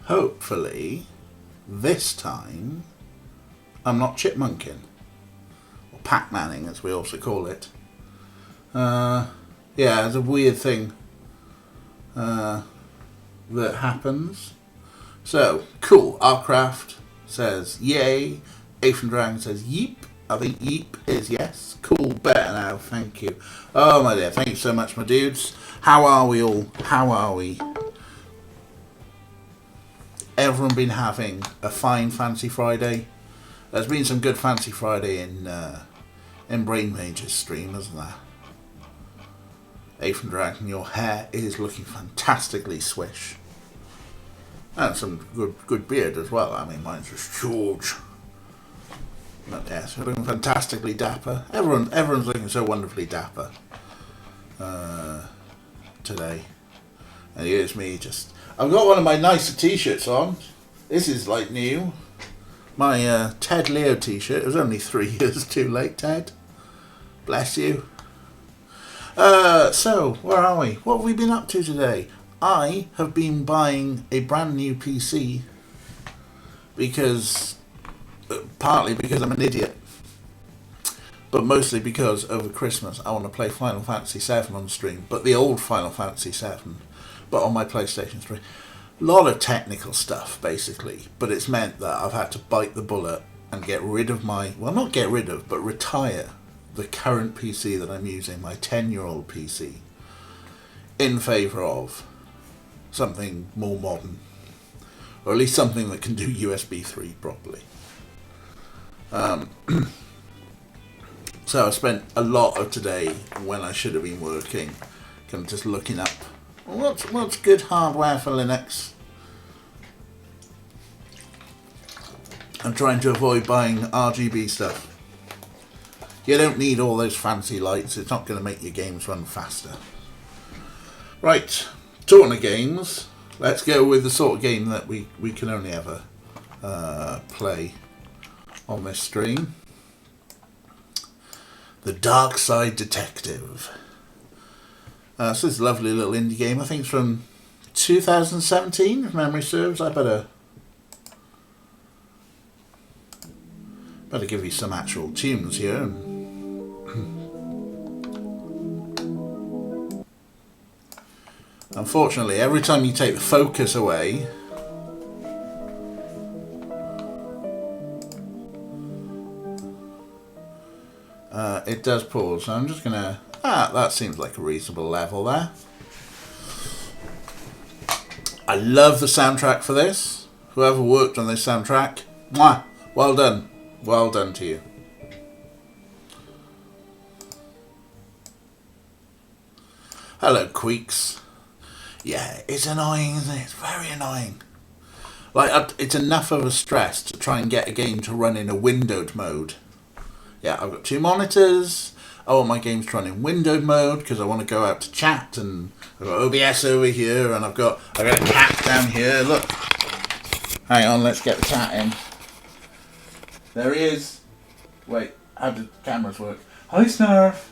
hopefully, this time, I'm not chipmunking. Or Pac-Manning, as we also call it. Yeah, it's a weird thing that happens. So, cool. Arcraft says, yay. Aphon Dragon says, yeep. I think yeep is yes. Cool, better now, thank you. Oh my dear, thank you so much, my dudes. How are we all? How are we? Everyone been having a fine Fancy Friday? There's been some good Fancy Friday in Brain Mage's stream, hasn't there? Aphon Dragon, your hair is looking fantastically swish. And some good beard as well. I mean, mine's just huge. But yes, we're looking fantastically dapper. Everyone's looking so wonderfully dapper today. And here's me just... I've got one of my nicer t-shirts on. This is like new. My Ted Leo t-shirt. It was only 3 years too late, Ted. Bless you. So, where are we? What have we been up to today? I have been buying a brand new PC because... partly because I'm an idiot, but mostly because over Christmas I want to play Final Fantasy VII on stream, but the old Final Fantasy VII, but on my PlayStation 3. A lot of technical stuff, basically, but it's meant that I've had to bite the bullet and get rid of my, well, not get rid of, but retire the current PC that I'm using, my 10-year-old PC, in favour of something more modern, or at least something that can do USB 3 properly. So I spent a lot of today when I should have been working, kind of just looking up what's good hardware for Linux. I'm trying to avoid buying RGB stuff. You don't need all those fancy lights. It's not going to make your games run faster. Right, talking of games, let's go with the sort of game that we can only ever play on this stream. The Darkside Detective. So this is a lovely little indie game. I think it's from 2017, if memory serves. I better give you some actual tunes here. Unfortunately, every time you take the focus away, it does pause. So I'm just gonna... that seems like a reasonable level there. I love the soundtrack for this. Whoever worked on this soundtrack, mwah, well done. Well done to you. Hello, Queeks. Yeah, it's annoying, isn't it? It's very annoying. Like, it's enough of a stress to try and get a game to run in a windowed mode. Yeah, I've got 2 monitors. I want my games to run in windowed mode because I want to go out to chat, and I've got OBS over here, and I've got a cat down here. Look. Hang on, let's get the cat in. There he is. Wait, how do cameras work? Hi, Snarf.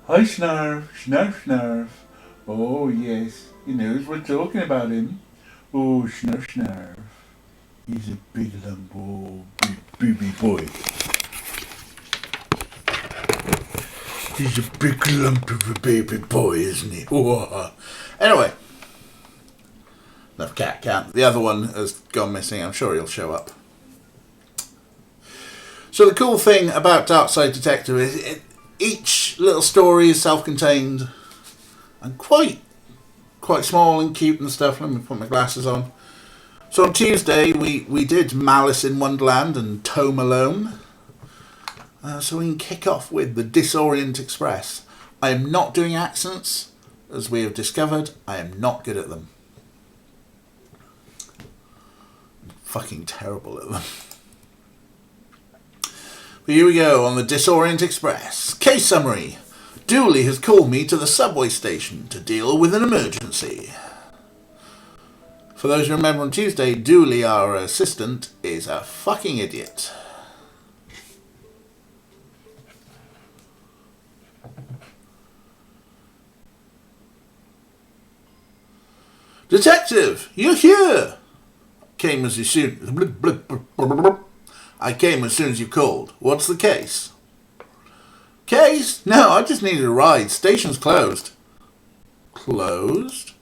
Hi, Snarf. Snarf, Snarf. Oh, yes. He knows we're talking about him. Oh, Snarf, Snarf. He's a big lump. Oh, big baby boy. He's a big lump of a baby boy, isn't he? Oh. Anyway. Enough cat. The other one has gone missing. I'm sure he'll show up. So the cool thing about Darkside Detective is each little story is self-contained and quite small and cute and stuff. Let me put my glasses on. So on Tuesday we did Malice in Wonderland and Tome Alone. So we can kick off with the Disorient Express. I am not doing accents, as we have discovered. I am not good at them. I'm fucking terrible at them. But here we go on the Disorient Express. Case summary. Dooley has called me to the subway station to deal with an emergency. For those who remember on Tuesday, Dooley, our assistant, is a fucking idiot. Detective, you're here! came as soon. I came as soon as you called. What's the case? Case? No, I just needed a ride. Station's closed. Closed?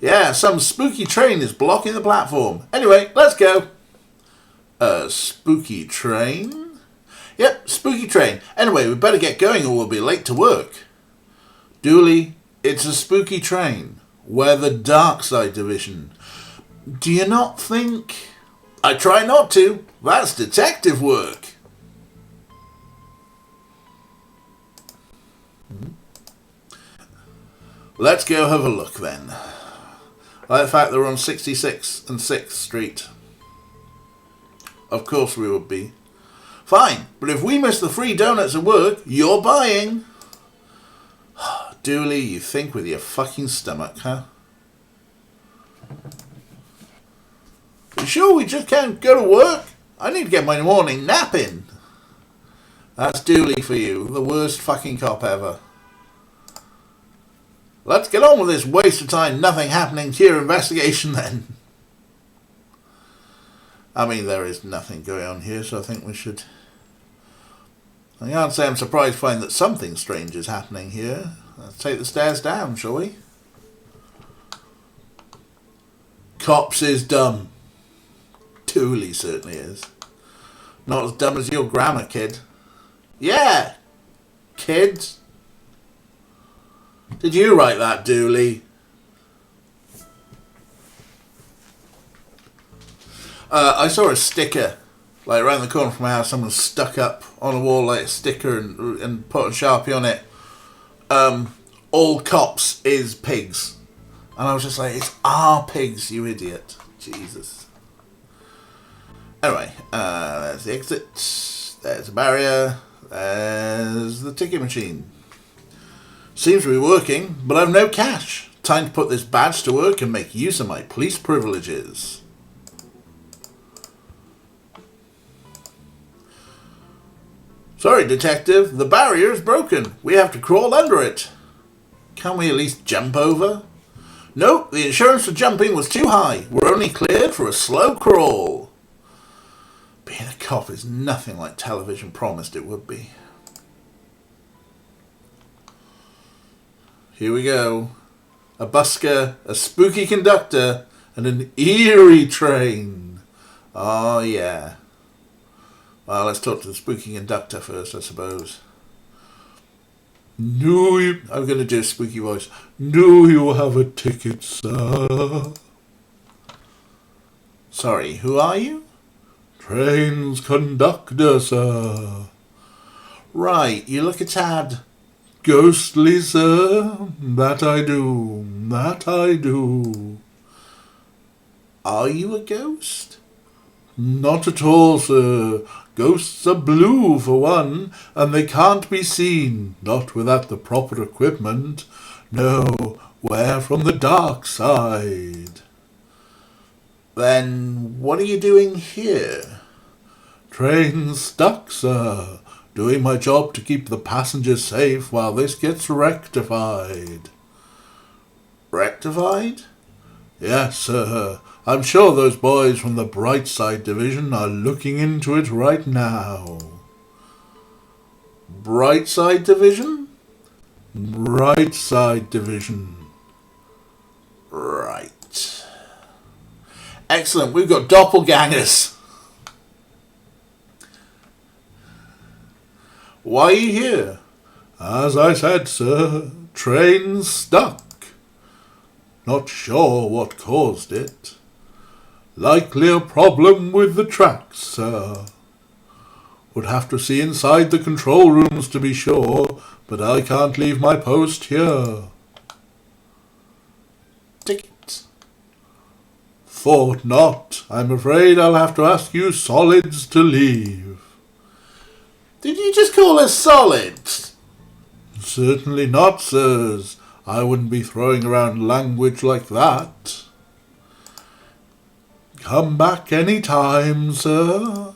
Yeah, some spooky train is blocking the platform. Anyway, let's go. A spooky train? Yep, spooky train. Anyway, we better get going or we'll be late to work. Dooley, it's a spooky train. We're the Darkside Division. Do you not think... I try not to. That's detective work. Let's go have a look then. I like the fact that we're on 66 and 6th Street. Of course we would be. Fine, but if we miss the free donuts at work, you're buying. Dooley, you think with your fucking stomach, huh? You sure we just can't go to work? I need to get my morning nap in. That's Dooley for you, the worst fucking cop ever. Let's get on with this waste of time, nothing happening to your investigation then. I mean, there is nothing going on here, so I think we should... I can't say I'm surprised to find that something strange is happening here. Let's take the stairs down, shall we? Cops is dumb. Dooley certainly is. Not as dumb as your grammar, kid. Yeah, kids. Did you write that, Dooley? I saw a sticker, like around the corner from my house. Someone stuck up on a wall like a sticker and put a Sharpie on it. All cops is pigs. And I was just like, it's our pigs, you idiot. Jesus. Anyway, there's the exit. There's a barrier. There's the ticket machine. Seems to be working, but I've no cash. Time to put this badge to work and make use of my police privileges. Sorry, detective, the barrier is broken. We have to crawl under it. Can't we at least jump over? Nope, the insurance for jumping was too high. We're only cleared for a slow crawl. Being a cop is nothing like television promised it would be. Here we go. A busker, a spooky conductor, and an eerie train. Oh, yeah. Well, let's talk to the spooky conductor first, I suppose. No, I'm going to do a spooky voice. Do you have a ticket, sir? Sorry, who are you? Train's conductor, sir. Right, you look a tad... ghostly, sir. That I do. That I do. Are you a ghost? Not at all, sir. Ghosts are blue, for one, and they can't be seen, not without the proper equipment. No, we're from the dark side. Then what are you doing here? Train stuck, sir. Doing my job to keep the passengers safe while this gets rectified. Rectified? Yes, sir. I'm sure those boys from the Brightside Division are looking into it right now. Brightside Division? Brightside Division. Right. Excellent, we've got doppelgangers. Why are you here? As I said, sir, train stuck. Not sure what caused it. Likely a problem with the tracks, sir. Would have to see inside the control rooms to be sure, but I can't leave my post here. Ticket. Thought not. I'm afraid I'll have to ask you solids to leave. Did you just call us solids? Certainly not, sirs. I wouldn't be throwing around language like that. Come back any time, sir.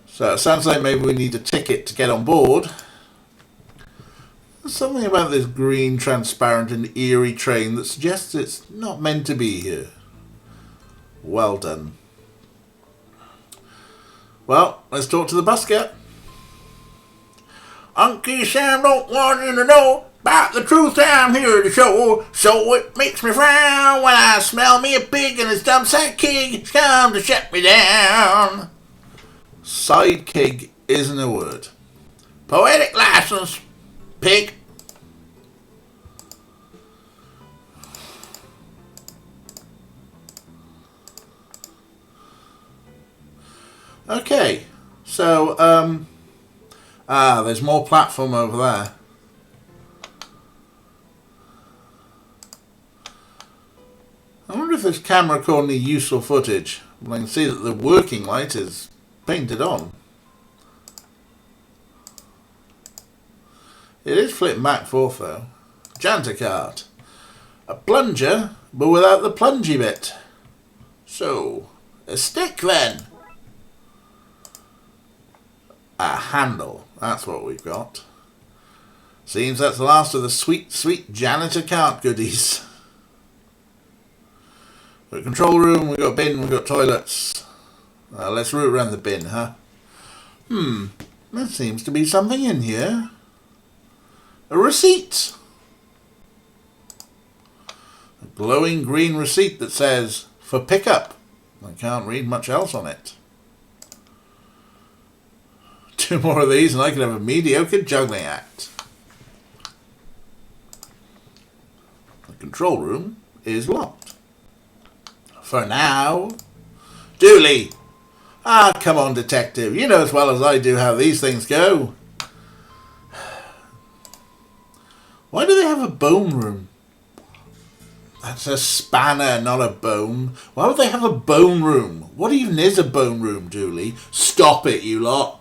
So it sounds like maybe we need a ticket to get on board. There's something about this green, transparent and eerie train that suggests it's not meant to be here. Well done. Well, let's talk to the busker. Uncle Sam don't want you to know about the truth I'm here to show, so it makes me frown when I smell me a pig and his dumb sidekick come to shut me down. Sidekick isn't a word. Poetic license, pig. Okay, so, there's more platform over there. I wonder if this camera recording any useful footage. Well, I can see that the working light is painted on. It is flipping back and forth though. Janter cart. A plunger, but without the plungy bit. So, a stick then. A handle. That's what we've got. Seems that's the last of the sweet, sweet janitor cart goodies. We've got a control room, we've got a bin, we've got toilets. Let's root around the bin, huh? There seems to be something in here. A receipt. A glowing green receipt that says, for pickup. I can't read much else on it. 2 more of these and I can have a mediocre juggling act. The control room is locked. For now. Dooley! Ah, come on, detective. You know as well as I do how these things go. Why do they have a bone room? That's a spanner, not a bone. Why would they have a bone room? What even is a bone room, Dooley? Stop it, you lot.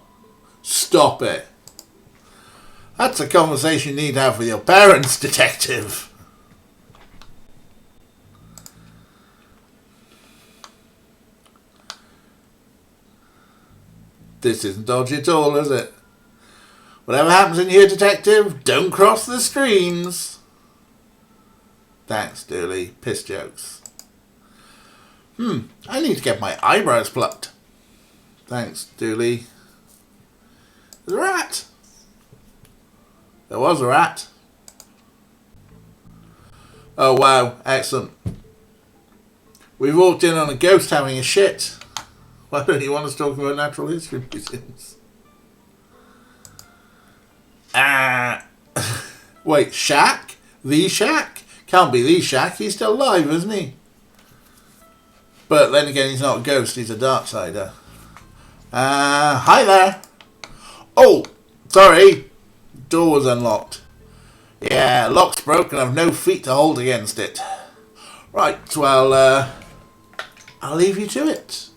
Stop it. That's a conversation you need to have with your parents, detective. This isn't dodgy at all, is it? Whatever happens in here, detective, don't cross the streams. Thanks, Dooley. Piss jokes. I need to get my eyebrows plucked. Thanks, Dooley. There's a rat. There was a rat. Oh, wow. Excellent. We've walked in on a ghost having a shit. Why don't you want us talking about natural history museums? Wait, Shaq? The Shaq? Can't be the Shaq. He's still alive, isn't he? But then again, he's not a ghost. He's a Darksider. Hi there. Oh, sorry. Door was unlocked. Yeah, lock's broken. I've no feet to hold against it. Right, well, I'll leave you to it.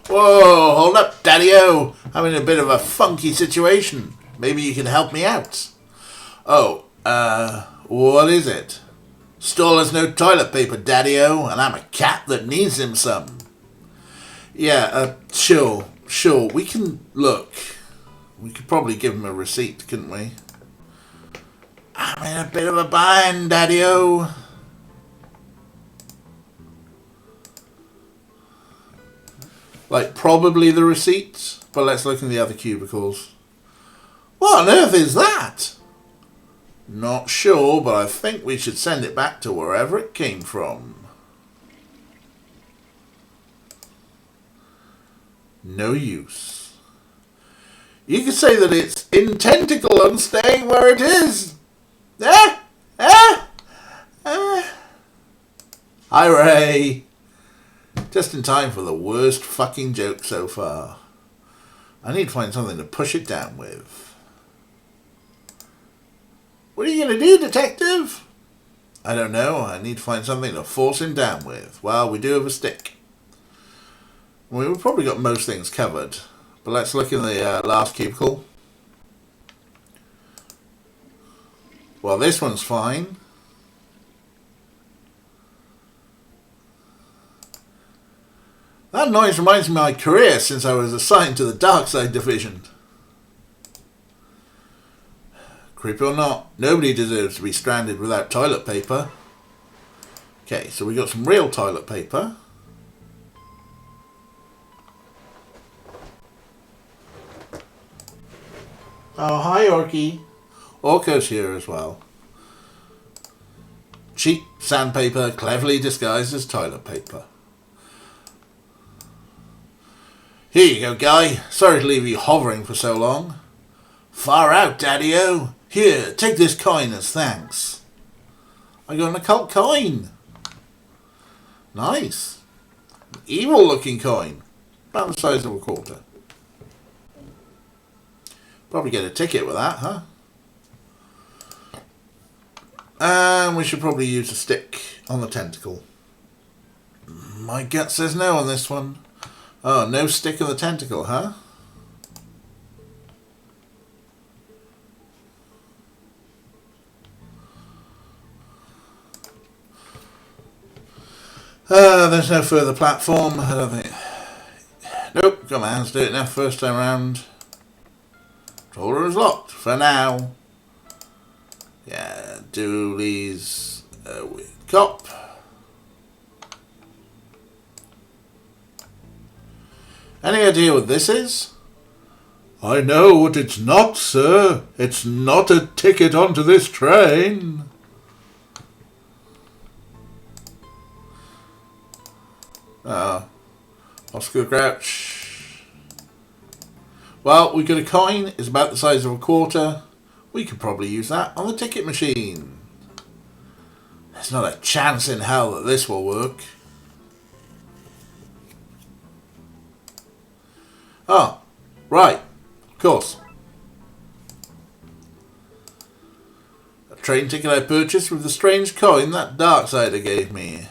Whoa, hold up, Daddy-O. I'm in a bit of a funky situation. Maybe you can help me out. Oh, what is it? Store has no toilet paper, Daddy-O, and I'm a cat that needs him some. Yeah, sure. We can look. We could probably give him a receipt, couldn't we? I'm in a bit of a bind, Daddy-O. Like, probably the receipts, but let's look in the other cubicles. What on earth is that? Not sure, but I think we should send it back to wherever it came from. No use. You could say that it's intentacle on staying where it is. Hi, Ray. Just in time for the worst fucking joke so far. I need to find something to push it down with. What are you going to do, detective? I don't know. I need to find something to force him down with. Well, we do have a stick. We've probably got most things covered. But let's look in the last cubicle. Well, this one's fine. That noise reminds me of my career since I was assigned to the Darkside division. Creepy or not, nobody deserves to be stranded without toilet paper. Okay, so we got some real toilet paper. Oh, hi, Orky. Orko's here as well. Cheap sandpaper, cleverly disguised as toilet paper. Here you go, Guy. Sorry to leave you hovering for so long. Far out, Daddy-O. Here, take this coin as thanks. I got an occult coin. Nice. Evil looking coin. About the size of a quarter. Probably get a ticket with that, huh? And we should probably use a stick on the tentacle. My gut says no on this one. Oh, no stick on the tentacle, huh? There's no further platform. I don't think. Nope, come on, let's do it now. First time round. Controller is locked for now. Yeah, Dooley's a weird cop. Any idea what this is? I know what it's not, sir. It's not a ticket onto this train. Oscar Grouch. Well, we got a coin. It's about the size of a quarter. We could probably use that on the ticket machine. There's not a chance in hell that this will work. Oh, right. Of course. A train ticket I purchased with the strange coin that Darksider gave me.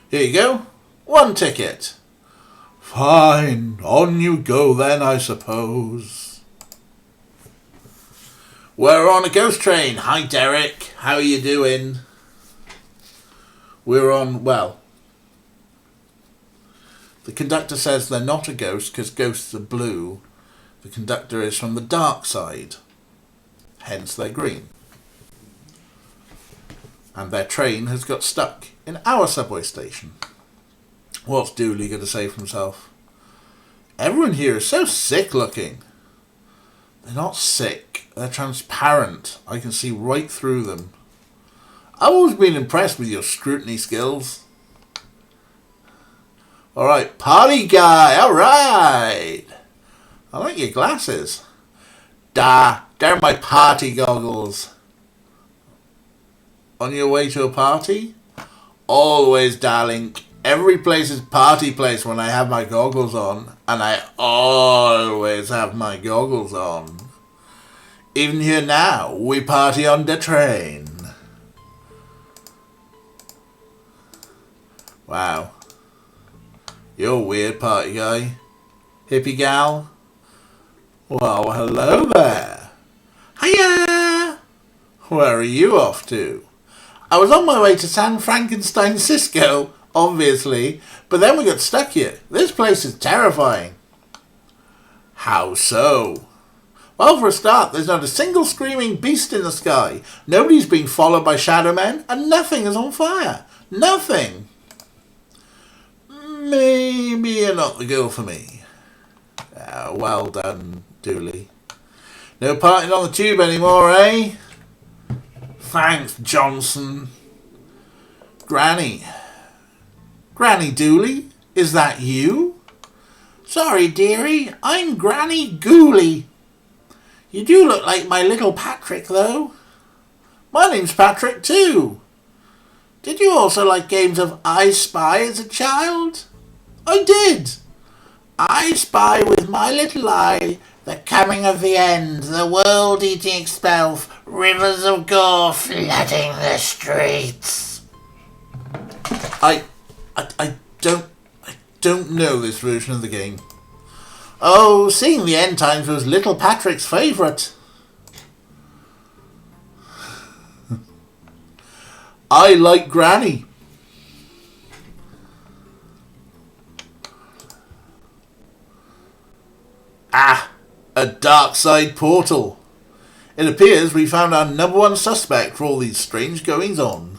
Here you go. One ticket. Fine. On you go then, I suppose. We're on a ghost train. Hi, Derek. How are you doing? We're on, well, the conductor says they're not a ghost because ghosts are blue. The conductor is from the dark side. Hence they're green. And their train has got stuck in our subway station. What's Dooley going to say for himself? Everyone here is so sick looking. They're not sick. They're transparent. I can see right through them. I've always been impressed with your scrutiny skills. Alright, party guy. Alright. I like your glasses. They're my party goggles. On your way to a party? Always, darling. Every place is party place when I have my goggles on. And I always have my goggles on. Even here now, we party on the train. Wow. You're a weird party guy. Hippie gal. Well, hello there. Hiya! Where are you off to? I was on my way to San Francisco, obviously, but then we got stuck here. This place is terrifying. How so? Well, for a start, there's not a single screaming beast in the sky. Nobody's being followed by shadow men, and nothing is on fire. Nothing. Maybe you're not the girl for me. Well done, Dooley. No partying on the tube anymore, eh? Thanks, Johnson. Granny. Granny Dooley? Is that you? Sorry, dearie. I'm Granny Gooley. You do look like my little Patrick, though. My name's Patrick, too. Did you also like games of I Spy as a child? I did. I spy with my little eye the coming of the end, the world-eating expel, rivers of gore flooding the streets. I don't know this version of the game. Oh, seeing the end times was little Patrick's favourite. I like Granny. A Darkside portal. It appears we found our number one suspect for all these strange goings on.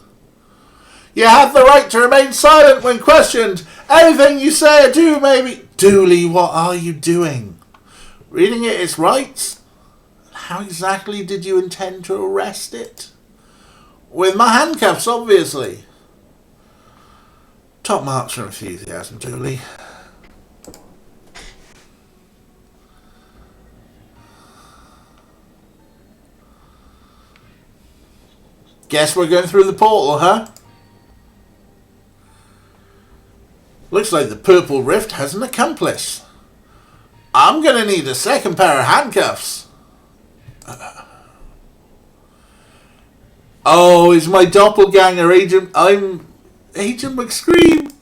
You have the right to remain silent when questioned. Anything you say or do may be... Dooley, what are you doing? Reading it its rights? How exactly did you intend to arrest it? With my handcuffs, obviously. Top marks for enthusiasm, Dooley. Guess we're going through the portal, huh? Looks like the Purple Rift has an accomplice. I'm gonna need a second pair of handcuffs. Oh, it's my doppelganger, Agent. I'm Agent McScream.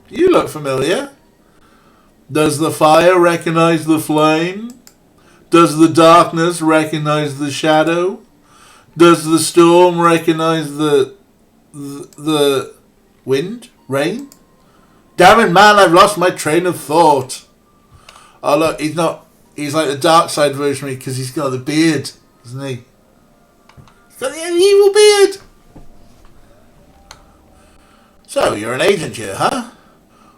You look familiar. Does the fire recognize the flame? Does the darkness recognize the shadow? Does the storm recognize the wind? Rain? Damn it, man, I've lost my train of thought. Oh, look, he's not... He's like the Darkside version of me because he's got the beard, isn't he? He's got the evil beard. So, you're an agent here, huh?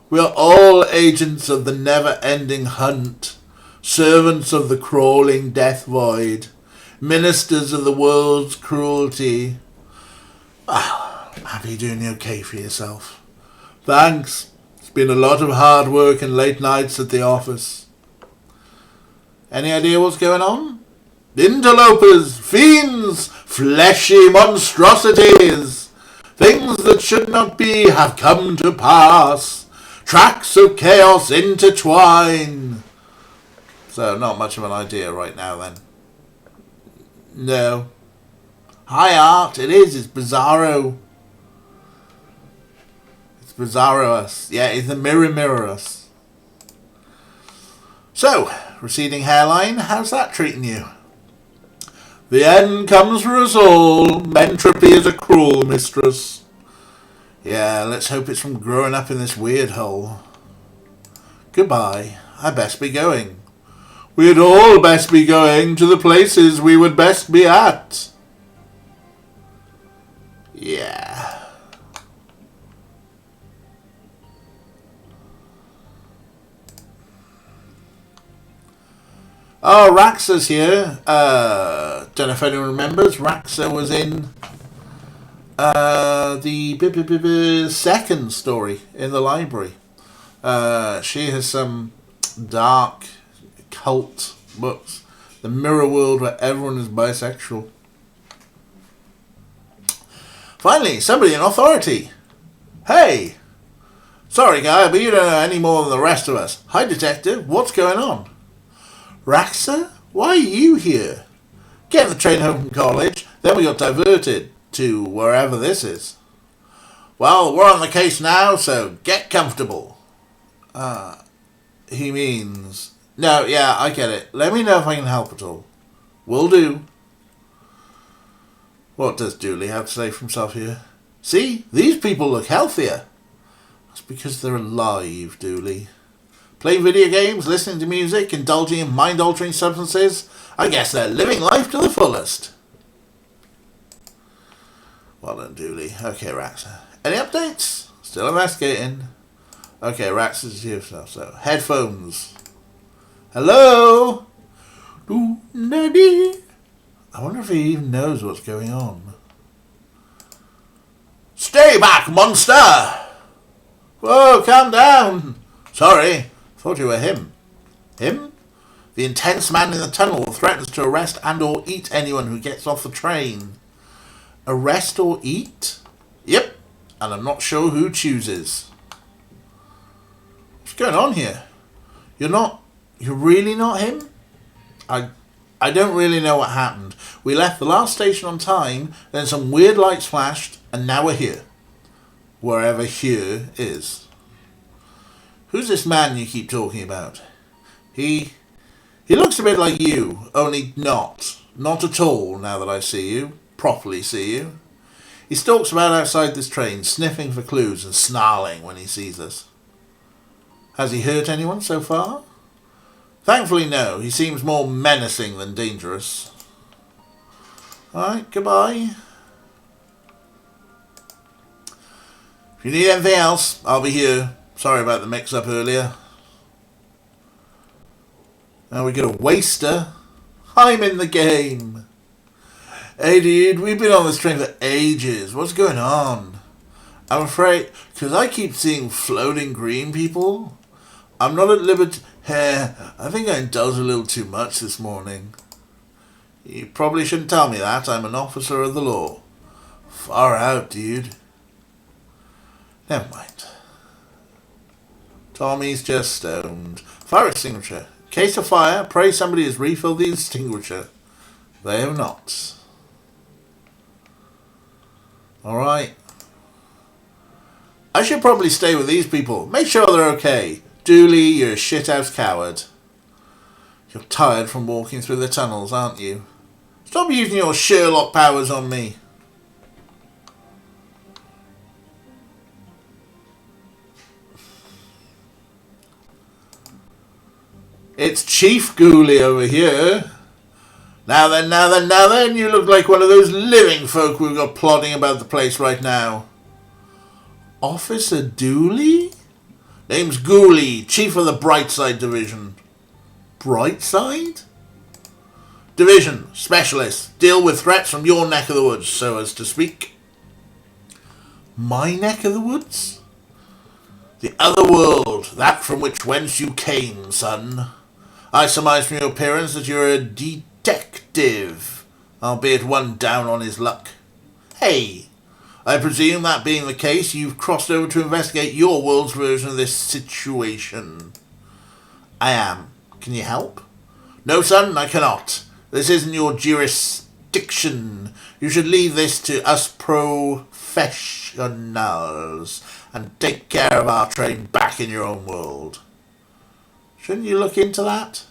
We are all agents of the never-ending hunt. Servants of the crawling death void. Ministers of the world's cruelty. Well, I'm happy you're doing okay for yourself. Thanks. It's been a lot of hard work and late nights at the office. Any idea what's going on? Interlopers, fiends, fleshy monstrosities. Things that should not be have come to pass. Tracks of chaos intertwine. So, not much of an idea right now then. No. High art, it is. It's bizarro. It's bizarro us. Yeah, it's the mirror us. So, receding hairline, how's that treating you? The end comes for us all. Entropy is a cruel mistress. Yeah, let's hope it's from growing up in this weird hole. Goodbye. I best be going. We'd all best be going to the places we would best be at. Yeah. Oh, Raxa's here. Don't know if anyone remembers. Raxa was in the second story in the library. She has some dark cult books. The mirror world where everyone is bisexual. Finally, somebody in authority. Hey! Sorry, guy, but you don't know any more than the rest of us. Hi, detective. What's going on? Raxa? Why are you here? Getting the train home from college, then we got diverted to wherever this is. Well, we're on the case now, so get comfortable. He means... No, yeah, I get it. Let me know if I can help at all. Will do. What does Dooley have to say for himself here? See, these people look healthier. That's because they're alive, Dooley. Playing video games, listening to music, indulging in mind-altering substances. I guess they're living life to the fullest. Well done, Dooley. Okay, Raxa. Any updates? Still investigating. Okay, Raxa's here now, so headphones. Hello? Daddy. I wonder if he even knows what's going on. Stay back, monster! Whoa, calm down. Sorry. Thought you were him. Him? The intense man in the tunnel threatens to arrest and or eat anyone who gets off the train. Arrest or eat? Yep. And I'm not sure who chooses. What's going on here? You're really not him? I don't really know what happened. We left the last station on time, then some weird lights flashed, and now we're here. Wherever here is. Who's this man you keep talking about? He looks a bit like you, only not. Not at all, now that I see you. Properly see you. He stalks about outside this train, sniffing for clues and snarling when he sees us. Has he hurt anyone so far? Thankfully, no. He seems more menacing than dangerous. Alright, goodbye. If you need anything else, I'll be here. Sorry about the mix-up earlier. Now we got a waster. I'm in the game. Hey dude, we've been on this train for ages. What's going on? I'm afraid, because I keep seeing floating green people. I'm not at liberty. I think I indulged a little too much this morning. You probably shouldn't tell me that. I'm an officer of the law. Far out, dude. Never mind. Tommy's just stoned. Fire extinguisher. Case of fire. Pray somebody has refilled the extinguisher. They have not. Alright. I should probably stay with these people. Make sure they're okay. Dooley, you're a shithouse coward. You're tired from walking through the tunnels, aren't you? Stop using your Sherlock powers on me. It's Chief Ghoulie over here. Now then, you look like one of those living folk we've got plodding about the place right now. Officer Dooley? Name's Ghoulie, Chief of the Brightside Division. Brightside? Division, specialist, deal with threats from your neck of the woods, so as to speak. My neck of the woods? The other world, that from which whence you came, son. I surmise from your appearance that you're a detective, albeit one down on his luck. Hey, I presume that being the case, you've crossed over to investigate your world's version of this situation. I am. Can you help? No, son, I cannot. This isn't your jurisdiction. You should leave this to us professionals and take care of our train back in your own world. Shouldn't you look into that?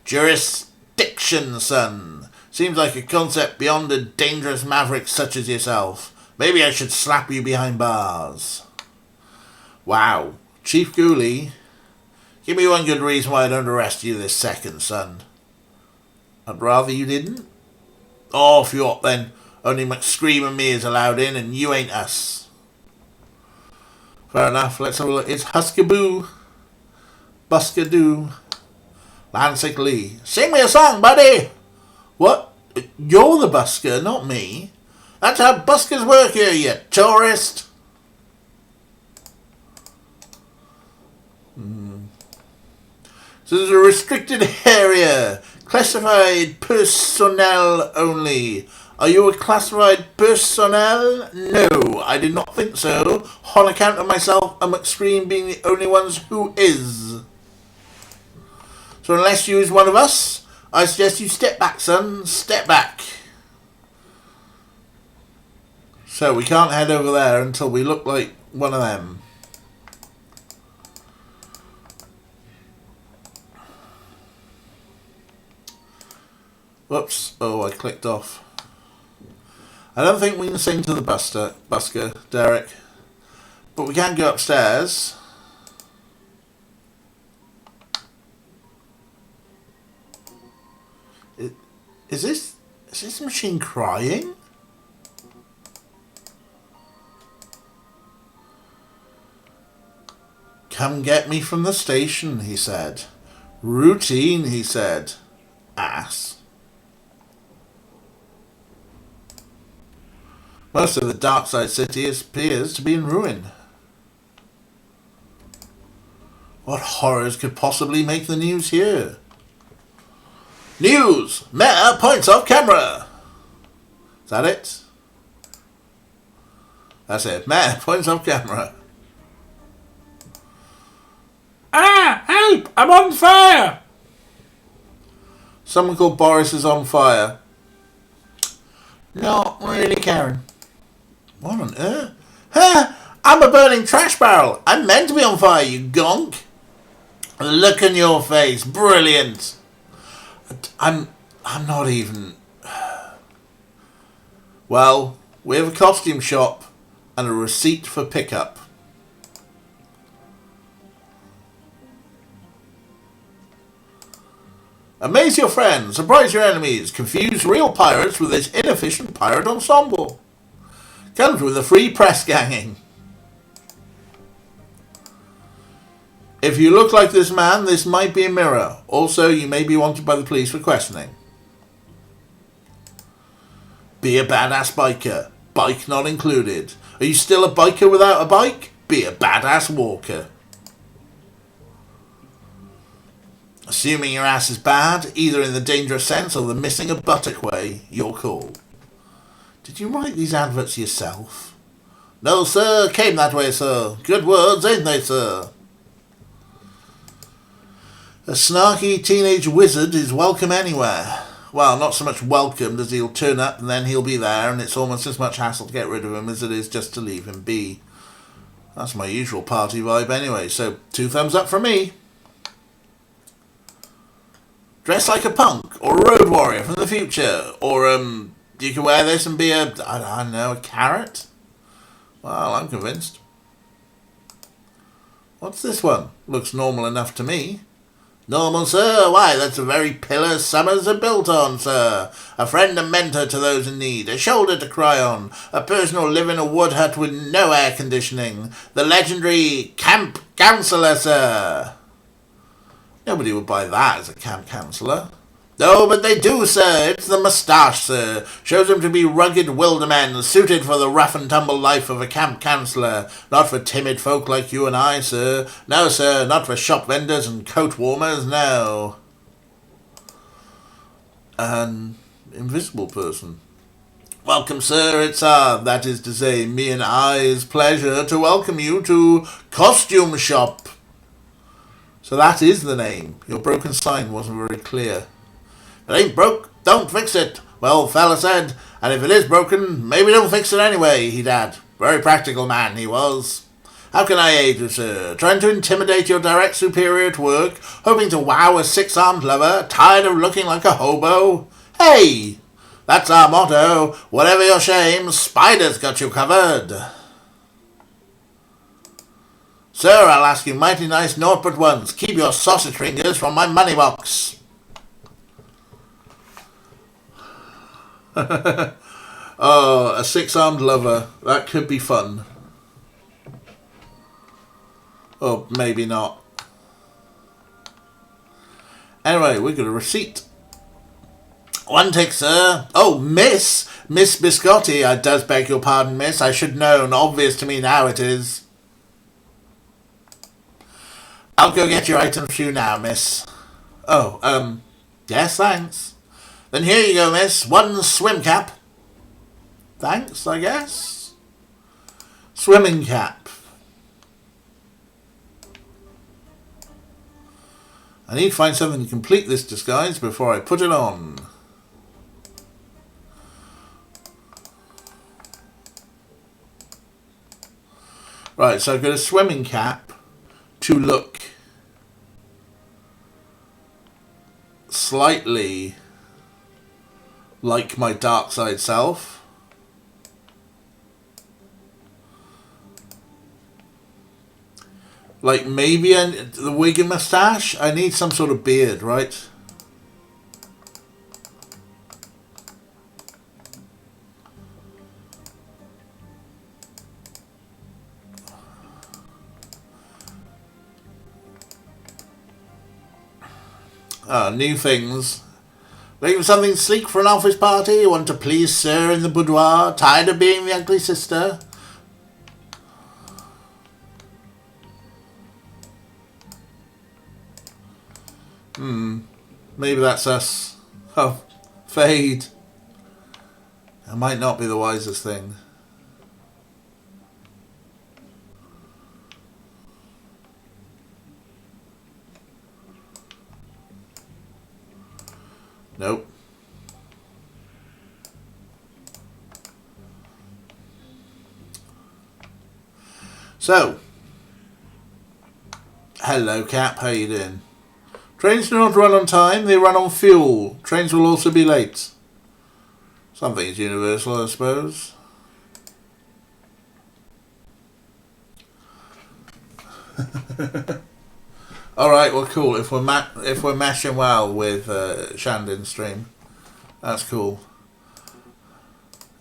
Jurisdiction, son. Seems like a concept beyond a dangerous maverick such as yourself. Maybe I should slap you behind bars. Wow. Chief Ghoulie, give me one good reason why I don't arrest you this second, son. I'd rather you didn't. Off you up then. Only McScream and me is allowed in and you ain't us. Fair enough, let's have a look. It's Huskaboo. Buskadoo. Lansing Lee. Sing me a song, buddy! What? You're the busker, not me. That's how buskers work here, you tourist. So there's a restricted area. Classified personnel only. Are you a classified personnel? No, I did not think so. On account of myself and McScream being the only ones who is. So unless you is one of us, I suggest you step back, son. Step back. So we can't head over there until we look like one of them. Whoops. Oh, I clicked off. I don't think we can sing to the busker, Derek. But we can go upstairs. Is this machine crying? Come get me from the station, he said. Routine, he said. Ass. Most of the Darkside city appears to be in ruin. What horrors could possibly make the news here? News! Mayor points off camera! Is that it? That's it. Mayor points off camera. Ah! Help! I'm on fire! Someone called Boris is on fire. Not really, Karen. What on earth? Ha! I'm a burning trash barrel. I'm meant to be on fire, you gonk. Look in your face. Brilliant. I'm not even... Well, we have a costume shop and a receipt for pickup. Amaze your friends, surprise your enemies, confuse real pirates with this inefficient pirate ensemble. Comes with a free press ganging. If you look like this man, this might be a mirror. Also, you may be wanted by the police for questioning. Be a badass biker. Bike not included. Are you still a biker without a bike? Be a badass walker. Assuming your ass is bad, either in the dangerous sense or the missing a buttock way, your call. Did you write these adverts yourself? No, sir. Came that way, sir. Good words, ain't they, sir? A snarky teenage wizard is welcome anywhere. Well, not so much welcomed as he'll turn up and then he'll be there, and it's almost as much hassle to get rid of him as it is just to leave him be. That's my usual party vibe anyway, so 2 thumbs up from me. Dress like a punk, or a road warrior from the future, or, you can wear this and be I don't know, a carrot? Well, I'm convinced. What's this one? Looks normal enough to me. Normal, sir? Why, that's the very pillar summers are built on, sir. A friend and mentor to those in need, a shoulder to cry on, a person who'll live in a wood hut with no air conditioning. The legendary camp counsellor, sir. Nobody would buy that as a camp counsellor. No, but they do, sir. It's the moustache, sir. Shows him to be rugged wildermen, suited for the rough and tumble life of a camp counsellor. Not for timid folk like you and I, sir. No, sir, not for shop vendors and coat warmers, no. An invisible person. Welcome, sir. It's that is to say, me and I's pleasure to welcome you to Costume Shop. So that is the name. Your broken sign wasn't very clear. It ain't broke, don't fix it, well fella said, and if it is broken, maybe don't fix it anyway, he'd add. Very practical man, he was. How can I aid you, sir? Trying to intimidate your direct superior at work, hoping to wow a 6-armed lover, tired of looking like a hobo? Hey! That's our motto. Whatever your shame, Spider's got you covered. Sir, I'll ask you mighty nice naught but once. Keep your sausage fingers from my money box. Oh, a 6-armed lover. That could be fun. Or maybe not. Anyway, we got a receipt. One tick, sir. Oh, Miss Biscotti. I does beg your pardon, miss. I should known. Obvious to me now it is. I'll go get your items for you now, miss. Oh, yes, thanks. Then here you go, miss. 1 swim cap. Thanks, I guess. Swimming cap. I need to find something to complete this disguise before I put it on. Right, so I've got a swimming cap to look slightly like my Darkside self. Like maybe the wig and moustache. I need some sort of beard, right? New things. Looking for something sleek for an office party? Want to please sir in the boudoir? Tired of being the ugly sister? Maybe that's us. Oh, fade. That might not be the wisest thing. Nope. So, hello Cap, how you doing? Trains do not run on time, they run on fuel. Trains will also be late. Something's universal, I suppose. Alright, well cool. If we're mashing well with Shandon's stream, that's cool.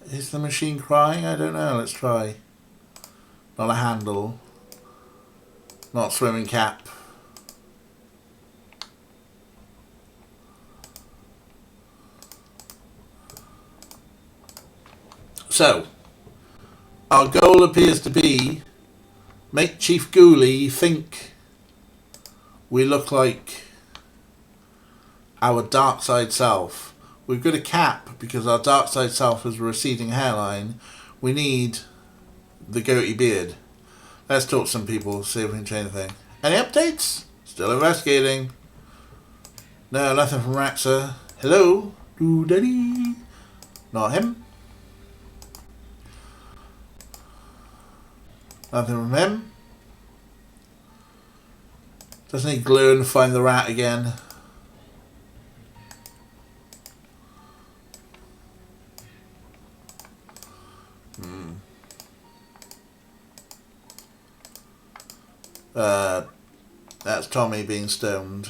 Is the machine crying? I don't know. Let's try. Not a handle. Not swimming cap. So, our goal appears to be make Chief Ghoulie think we look like our dark side self. We've got a cap because our dark side self has a receding hairline. We need the goatee beard. Let's talk to some people, see if we can change anything. Any updates? Still investigating. No, nothing from Raxa. Hello? Doo-daddy. Not him. Nothing from him. Doesn't he glue and find the rat again? That's Tommy being stoned.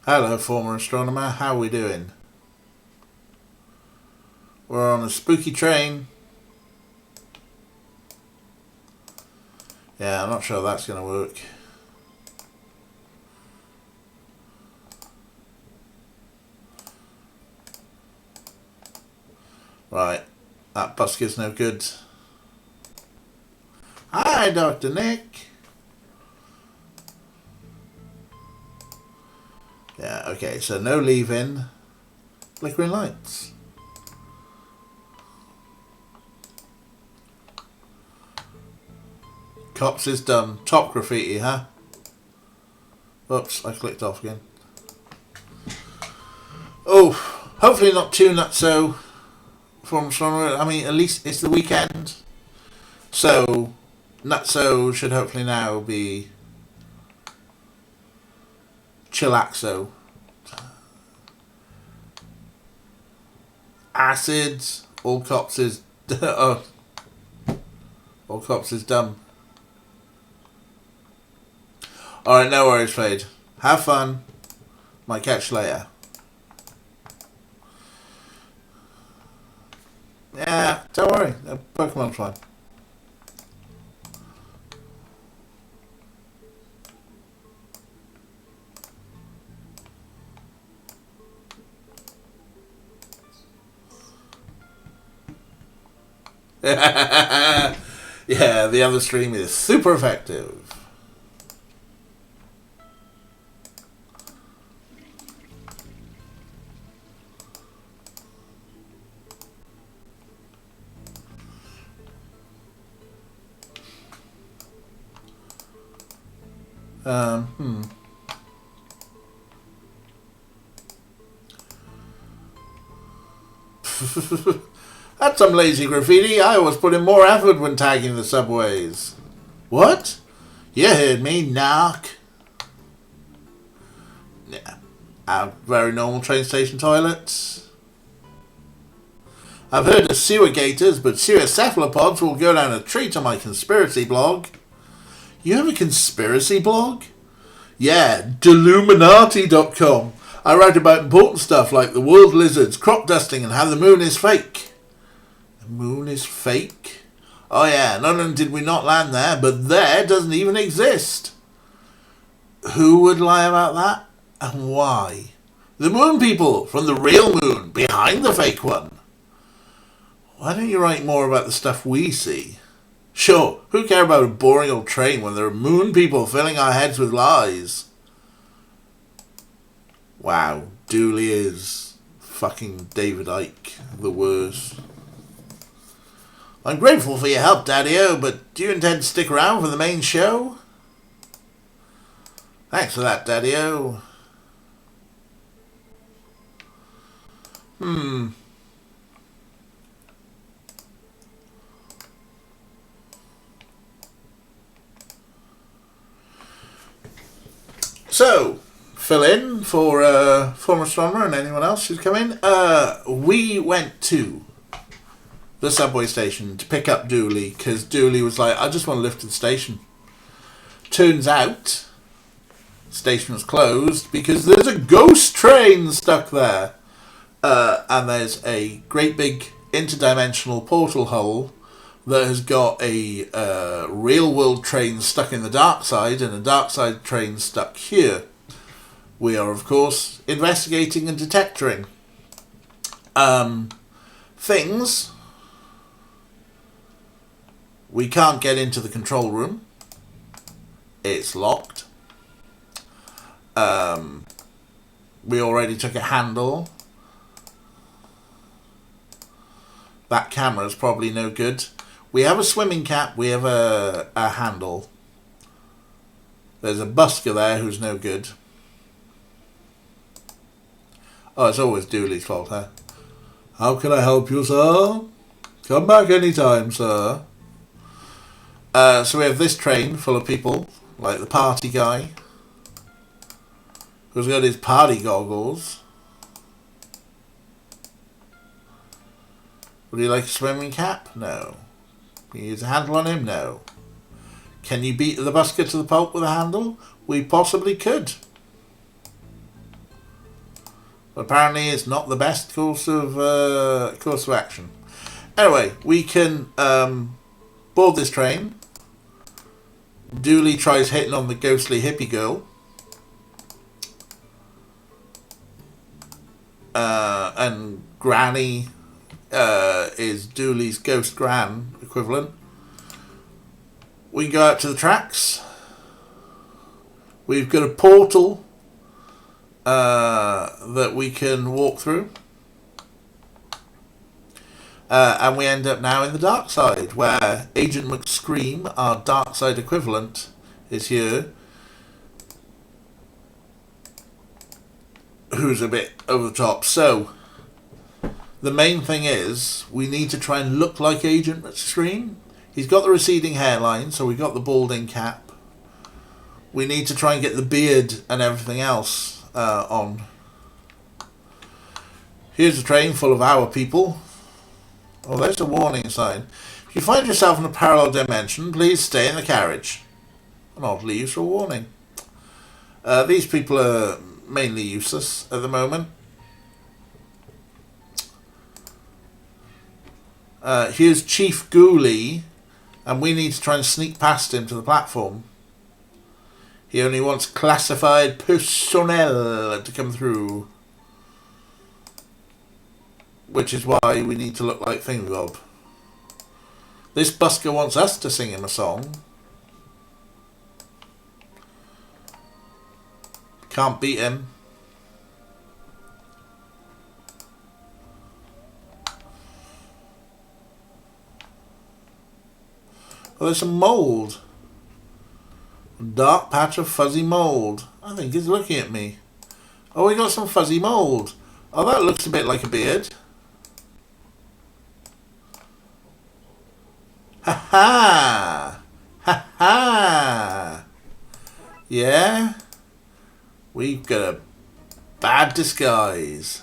Hello, former astronomer. How are we doing? We're on a spooky train. Yeah, I'm not sure that's going to work. Right, that busket's no good. Hi, Dr. Nick. Yeah, okay, so no leaving. Flickering lights. Cops is done. Top graffiti, huh? Oops, I clicked off again. Oh, hopefully not too nutso. I mean, at least it's the weekend. So, nutso should hopefully now be chillaxo. Acids. All cops is... oh. All cops is dumb. Alright, no worries, Fade. Have fun. Might catch you later. Yeah, don't worry. Pokemon's fine. Yeah, the other stream is super effective. That's some lazy graffiti. I always put in more effort when tagging the subways. What? You heard me, knock. Yeah. Very normal train station toilets. I've heard of sewer gators, but sewer cephalopods will go down a treat on my conspiracy blog. You have a conspiracy blog? Yeah, Deluminati.com. I write about important stuff like the world lizards, crop dusting, and how the moon is fake. The moon is fake? Oh yeah, not only did we not land there, but there doesn't even exist. Who would lie about that? And why? The moon people, from the real moon, behind the fake one. Why don't you write more about the stuff we see? Sure, who cares about a boring old train when there are moon people filling our heads with lies? Wow, Dooley is fucking David Icke, the worst. I'm grateful for your help, Daddy-O, but do you intend to stick around for the main show? Thanks for that, Daddy-O. So, fill in for former astronomer and anyone else who's come in. We went to the subway station to pick up Dooley because Dooley was like, I just want to lift to the station. Turns out, station was closed because there's a ghost train stuck there. And there's a great big interdimensional portal hole that has got a real world train stuck in the dark side and a dark side train stuck here. We are, of course, investigating and detecting things. We can't get into the control room. It's locked. We already took a handle. That camera's probably no good. We have a swimming cap. We have a handle. There's a busker there who's no good. Oh, it's always Dooley's fault, huh? How can I help you, sir? Come back anytime, sir. So we have this train full of people, like the party guy, who's got his party goggles. Would you like a swimming cap? No. Can you use a handle on him? No. Can you beat the busker to the pulp with a handle? We possibly could. But apparently it's not the best course of action. Anyway, we can board this train. Dooley tries hitting on the ghostly hippie girl. And Granny is Dooley's ghost gran equivalent. We can go out to the tracks. We've got a portal that we can walk through. And we end up now in the dark side, where Agent McScream, our dark side equivalent, is here. Who's a bit over the top. So, the main thing is, we need to try and look like Agent McScream. He's got the receding hairline, so we got the balding cap. We need to try and get the beard and everything else on. Here's a train full of our people. Oh, there's a warning sign. If you find yourself in a parallel dimension, please stay in the carriage. An oddly useful warning. These people are mainly useless at the moment. Here's Chief Ghoulie, and we need to try and sneak past him to the platform. He only wants classified personnel to come through. Which is why we need to look like Thingamabob. This busker wants us to sing him a song. Can't beat him. Oh, there's some mould. A dark patch of fuzzy mould. I think he's looking at me. Oh, we got some fuzzy mould. Oh, that looks a bit like a beard. Ha ha! Ha ha! Yeah? We've got a bad disguise.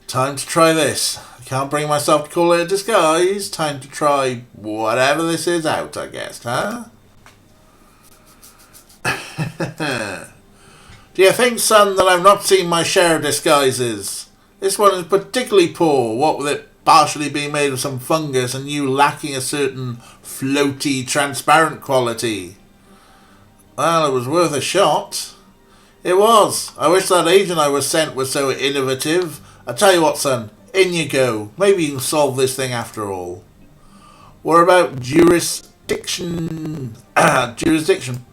Time to try this. I can't bring myself to call it a disguise. Time to try whatever this is out, I guess, huh? Do you think, son, that I've not seen my share of disguises? This one is particularly poor, what with it partially being made of some fungus and you lacking a certain floaty, transparent quality. Well, it was worth a shot. It was. I wish that agent I was sent was so innovative. I tell you what, son, in you go. Maybe you can solve this thing after all. What about jurisdiction? Jurisdiction.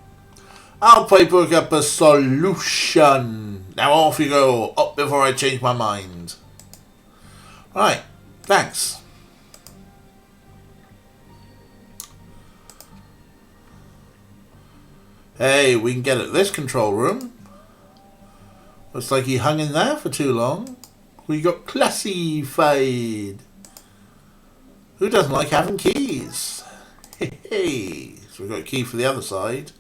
I'll paperwork up a solution. Now off you go, up before I change my mind. Right, thanks. Hey, we can get at this control room. Looks like he hung in there for too long. We got classified. Who doesn't like having keys? Hey, so we've got a key for the other side.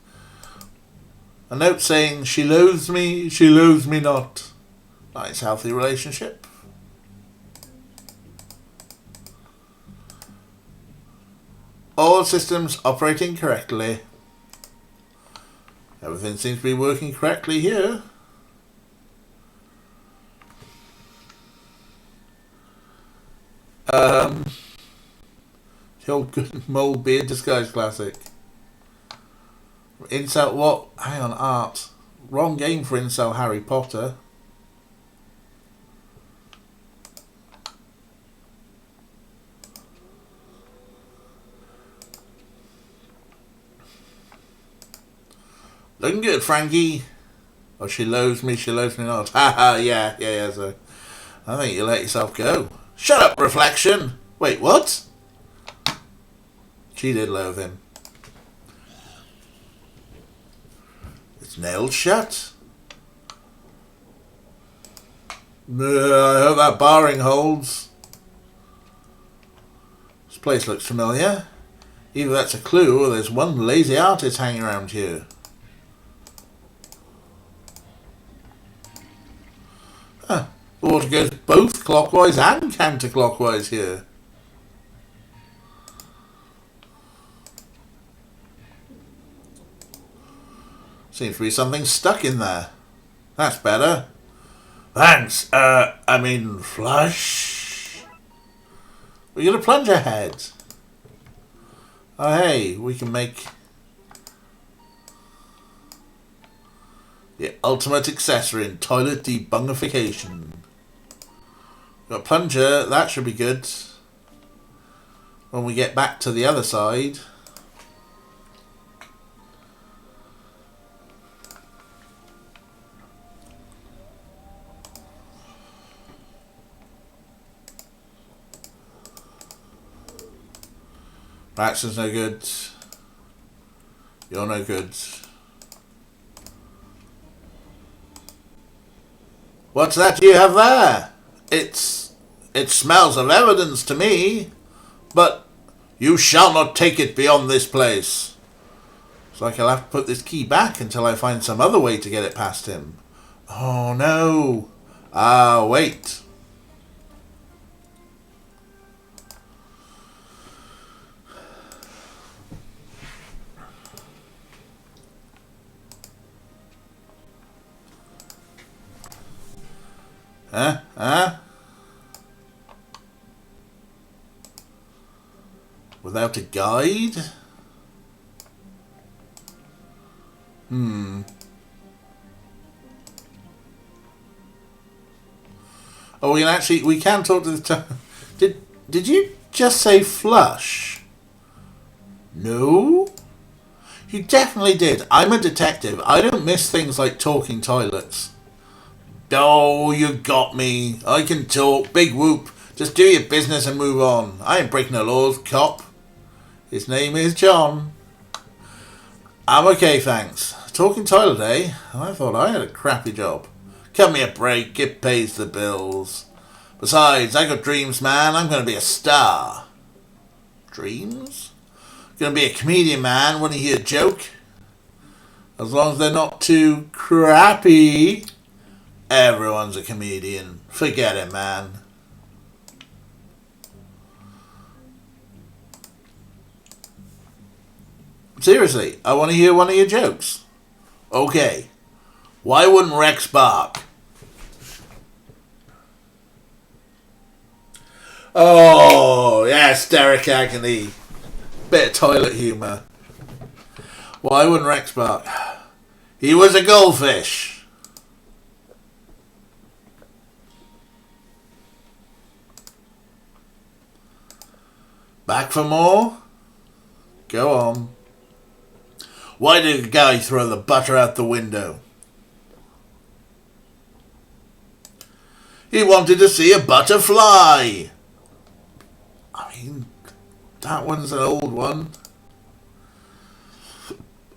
A note saying, she loathes me not. Nice, healthy relationship. All systems operating correctly. Everything seems to be working correctly here. The old good mold beard disguise classic. Incel what? Hang on, art. Wrong game for Incel Harry Potter. Looking good, Frankie. Oh, she loathes me not. Haha, yeah, so I think you let yourself go. Shut up, Reflection! Wait, what? She did loathe him. It's nailed shut. I hope that barring holds. This place looks familiar. Either that's a clue or there's one lazy artist hanging around here. Huh. The water goes both clockwise and counterclockwise here. Seems to be something stuck in there. That's better. Thanks. I mean, flush. We're gonna plunge ahead. Oh, hey, we can make the ultimate accessory in toilet debungification. Got a plunger, that should be good. When we get back to the other side. Braxton's no good. You're no good. What's that you have there? It smells of evidence to me, but you shall not take it beyond this place. It's like I'll have to put this key back until I find some other way to get it past him. Oh no. Ah, wait. Huh? Without a guide? Oh, we can talk to the Did you just say flush? No? You definitely did. I'm a detective. I don't miss things like talking toilets. Oh, you got me. I can talk. Big whoop. Just do your business and move on. I ain't breaking the laws, cop. His name is John. I'm okay, thanks. Talking toilet, eh? I thought I had a crappy job. Cut me a break. It pays the bills. Besides, I got dreams, man. I'm going to be a star. Dreams? Going to be a comedian, man. Want to hear a joke? As long as they're not too crappy. Everyone's a comedian. Forget it, man. Seriously, I want to hear one of your jokes. Okay. Why wouldn't Rex bark? Oh, yes, Derek Agony. Bit of toilet humour. Why wouldn't Rex bark? He was a goldfish. Back for more? Go on. Why did the guy throw the butter out the window? He wanted to see a butterfly. I mean, that one's an old one.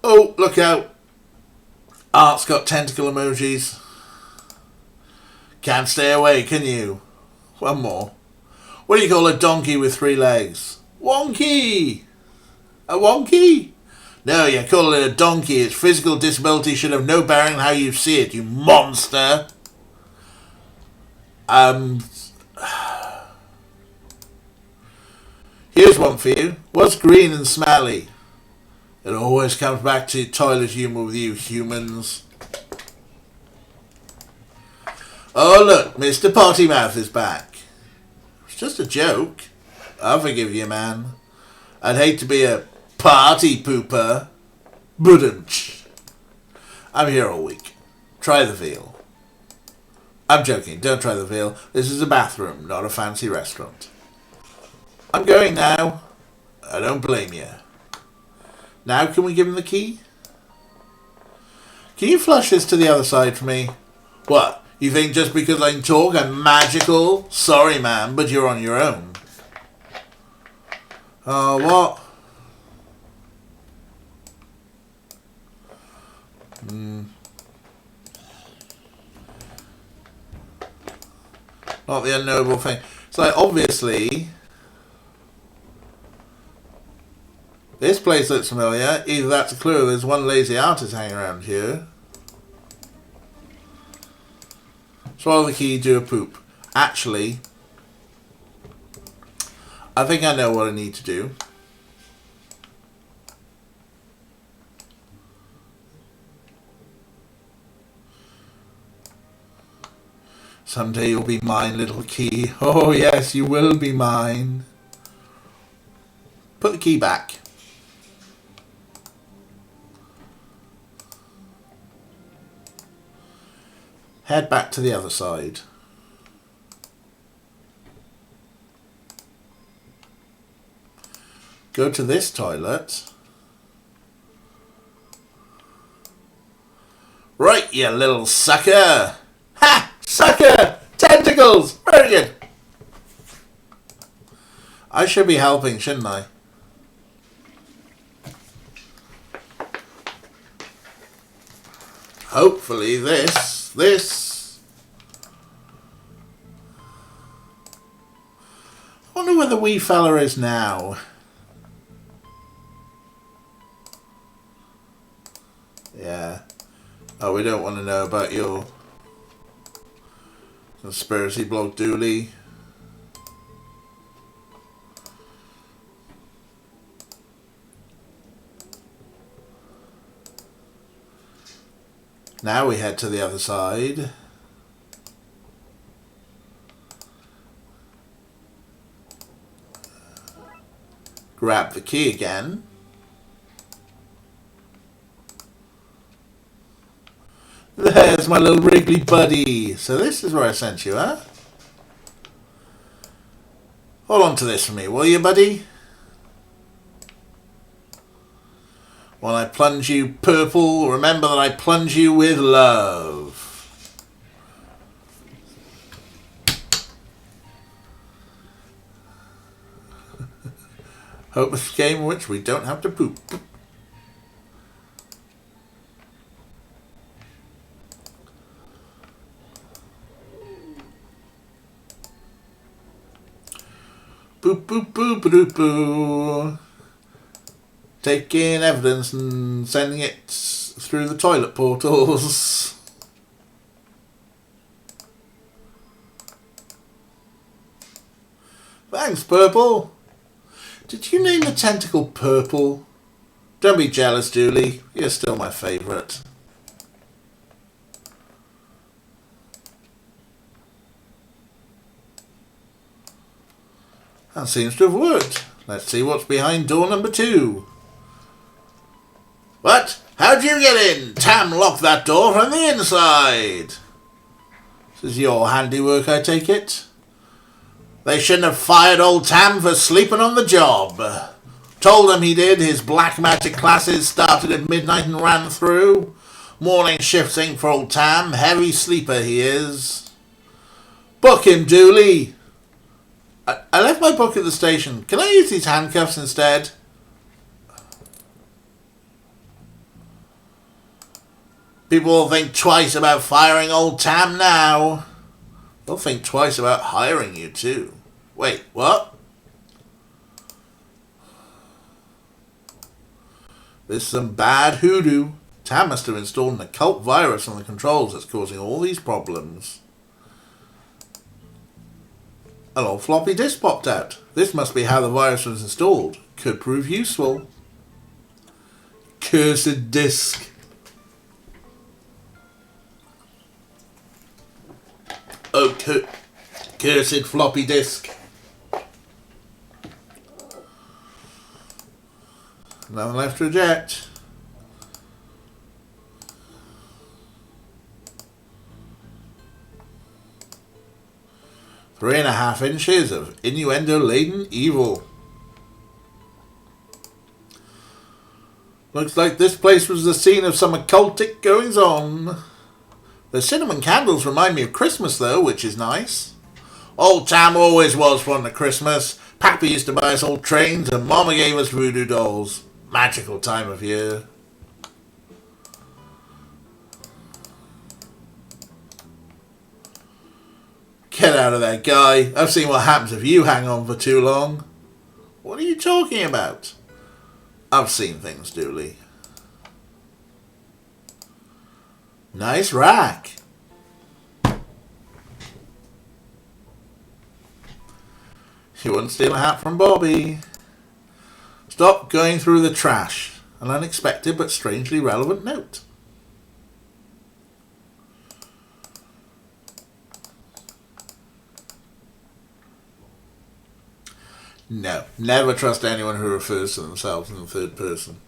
Oh, look out. Art's got tentacle emojis. Can't stay away, can you? One more. What do you call a donkey with 3 legs? Wonky! A wonky? No, you call it a donkey. Its physical disability should have no bearing on how you see it, you monster. Here's one for you. What's green and smelly? It always comes back to toilet humour with you humans. Oh look, Mr. Pottymouth is back. just a joke. I'll forgive you, man. I'd hate to be a party pooper. Budunch. I'm here all week. Try the veal. I'm joking. Don't try the veal. This is a bathroom, not a fancy restaurant. I'm going now. I don't blame you. Now can we give him the key? Can you flush this to the other side for me? What? You think just because I can talk I'm magical? Sorry, man, but you're on your own. What? Not the unknowable thing. It's like, obviously, this place looks familiar. Either that's a clue, there's one lazy artist hanging around here. Swallow the key, do a poop. Actually, I think I know what I need to do. Someday you'll be mine, little key. Oh yes, you will be mine. Put the key back. Head back to the other side. Go to this toilet. Right, you little sucker. Ha! Sucker! Tentacles! Very good. I should be helping, shouldn't I? Hopefully this. I wonder where the wee fella is now. Yeah. Oh, we don't want to know about your conspiracy blog, Dooley. Now we head to the other side. Grab the key again. There's my little wriggly buddy. So this is where I sent you, huh? Hold on to this for me, will you, buddy? When I plunge you purple, remember that I plunge you with love. Hope it's a game in which we don't have to poop. Boop, boop, boop, boop, boop. Taking evidence and sending it through the toilet portals. Thanks, Purple. Did you name the tentacle Purple? Don't be jealous, Dooley. You're still my favourite. That seems to have worked. Let's see what's behind door number 2. What? How'd you get in? Tam locked that door from the inside. This is your handiwork, I take it? They shouldn't have fired old Tam for sleeping on the job. Told him he did. His black magic classes started at midnight and ran through. Morning shifts ain't for old Tam. Heavy sleeper he is. Book him, Dooley. I left my book at the station. Can I use these handcuffs instead? People will think twice about firing old Tam now. They'll think twice about hiring you too. Wait, what? There's some bad hoodoo. Tam must have installed an occult virus on the controls that's causing all these problems. An old floppy disk popped out. This must be how the virus was installed. Could prove useful. Cursed disk. Oh, cursed floppy disk. Nothing left to eject. "3.5 inches of innuendo-laden evil. Looks like this place was the scene of some occultic goings-on. The cinnamon candles remind me of Christmas, though, which is nice. Old Tam always was fond of Christmas. Pappy used to buy us old trains, and Mama gave us voodoo dolls. Magical time of year." "Get out of there, Guy. I've seen what happens if you hang on for too long." "What are you talking about?" "I've seen things, Dooley." "Nice rack." "You wouldn't steal a hat from Bobby." "Stop going through the trash." An unexpected but strangely relevant note. No, never trust anyone who refers to themselves in the third person.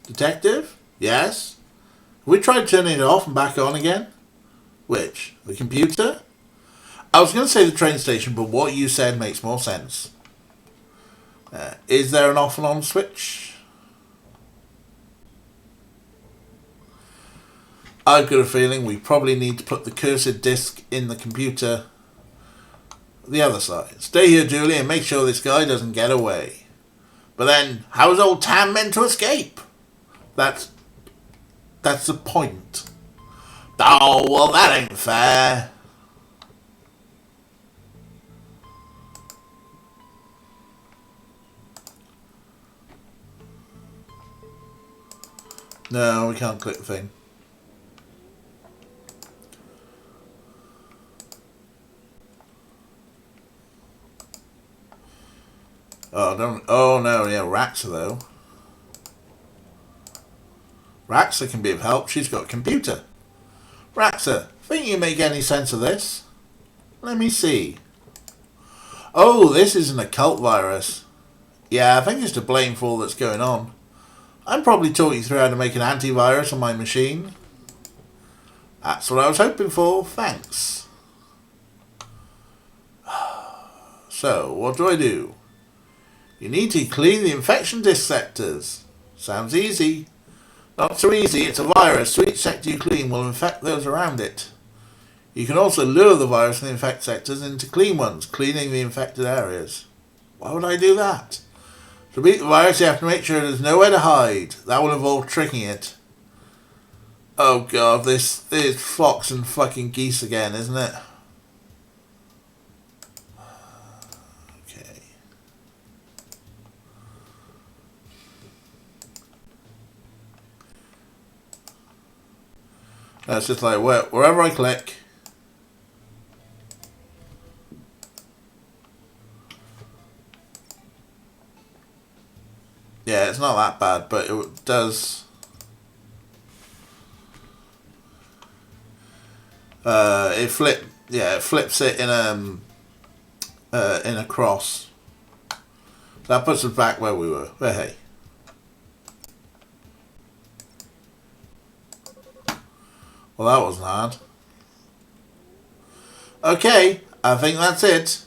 Detective? Yes? We tried turning it off and back on again? Which? The computer? I was going to say the train station, but what you said makes more sense. Is there an off and on switch? I've got a feeling we probably need to put the cursed disc in the computer. The other side. Stay here, Julie, and make sure this guy doesn't get away. But then, how's old Tam meant to escape? That's the point. Oh, well, that ain't fair. No, we can't click the thing. Oh no, yeah, Raxa though. Raxa can be of help. She's got a computer. Raxa, think you make any sense of this? Let me see. Oh, this is an occult virus. Yeah, I think it's to blame for all that's going on. I'm probably taught you through how to make an antivirus on my machine. That's what I was hoping for. Thanks. So, what do I do? You need to clean the infection disk sectors. Sounds easy. Not so easy, it's a virus, so each sector you clean will infect those around it. You can also lure the virus and the infect sectors into clean ones, cleaning the infected areas. Why would I do that? To beat the virus, you have to make sure there's nowhere to hide. That will involve tricking it. Oh god, this is Fox and fucking Geese again, isn't it? Okay. That's just like wherever I click. Yeah, it's not that bad, but it does. It flips it in a cross. That puts us back where we were. Well, hey. Well, that wasn't hard. Okay, I think that's it.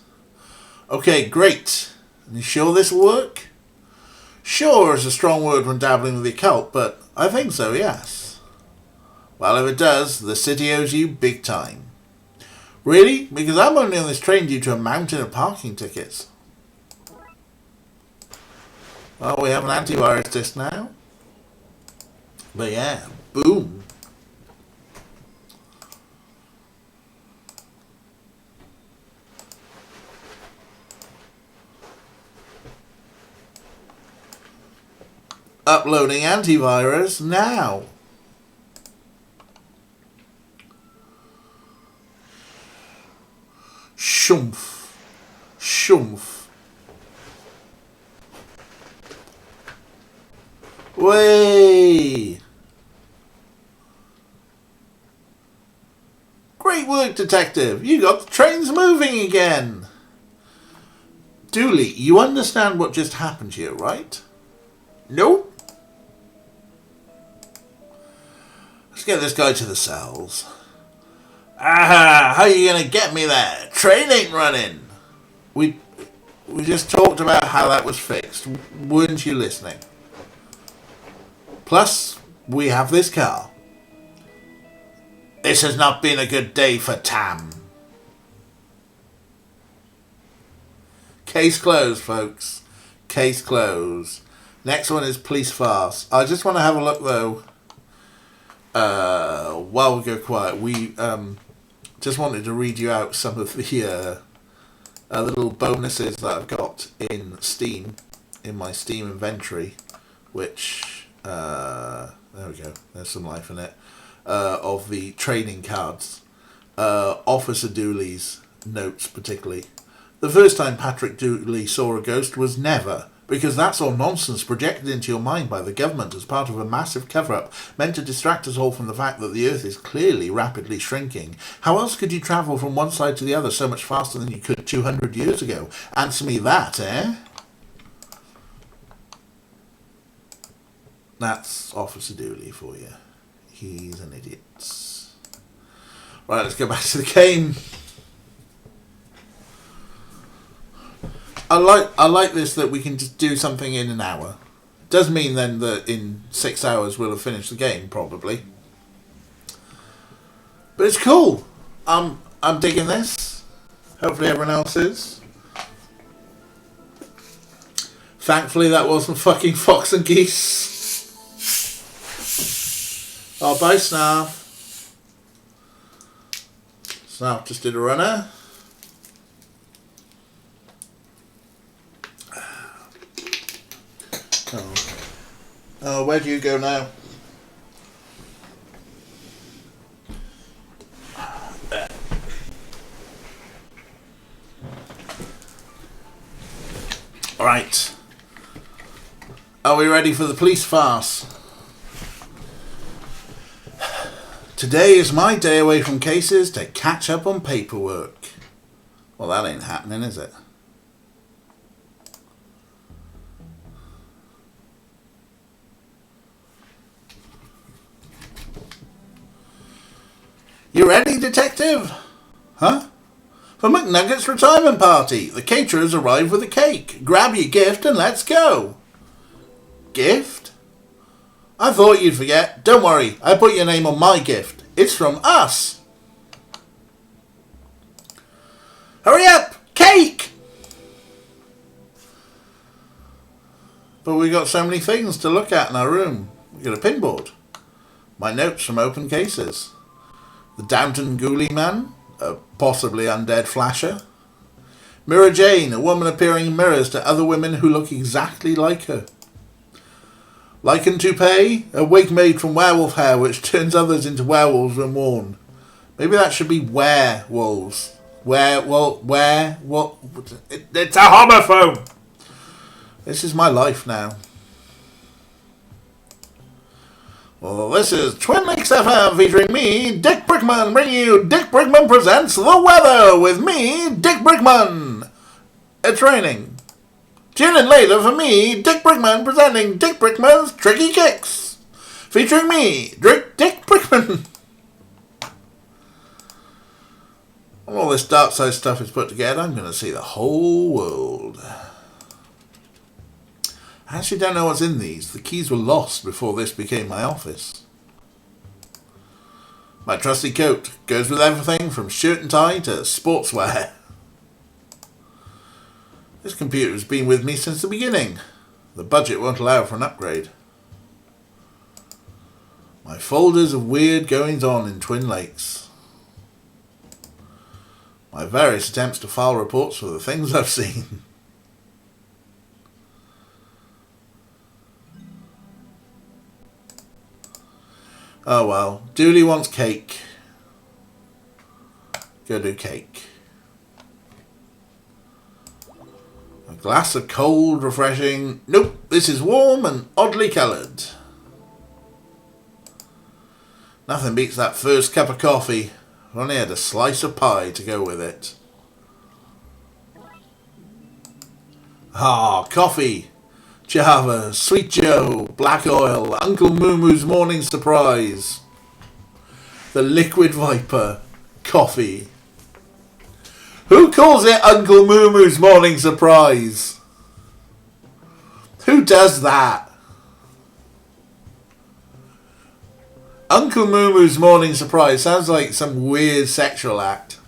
Okay, great. You sure this will work? Sure is a strong word when dabbling with the occult, but I think so, yes. Well, if it does, the city owes you big time. Really? Because I'm only on this train due to a mountain of parking tickets. Well, we have an antivirus disc now. But yeah, boom. Uploading antivirus now. Shumph. Shumph. Way. Great work, detective. You got the trains moving again. Dooley, you understand what just happened here, right? Nope. Let's get this guy to the cells. Aha! How are you gonna get me there? Train ain't running. We just talked about how that was fixed. Weren't you listening? Plus, we have this car. This has not been a good day for Tam. Case closed, folks. Case closed. Next one is police farce. I just want to have a look, though. While we go quiet, we just wanted to read you out some of the little bonuses that I've got in Steam, in my Steam inventory, which, there we go, there's some life in it, of the trading cards. Officer Dooley's notes, particularly. The first time Patrick Dooley saw a ghost was never, because that's all nonsense projected into your mind by the government as part of a massive cover-up meant to distract us all from the fact that the Earth is clearly rapidly shrinking. How else could you travel from one side to the other so much faster than you could 200 years ago? Answer me that, eh? That's Officer Dooley for you. He's an idiot. Right, let's go back to the game. I like this that we can just do something in an hour. Does mean then that in 6 hours we'll have finished the game, probably. But it's cool. I'm digging this. Hopefully everyone else is. Thankfully that wasn't fucking Fox and Geese. Oh, bye Snarf. Snarf just did a runner. Oh, where do you go now? There. Alright. Are we ready for the police farce? Today is my day away from cases to catch up on paperwork. Well, that ain't happening, is it? You ready, detective? Huh? For McNugget's retirement party. The caterers arrive with a cake. Grab your gift and let's go. Gift? I thought you'd forget. Don't worry, I put your name on my gift. It's from us. Hurry up! Cake! But we got so many things to look at in our room. We got a pinboard. My notes from open cases. The Downton Ghoulie man, a possibly undead flasher. Mirror Jane, a woman appearing in mirrors to other women who look exactly like her. Lichen Toupee, a wig made from werewolf hair which turns others into werewolves when worn. Maybe that should be werewolves. It's a homophone. This is my life now. Well, this is Twin Lakes FM featuring me, Dick Brickman, bringing you Dick Brickman Presents The Weather with me, Dick Brickman. It's raining. Tune in later for me, Dick Brickman, presenting Dick Brickman's Tricky Kicks. Featuring me, Dick Brickman. When all this Darkside stuff is put together, I'm going to see the whole world. I actually don't know what's in these. The keys were lost before this became my office. My trusty coat goes with everything from shirt and tie to sportswear. This computer has been with me since the beginning. The budget won't allow for an upgrade. My folders of weird goings-on in Twin Lakes. My various attempts to file reports for the things I've seen. Oh well, Dooley wants cake. Go do cake. A glass of cold, refreshing... Nope, this is warm and oddly coloured. Nothing beats that first cup of coffee. I've only had a slice of pie to go with it. Ah, coffee. Java, Sweet Joe, Black Oil, Uncle Moo Morning Surprise. The Liquid Viper, coffee. Who calls it Uncle Moo Morning Surprise? Who does that? Uncle Moo Morning Surprise sounds like some weird sexual act.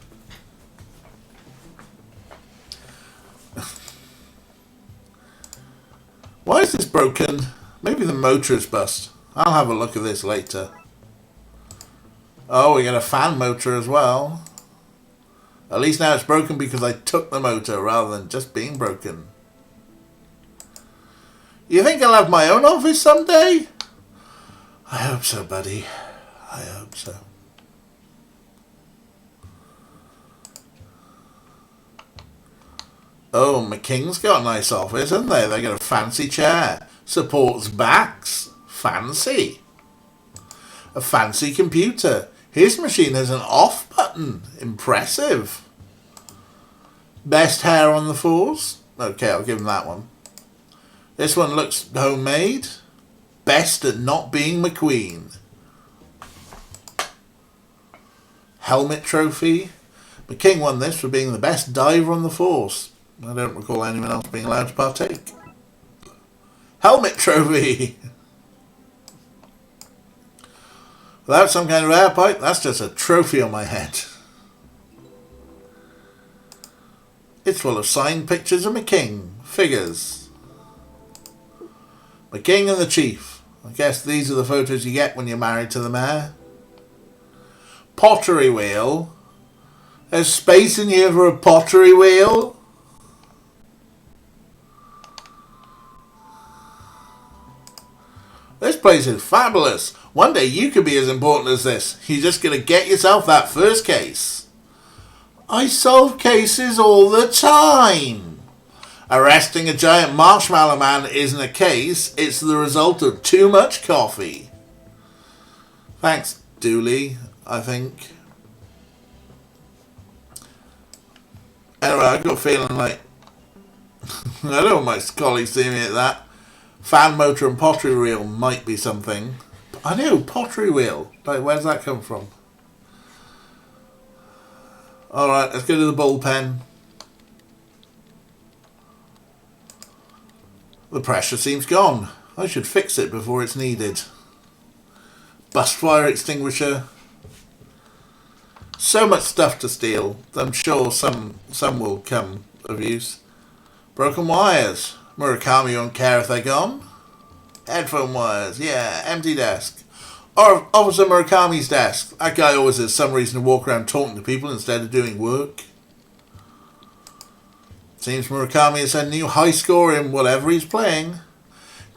Why is this broken? Maybe the motor is bust. I'll have a look at this later. Oh, we got a fan motor as well. At least now it's broken because I took the motor rather than just being broken. You think I'll have my own office someday? I hope so, buddy. I hope so. Oh, McKing's got a nice office, haven't they? They got a fancy chair. Supports backs. Fancy. A fancy computer. His machine has an off button. Impressive. Best hair on the force. Okay, I'll give him that one. This one looks homemade. Best at not being McQueen. Helmet trophy. McKing won this for being the best diver on the force. I don't recall anyone else being allowed to partake. Helmet trophy. Without some kind of air pipe, that's just a trophy on my head. It's full of signed pictures of McKing. Figures. McKing and the Chief. I guess these are the photos you get when you're married to the mayor. Pottery wheel. There's space in here for a pottery wheel. This place is fabulous. One day you could be as important as this. You're just going to get yourself that first case. I solve cases all the time. Arresting a giant marshmallow man isn't a case. It's the result of too much coffee. Thanks, Dooley, I think. Anyway, I've got a feeling like... I don't want my colleagues seeing me at that. Fan motor and pottery wheel might be something. I know, pottery wheel. Like, where does that come from? Alright, let's go to the bullpen. The pressure seems gone. I should fix it before it's needed. Bust fire extinguisher. So much stuff to steal. I'm sure some will come of use. Broken wires. Murakami won't care if they're gone. Headphone wires, yeah, empty desk. Or Officer Murakami's desk. That guy always has some reason to walk around talking to people instead of doing work. Seems Murakami has had a new high score in whatever he's playing.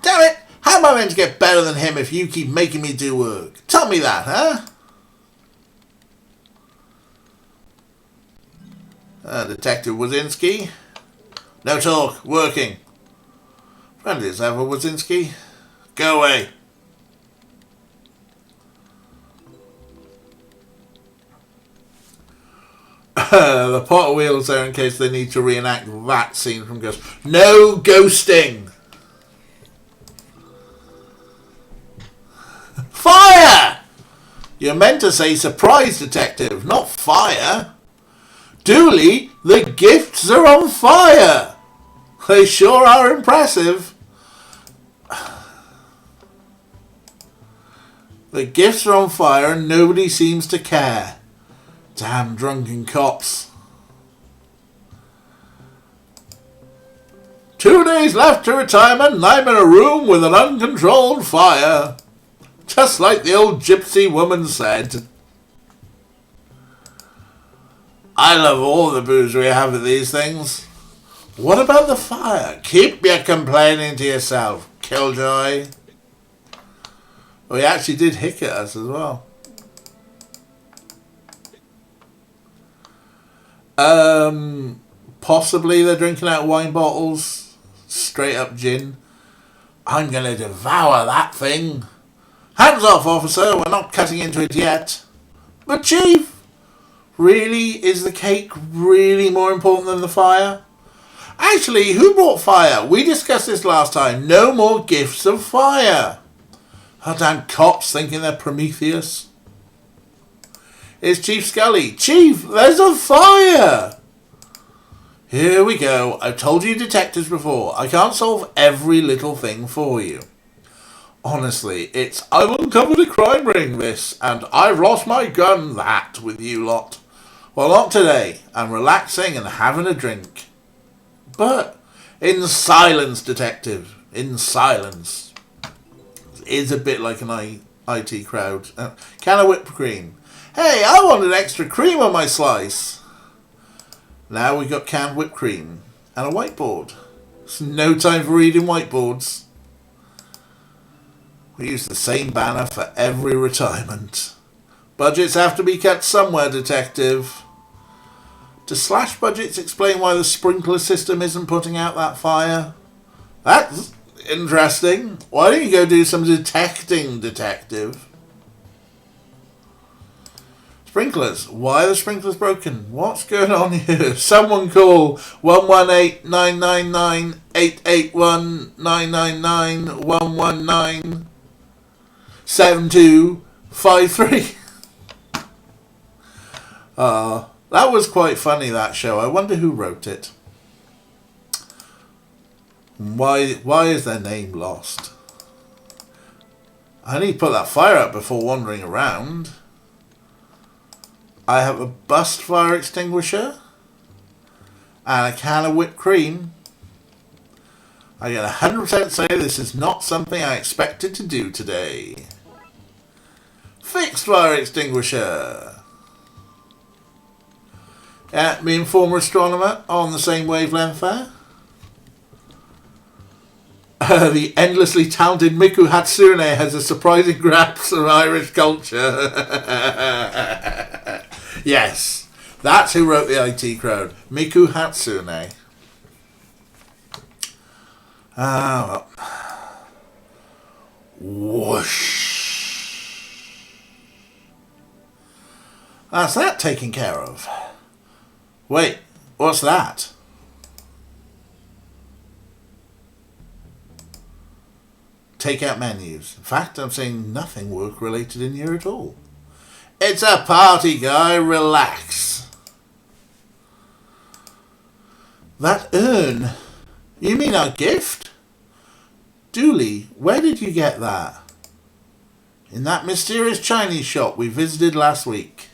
Damn it! How am I meant to get better than him if you keep making me do work? Tell me that, huh? Detective Wazinski. No talk, working. Friendly as ever, Wazinski. Go away. The pot wheels there in case they need to reenact that scene from Ghost. No ghosting! Fire! You're meant to say surprise, detective, not fire. Dooley, the gifts are on fire! They sure are impressive. The gifts are on fire and nobody seems to care. Damn drunken cops. 2 days left to retirement and I'm in a room with an uncontrolled fire. Just like the old gypsy woman said. I love all the booze we have at these things. What about the fire? Keep your complaining to yourself, Killjoy. Well, he actually did hick at us as well. Possibly they're drinking out of wine bottles. Straight up gin. I'm going to devour that thing. Hands off, officer. We're not cutting into it yet. But, Chief, really? Is the cake really more important than the fire? Actually, who brought fire? We discussed this last time. No more gifts of fire. Oh, damn cops thinking they're Prometheus. It's Chief Scully. Chief, there's a fire! Here we go. I've told you detectives before. I can't solve every little thing for you. Honestly, it's I've uncovered a crime ring, this, and I've lost my gun, that, with you lot. Well, not today. I'm relaxing and having a drink. But in silence, detective. In silence. It's a bit like an IT crowd. Can of whipped cream. Hey, I wanted extra cream on my slice. Now we got canned whipped cream and a whiteboard. It's no time for reading whiteboards. We use the same banner for every retirement. Budgets have to be cut somewhere, detective. Do slash budgets explain why the sprinkler system isn't putting out that fire? That's interesting. Why don't you go do some detecting, detective? Sprinklers. Why are the sprinklers broken? What's going on here? Someone call 118-999-881-999-119 7253. That was quite funny, that show. I wonder who wrote it. Why is their name lost? I need to put that fire out before wandering around. I have a bust fire extinguisher and a can of whipped cream. I can 100% say this is not something I expected to do today. Fixed fire extinguisher. Yeah, me and former astronomer on the same wavelength there. The endlessly talented Miku Hatsune has a surprising grasp of Irish culture. Yes, that's who wrote the IT crowd. Miku Hatsune. Ah, well. Whoosh. That's that taken care of. Wait, what's that? Take-out menus. In fact, I'm seeing nothing work-related in here at all. It's a party, guy. Relax. That urn. You mean our gift? Dooley, where did you get that? In that mysterious Chinese shop we visited last week.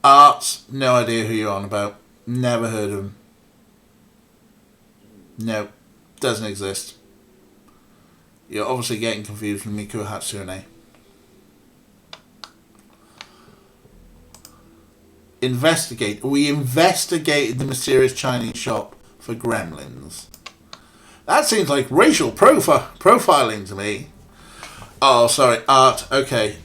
Arts, no idea who you're on about. Never heard of him. No, doesn't exist. You're obviously getting confused with Miku Hatsune. Investigate. We investigated the mysterious Chinese shop for gremlins. That seems like racial profiling to me. Oh, sorry, Art. Okay.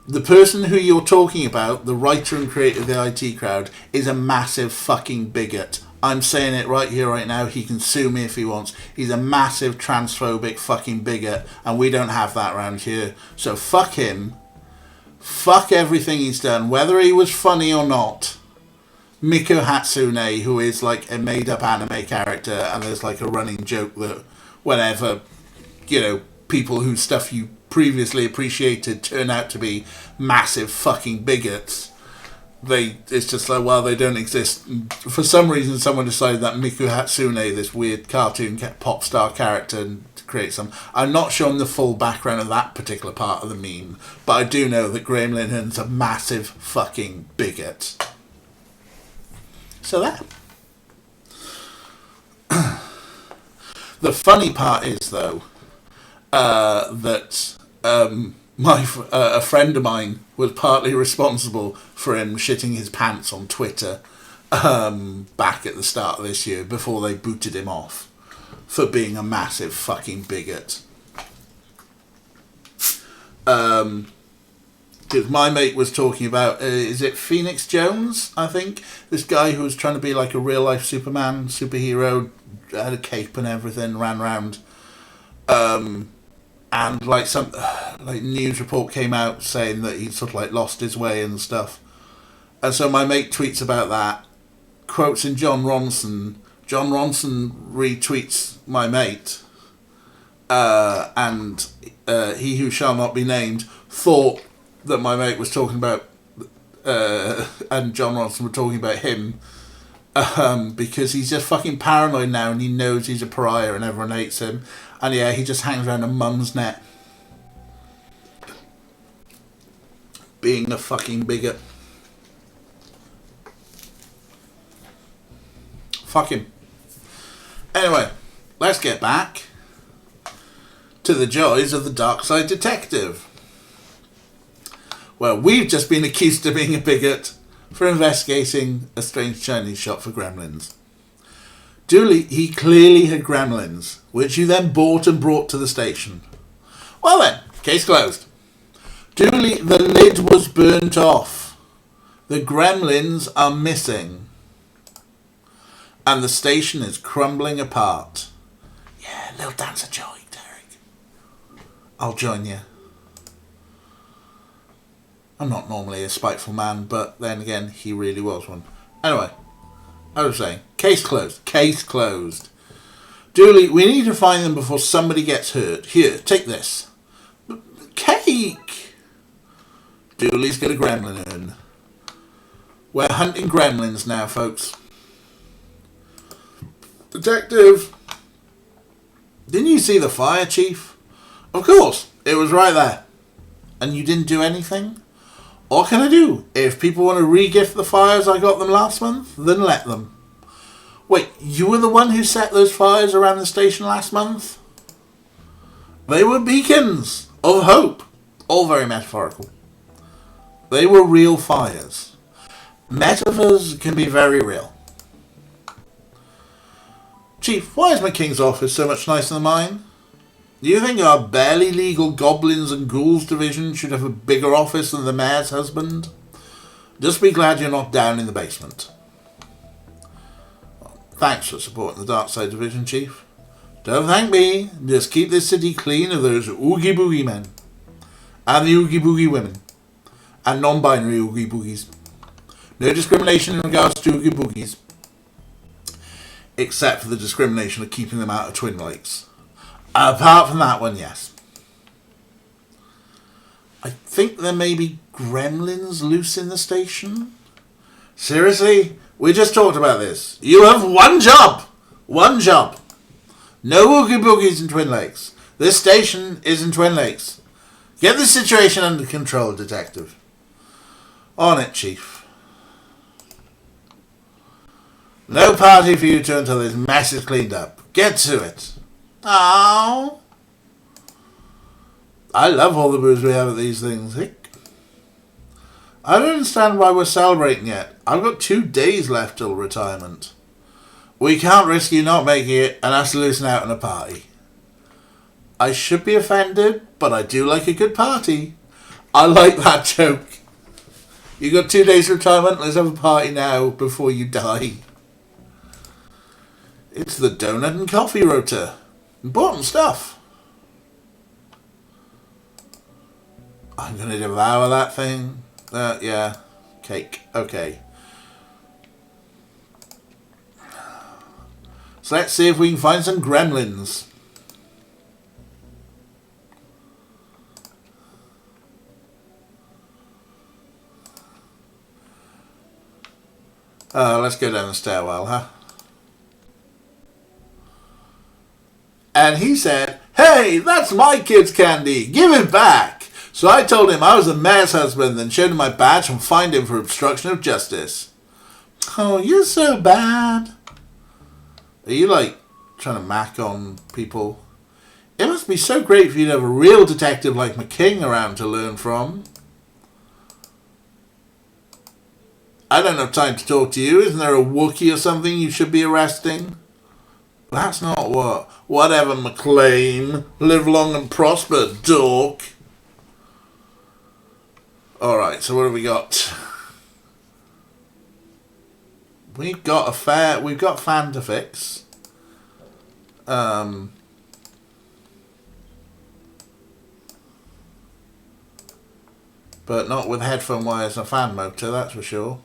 The person who you're talking about, the writer and creator of the IT crowd, is a massive fucking bigot. I'm saying it right here, right now. He can sue me if he wants. He's a massive transphobic fucking bigot, and we don't have that around here. So fuck him. Fuck everything he's done, whether he was funny or not. Miku Hatsune, who is like a made-up anime character, and there's like a running joke that whenever, you know, people whose stuff you previously appreciated turn out to be massive fucking bigots, it's just like, well, they don't exist. For some reason, someone decided that Miku Hatsune, this weird cartoon pop star character, and to create some. I'm not showing the full background of that particular part of the meme, but I do know that Gremlin is a massive fucking bigot. So that. The funny part is, though, that a friend of mine was partly responsible for him shitting his pants on Twitter back at the start of this year before they booted him off for being a massive fucking bigot. Because my mate was talking about, is it Phoenix Jones, I think? This guy who was trying to be like a real life Superman, superhero, had a cape and everything, ran around. And like some news report came out saying that he'd sort of like lost his way and stuff. And so my mate tweets about that, quotes in John Ronson. John Ronson retweets my mate, and he who shall not be named thought that my mate was talking about, and John Ronson were talking about him, because he's just fucking paranoid now and he knows he's a pariah and everyone hates him. And yeah, he just hangs around a mum's net. Being a fucking bigot. Fuck him. Anyway, let's get back to the joys of the Darkside Detective. Well, we've just been accused of being a bigot for investigating a strange Chinese shop for gremlins. Duly, he clearly had gremlins, which he then bought and brought to the station. Well then, case closed. Duly, the lid was burnt off. The gremlins are missing. And the station is crumbling apart. Yeah, little dance of joy, Derek. I'll join you. I'm not normally a spiteful man, but then again, he really was one. Anyway, I was saying, case closed. Case closed. Dooley, we need to find them before somebody gets hurt. Here, take this. Cake! Dooley's got a gremlin in. We're hunting gremlins now, folks. Detective, didn't you see the fire, Chief? Of course, it was right there. And you didn't do anything? What can I do? If people want to re-gift the fires I got them last month, then let them. Wait, you were the one who set those fires around the station last month? They were beacons of hope. All very metaphorical. They were real fires. Metaphors can be very real. Chief, why is my king's office so much nicer than mine? Do you think our barely legal goblins and ghouls division should have a bigger office than the mayor's husband? Just be glad you're not down in the basement. Well, thanks for supporting the Darkside division, Chief. Don't thank me. Just keep this city clean of those oogie boogie men. And the oogie boogie women. And non-binary oogie boogies. No discrimination in regards to oogie boogies. Except for the discrimination of keeping them out of Twin Lakes. Apart from that one, yes. I think there may be gremlins loose in the station. Seriously? We just talked about this. You have one job. One job. No oogie boogies in Twin Lakes. This station is in Twin Lakes. Get the situation under control, Detective. On it, Chief. No party for you two until this mess is cleaned up. Get to it. Oh, I love all the booze we have at these things. Hick. I don't understand why we're celebrating yet. I've got 2 days left till retirement. We can't risk you not making it and us losing out on a party. I should be offended, but I do like a good party. I like that joke. You got 2 days retirement, let's have a party now before you die. It's the donut and coffee rota. Important stuff. I'm going to devour that thing. Yeah. Cake. Okay. So let's see if we can find some gremlins. Let's go down the stairwell, huh? And he said, "Hey, that's my kid's candy. Give it back." So I told him I was the mayor's husband, then showed him my badge and fined him for obstruction of justice. Oh, you're so bad. Are you, like, trying to mac on people? It must be so great for you to have a real detective like McKing around to learn from. I don't have time to talk to you. Isn't there a Wookiee or something you should be arresting? That's not what. Whatever, McLean. Live long and prosper, dork. Alright, so what have we got? We've got fan to fix. But not with headphone wires and a fan motor, that's for sure.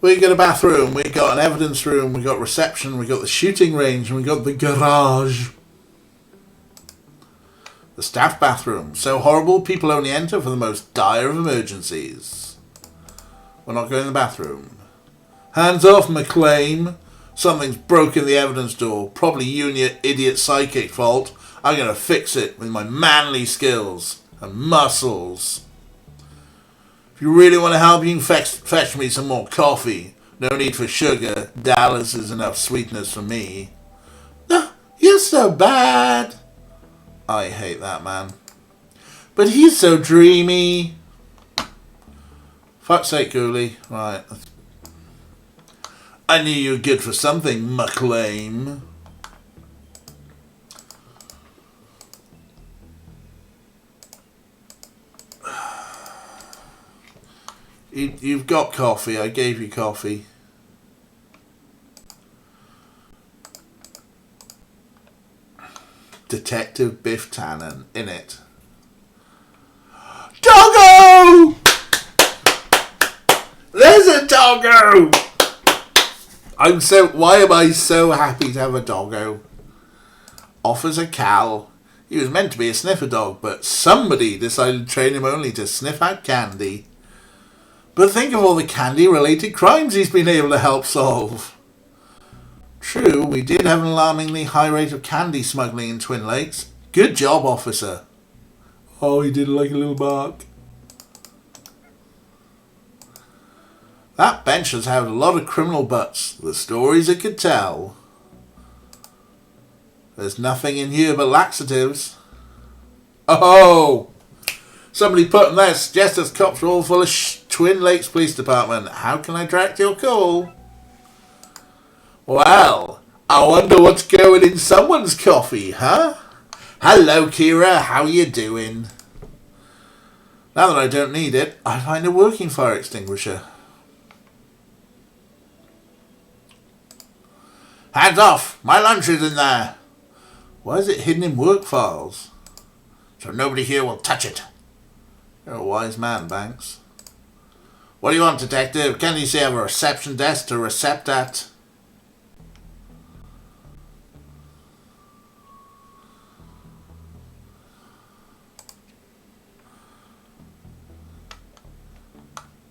We got a bathroom, we got an evidence room, we got reception, we got the shooting range, and we got the garage. The staff bathroom. So horrible, people only enter for the most dire of emergencies. We're not going to the bathroom. Hands off, McLean. Something's broken the evidence door. Probably you and your idiot psychic fault. I'm going to fix it with my manly skills and muscles. If you really want to help, you can fetch me some more coffee. No need for sugar. Dallas is enough sweetness for me. Oh, you're so bad. I hate that man. But he's so dreamy. Fuck's sake, Ghoulie. Right. I knew you were good for something, McLean. You've got coffee. I gave you coffee. Detective Biff Tannen in it. Doggo! There's a doggo! Why am I so happy to have a doggo? Officer Cal. He was meant to be a sniffer dog, but somebody decided to train him only to sniff out candy. But think of all the candy-related crimes he's been able to help solve. True, we did have an alarmingly high rate of candy smuggling in Twin Lakes. Good job, officer. Oh, he did like a little bark. That bench has had a lot of criminal butts. The stories it could tell. There's nothing in here but laxatives. Oh! Somebody put in there, suggest us cops are all full of Twin Lakes Police Department. How can I direct your call? Well, I wonder what's going in someone's coffee, huh? Hello, Kira. How you doing? Now that I don't need it, I find a working fire extinguisher. Hands off! My lunch is in there. Why is it hidden in work files? So nobody here will touch it. You're a wise man, Banks. What do you want, detective? Can you say I have a reception desk to recept at?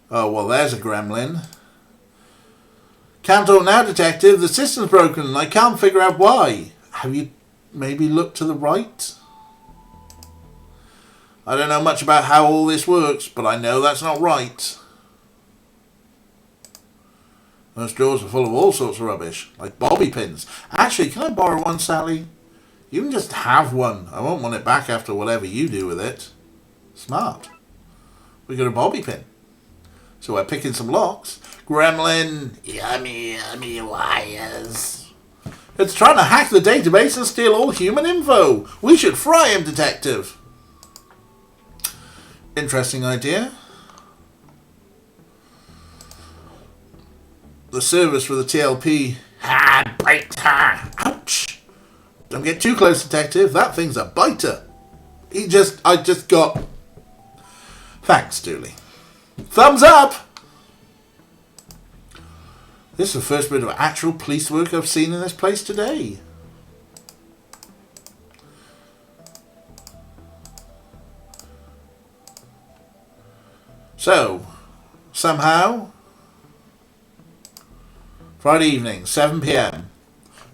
Oh, well, there's a gremlin. Can't talk now, detective. The system's broken and I can't figure out why. Have you maybe looked to the right? I don't know much about how all this works, but I know that's not right. Those drawers are full of all sorts of rubbish, like bobby pins. Actually, can I borrow one, Sally? You can just have one. I won't want it back after whatever you do with it. Smart. We got a bobby pin. So we're picking some locks. Gremlin. Yummy, yummy wires. It's trying to hack the database and steal all human info. We should fry him, detective. Interesting idea. The service for the TLP. Ha! Bite her! Ouch! Don't get too close, detective. That thing's a biter. I just got... Thanks, Dooley. Thumbs up! This is the first bit of actual police work I've seen in this place today. So, somehow, Friday evening, 7 p.m.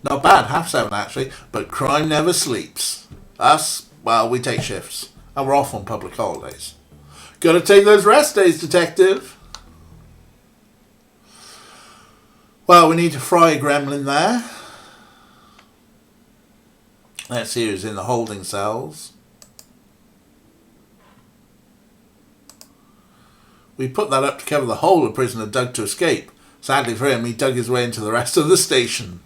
Not bad, 7:30 actually, but crime never sleeps. Us, well, we take shifts, and we're off on public holidays. Gotta take those rest days, detective. Well, we need to fry a gremlin there. Let's see who's in the holding cells. We put that up to cover the hole the prisoner dug to escape. Sadly for him, he dug his way into the rest of the station.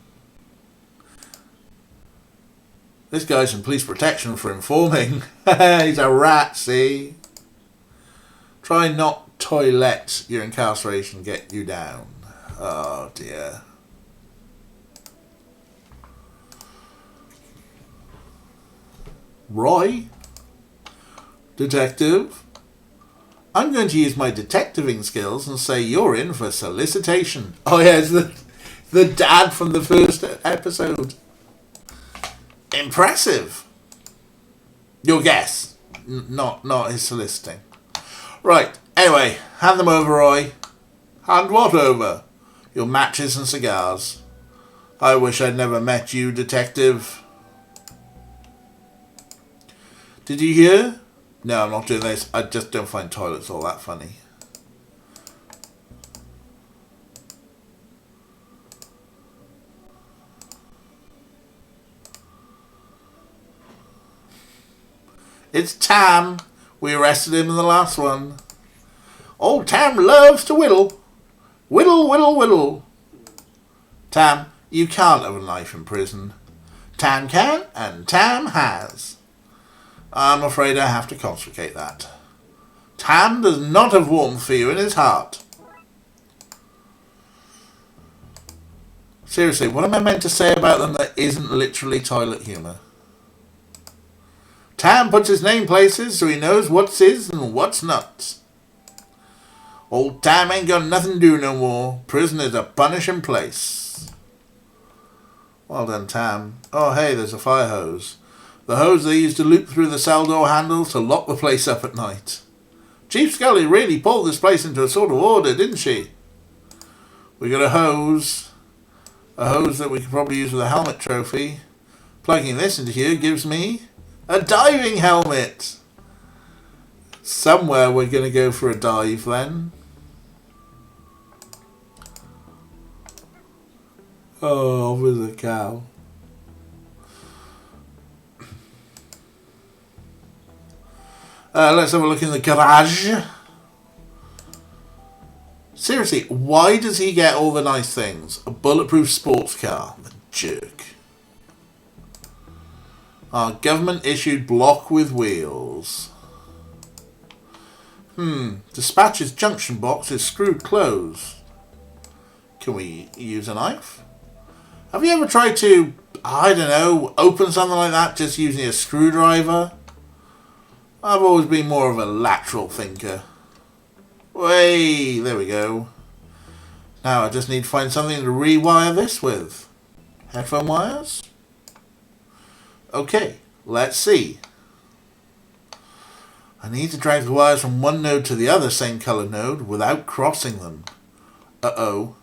This guy's in police protection for informing. He's a rat, see? Try not to let your incarceration get you down. Oh dear. Roy? Detective? I'm going to use my detectiving skills and say you're in for solicitation. Oh yeah, it's the dad from the first episode. Impressive. Your guess. Not his soliciting. Right, anyway, hand them over, Roy. Hand what over? Your matches and cigars. I wish I'd never met you, detective. Did you hear? No, I'm not doing this. I just don't find toilets all that funny. It's Tam. We arrested him in the last one. Old Tam loves to whittle. Whittle, whittle, whittle. Tam, you can't have a knife in prison. Tam can, and Tam has. I'm afraid I have to complicate that. Tam does not have warmth for you in his heart. Seriously, what am I meant to say about them that isn't literally toilet humour? Tam puts his name places so he knows what's his and what's not. Old Tam ain't got nothing to do no more. Prison is a punishing place. Well done, Tam. Oh, hey, there's a fire hose. The hose they used to loop through the cell door handles to lock the place up at night. Chief Scully really pulled this place into a sort of order, didn't she? We got a hose that we could probably use with a helmet trophy. Plugging this into here gives me a diving helmet. Somewhere we're going to go for a dive then. Oh, with a cow. Let's have a look in the garage. Seriously, why does he get all the nice things? A bulletproof sports car. The jerk. Our government issued block with wheels. Dispatch's junction box is screwed closed. Can we use a knife? Have you ever tried to, I don't know, open something like that just using a screwdriver? I've always been more of a lateral thinker. Way, there we go. Now I just need to find something to rewire this with. Headphone wires? Okay, let's see. I need to drag the wires from one node to the other same color node without crossing them. Uh-oh.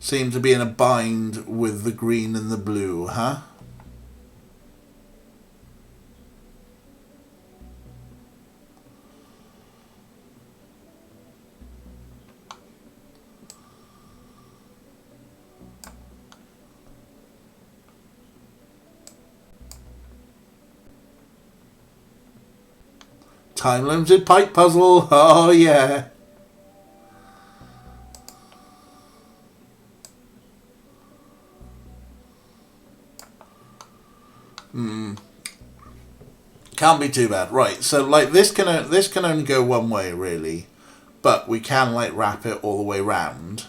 Seem to be in a bind with the green and the blue, huh? Time limited pipe puzzle. Oh yeah. Can't be too bad. Right, so like this can only go one way really, but we can like wrap it all the way round.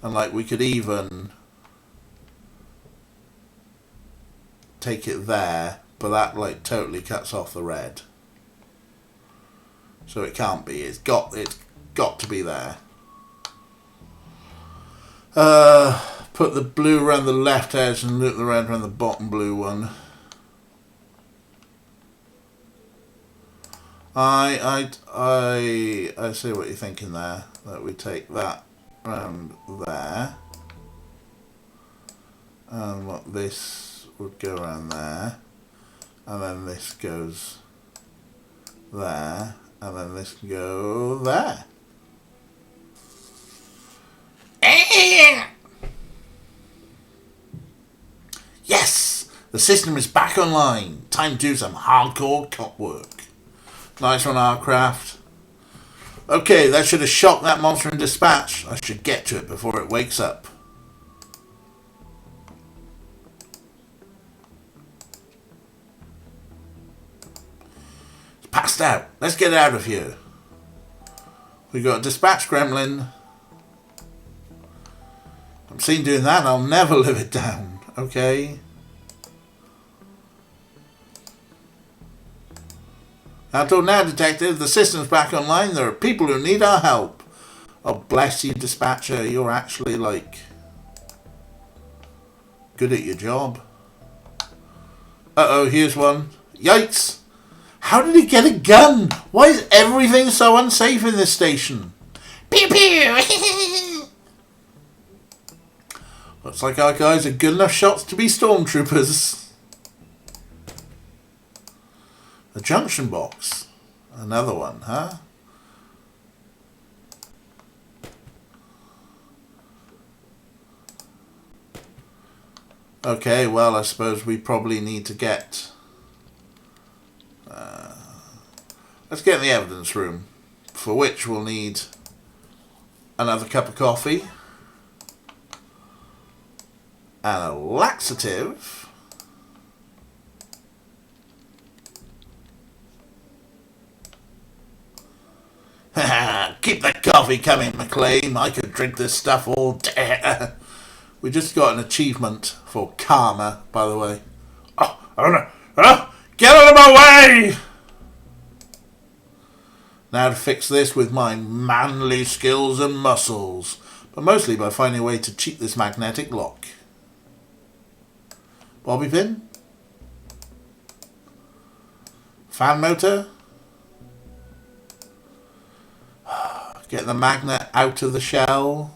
And like we could even take it there, but that like totally cuts off the red. So it can't be. It's got to be there. Put the blue around the left edge and loop the red around the bottom blue one. I see what you're thinking there. That we take that round there, and what this would go around there, and then this goes there, and then this can go there. Yes! The system is back online. Time to do some hardcore cop work. Nice one, Aircraft. Okay, that should have shocked that monster in dispatch. I should get to it before it wakes up. It's passed out. Let's get out of here. We got a dispatch gremlin. I'm seen doing that and I'll never live it down. Okay. Until now, Detective, the system's back online. There are people who need our help. Oh, bless you, Dispatcher. You're actually, like, good at your job. Uh-oh, here's one. Yikes! How did he get a gun? Why is everything so unsafe in this station? Pew pew! Looks like our guys are good enough shots to be stormtroopers. A junction box. Another one, huh? Okay, well, I suppose we probably need to get... let's get in the evidence room, for which we'll need another cup of coffee and a laxative. Keep that coffee coming, McLean. I could drink this stuff all day. We just got an achievement for karma, by the way. Oh no. Oh, get out of my way! Now to fix this with my manly skills and muscles. But mostly by finding a way to cheat this magnetic lock. Bobby pin? Fan motor? Get the magnet out of the shell.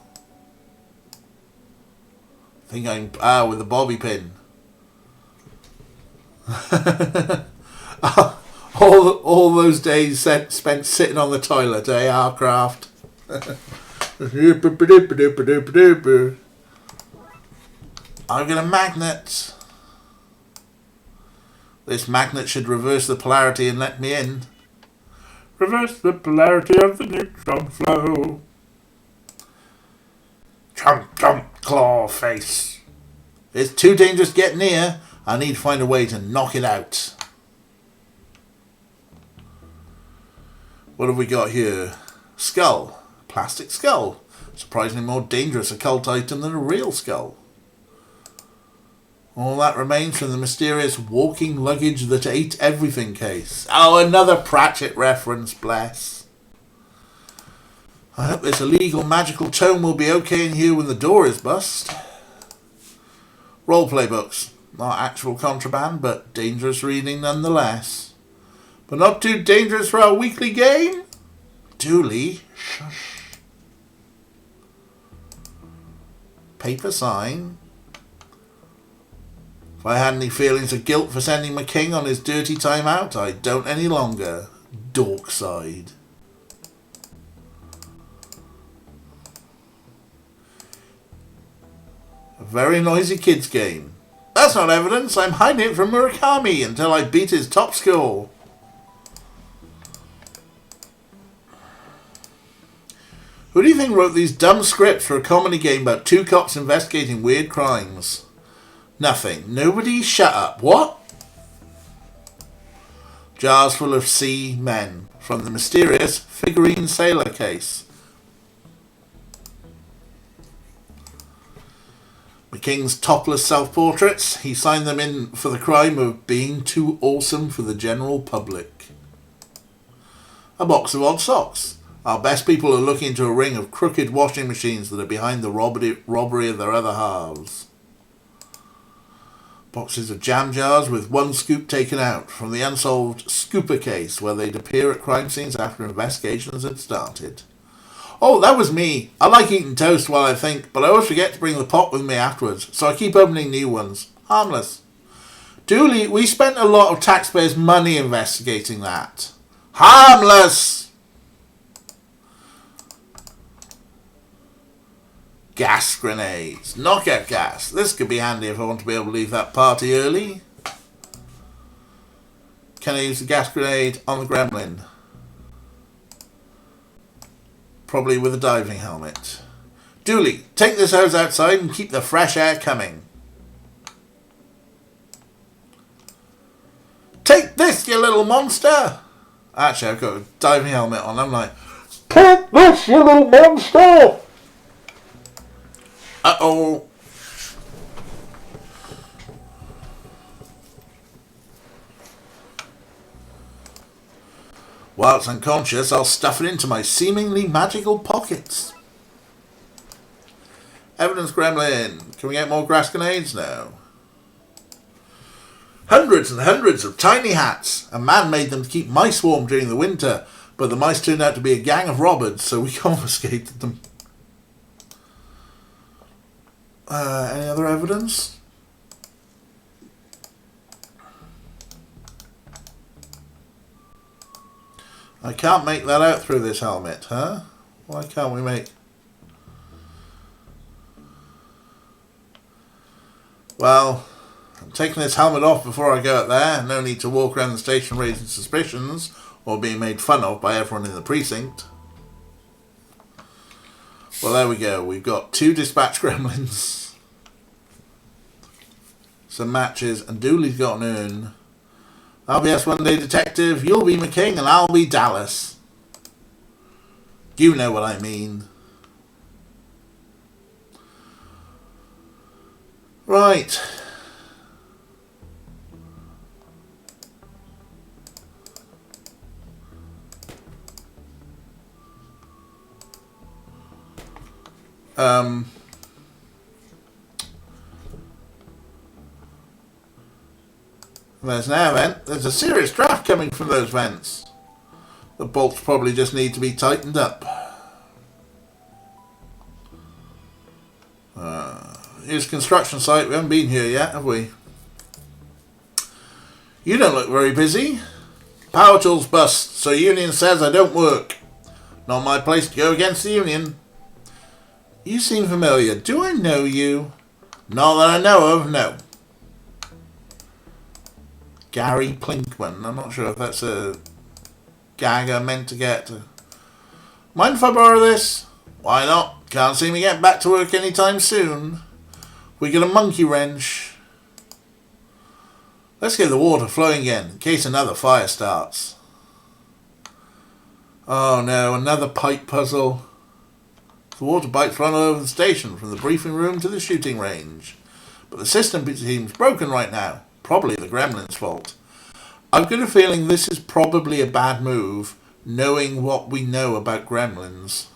I think I'm... with the bobby pin. all those days spent sitting on the toilet, Aircraft. I've got a magnet. This magnet should reverse the polarity and let me in. Reverse the polarity of the neutron flow. Chomp, chomp, claw face. It's too dangerous to get near. I need to find a way to knock it out. What have we got here? Skull. Plastic skull. Surprisingly more dangerous occult item than a real skull. All that remains from the mysterious walking luggage that ate everything case. Oh, another Pratchett reference, bless. I hope this illegal magical tome will be okay in here when the door is bust. Roleplay books. Not actual contraband, but dangerous reading nonetheless. But not too dangerous for our weekly game? Dooley, shush. Paper sign. If I had any feelings of guilt for sending my king on his dirty time out, I don't any longer. Darkside. A very noisy kids game. That's not evidence. I'm hiding it from Murakami until I beat his top score. Who do you think wrote these dumb scripts for a comedy game about two cops investigating weird crimes? Nothing. Nobody shut up. What? Jars full of sea men from the mysterious figurine sailor case. The king's topless self-portraits. He signed them in for the crime of being too awesome for the general public. A box of odd socks. Our best people are looking into a ring of crooked washing machines that are behind the robbery of their other halves. Boxes of jam jars with one scoop taken out from the unsolved scooper case where they'd appear at crime scenes after investigations had started. Oh, that was me. I like eating toast while I think, but I always forget to bring the pot with me afterwards, so I keep opening new ones. Harmless. Dooley, we spent a lot of taxpayers' money investigating that. Harmless! Gas grenades. Knockout gas. This could be handy if I want to be able to leave that party early. Can I use the gas grenade on the gremlin? Probably with a diving helmet. Dooley, take this hose outside and keep the fresh air coming. Take this, you little monster! Actually, I've got a diving helmet on. I'm like, Take this, you little monster! uh-oh. While it's unconscious, I'll stuff it into my seemingly magical pockets. Evidence gremlin. Can we get more grass grenades now? Hundreds and hundreds of tiny hats. A man made them to keep mice warm during the winter, but the mice turned out to be a gang of robbers, so we confiscated them. Any other evidence? I can't make that out through this helmet, huh? Why can't we make... Well, I'm taking this helmet off before I go out there. No need to walk around the station raising suspicions or being made fun of by everyone in the precinct. Well, there we go. We've got 2 dispatch gremlins, some matches, and Dooley's got an urn. I'll be S1 Day Detective, you'll be McKing, and I'll be Dallas. You know what I mean. Right. There's an air vent. There's a serious draft coming from those vents. The bolts probably just need to be tightened up. Here's a construction site. We haven't been here yet, have we? You don't look very busy. Power tools bust, so union says I don't work. Not my place to go against the union. You seem familiar. Do I know you? Not that I know of, no. Gary Plinkman. I'm not sure if that's a gag I meant to get. Mind if I borrow this? Why not? Can't see me getting back to work anytime soon. We get a monkey wrench. Let's get the water flowing again in case another fire starts. Oh no, another pipe puzzle. The water pipes run all over the station from the briefing room to the shooting range. But the system seems broken right now. Probably the gremlin's fault. I've got a feeling this is probably a bad move, knowing what we know about gremlins.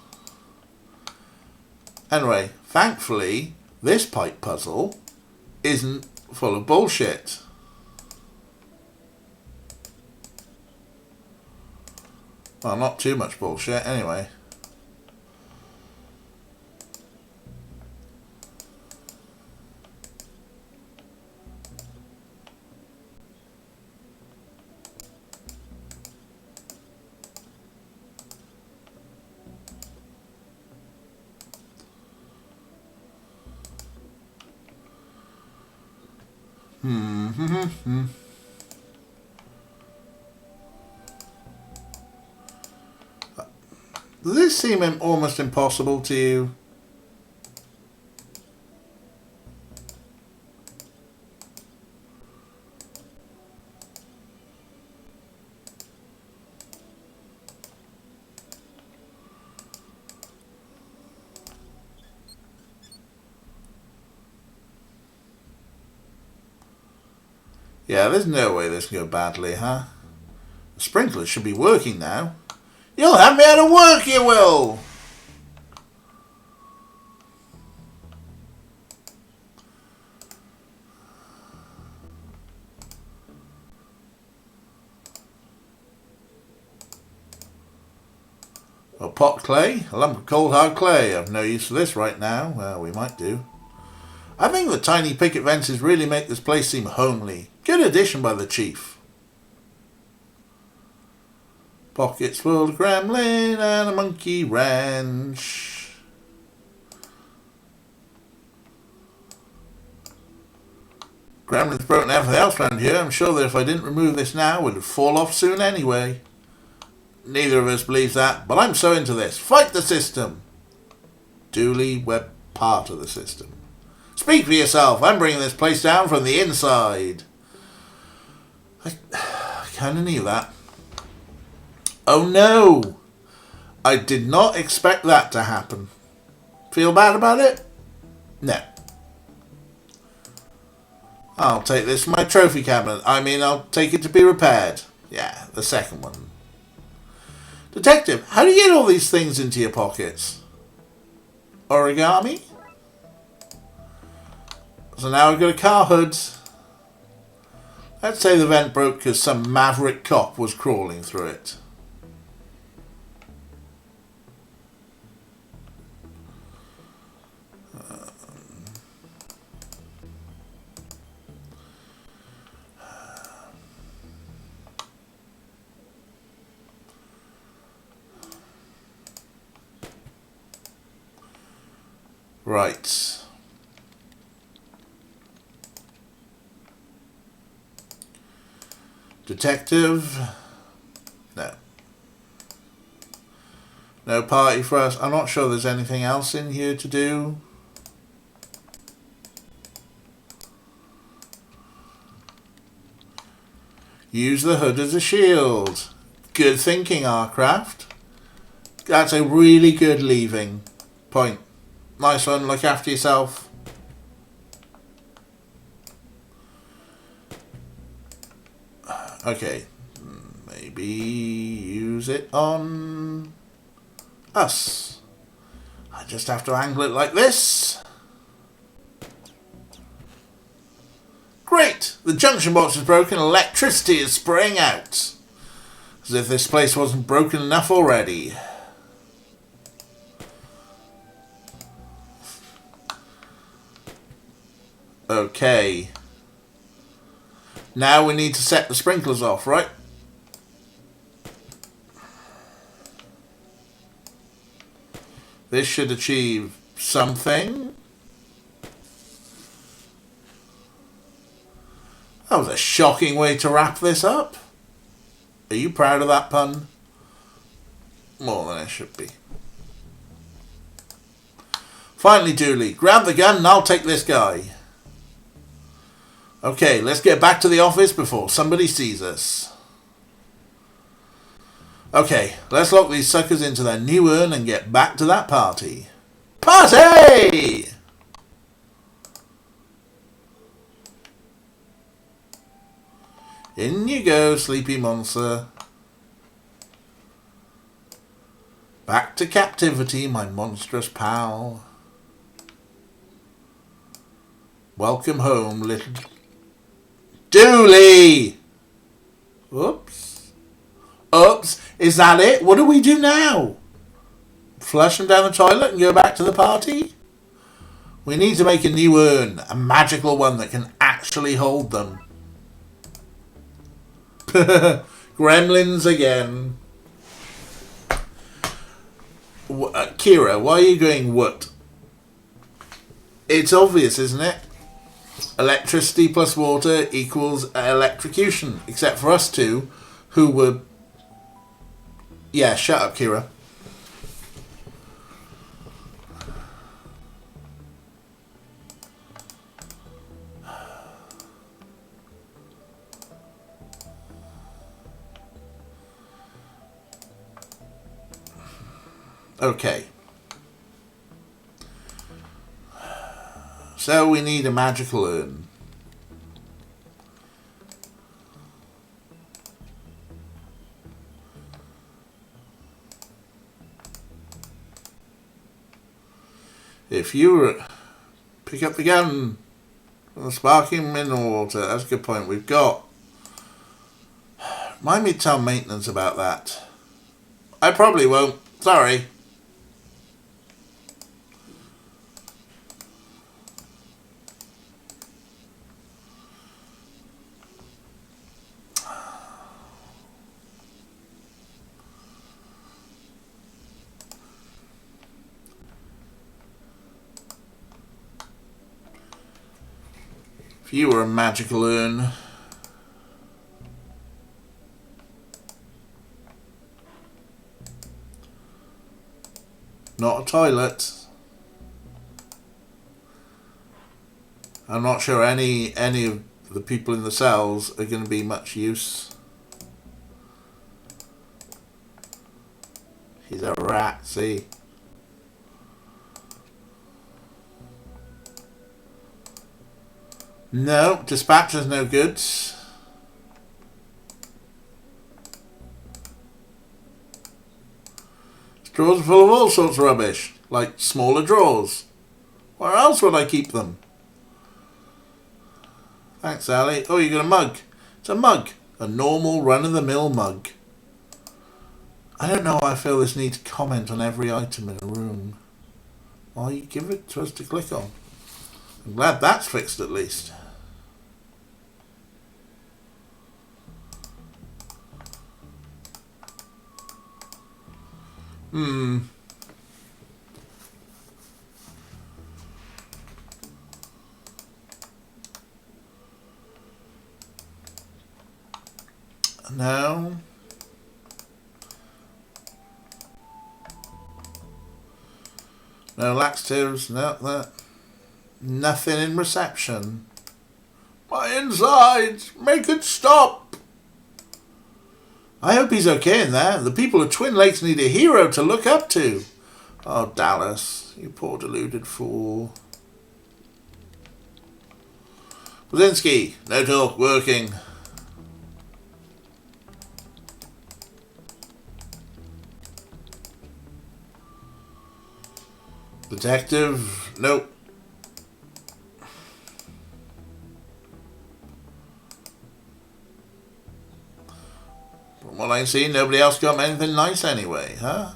Anyway, thankfully, this pipe puzzle isn't full of bullshit. Well, not too much bullshit, anyway. Does this seem almost impossible to you? Yeah, there's no way this can go badly, huh? The sprinklers should be working now. You'll have me out of work, you will! A pot clay? A lump of cold hard clay. I've no use for this right now. Well, we might do. I think the tiny picket fences really make this place seem homely. Good addition by the chief. Pockets full of gremlin and a monkey wrench. Gremlin's broken everything else around here. I'm sure that if I didn't remove this now, it would fall off soon anyway. Neither of us believes that, but I'm so into this. Fight the system. Dooley, we're part of the system. Speak for yourself. I'm bringing this place down from the inside. I kind of knew that. Oh no! I did not expect that to happen. Feel bad about it? No. I'll take this from my trophy cabinet. I'll take it to be repaired. Yeah, the second one. Detective, how do you get all these things into your pockets? Origami? So now we've got a car hood. Let's say the vent broke because some maverick cop was crawling through it. Right. Detective. No. No party for us. I'm not sure there's anything else in here to do. Use the hood as a shield. Good thinking, Arcraft. That's a really good leaving point. Nice one. Look after yourself. Okay. Maybe use it on us. I just have to angle it like this. Great! The junction box is broken. Electricity is spraying out. As if this place wasn't broken enough already. Okay. Now we need to set the sprinklers off, right? This should achieve something. That was a shocking way to wrap this up. Are you proud of that pun? More than I should be. Finally, Dooley, grab the gun and I'll take this guy. Okay, let's get back to the office before somebody sees us. Okay, let's lock these suckers into their new urn and get back to that party. Party! In you go, sleepy monster. Back to captivity, my monstrous pal. Welcome home, little Dooley! Oops. Oops. Is that it? What do we do now? Flush them down the toilet and go back to the party? We need to make a new urn. A magical one that can actually hold them. Gremlins again. Kira, why are you going what? It's obvious, isn't it? Electricity plus water equals electrocution. Except for us two, who were... Yeah, shut up, Kira. Okay. So we need a magical urn. If you were... Pick up the gun from the sparking mineral water. That's a good point. We've got... Remind me to tell maintenance about that. I probably won't. Sorry. If you were a magical urn. Not a toilet. I'm not sure any of the people in the cells are going to be much use. He's a rat, see? No, dispatcher's no good. Drawers are full of all sorts of rubbish, like smaller drawers. Where else would I keep them? Thanks, Sally. Oh, you got a mug. It's a mug. A normal, run-of-the-mill mug. I don't know why I feel this need to comment on every item in a room. Well, you give it to us to click on. I'm glad that's fixed at least. No. No laxatives, no that. Nothing in reception. My insides! Make it stop! I hope he's okay in there. The people of Twin Lakes need a hero to look up to. Oh, Dallas, you poor deluded fool. Brzezinski, no talk, working. Detective, nope. From what I see, nobody else got anything nice anyway, huh?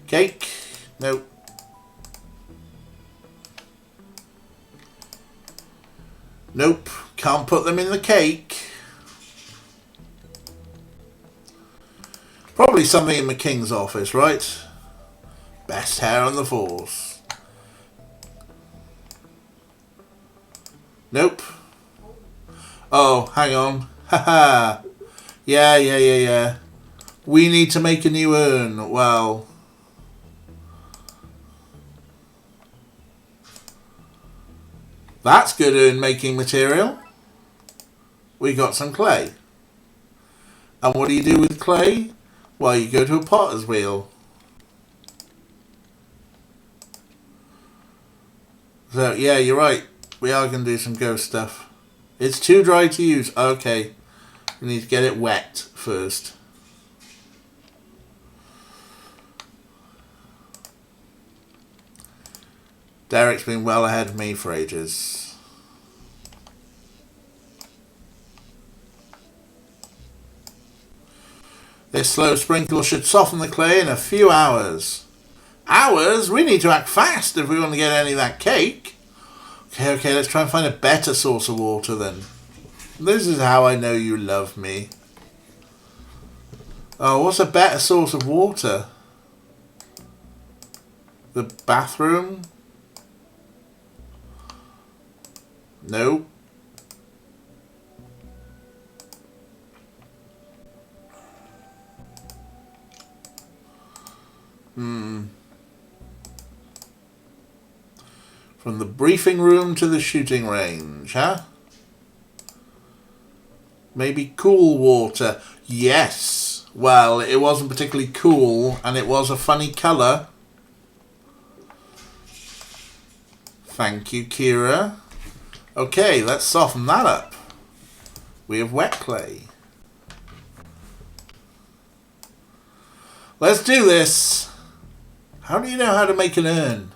Cake, nope. Nope, can't put them in the cake. Probably something in McKing's office, right? Best hair on the force. Nope. Oh, hang on. Haha. Yeah. We need to make a new urn. Well. That's good urn making material. We got some clay. And what do you do with clay? Well, you go to a potter's wheel. So, yeah, you're right. We are going to do some ghost stuff. It's too dry to use. Okay. We need to get it wet first. Derek's been well ahead of me for ages. This slow sprinkle should soften the clay in a few hours. Hours? We need to act fast if we want to get any of that cake. Okay, let's try and find a better source of water then. This is how I know you love me. Oh, what's a better source of water? The bathroom? No. From the briefing room to the shooting range, huh? Maybe cool water. Yes. Well, it wasn't particularly cool, and it was a funny colour. Thank you, Kira. Okay, let's soften that up. We have wet clay. Let's do this. How do you know how to make an urn?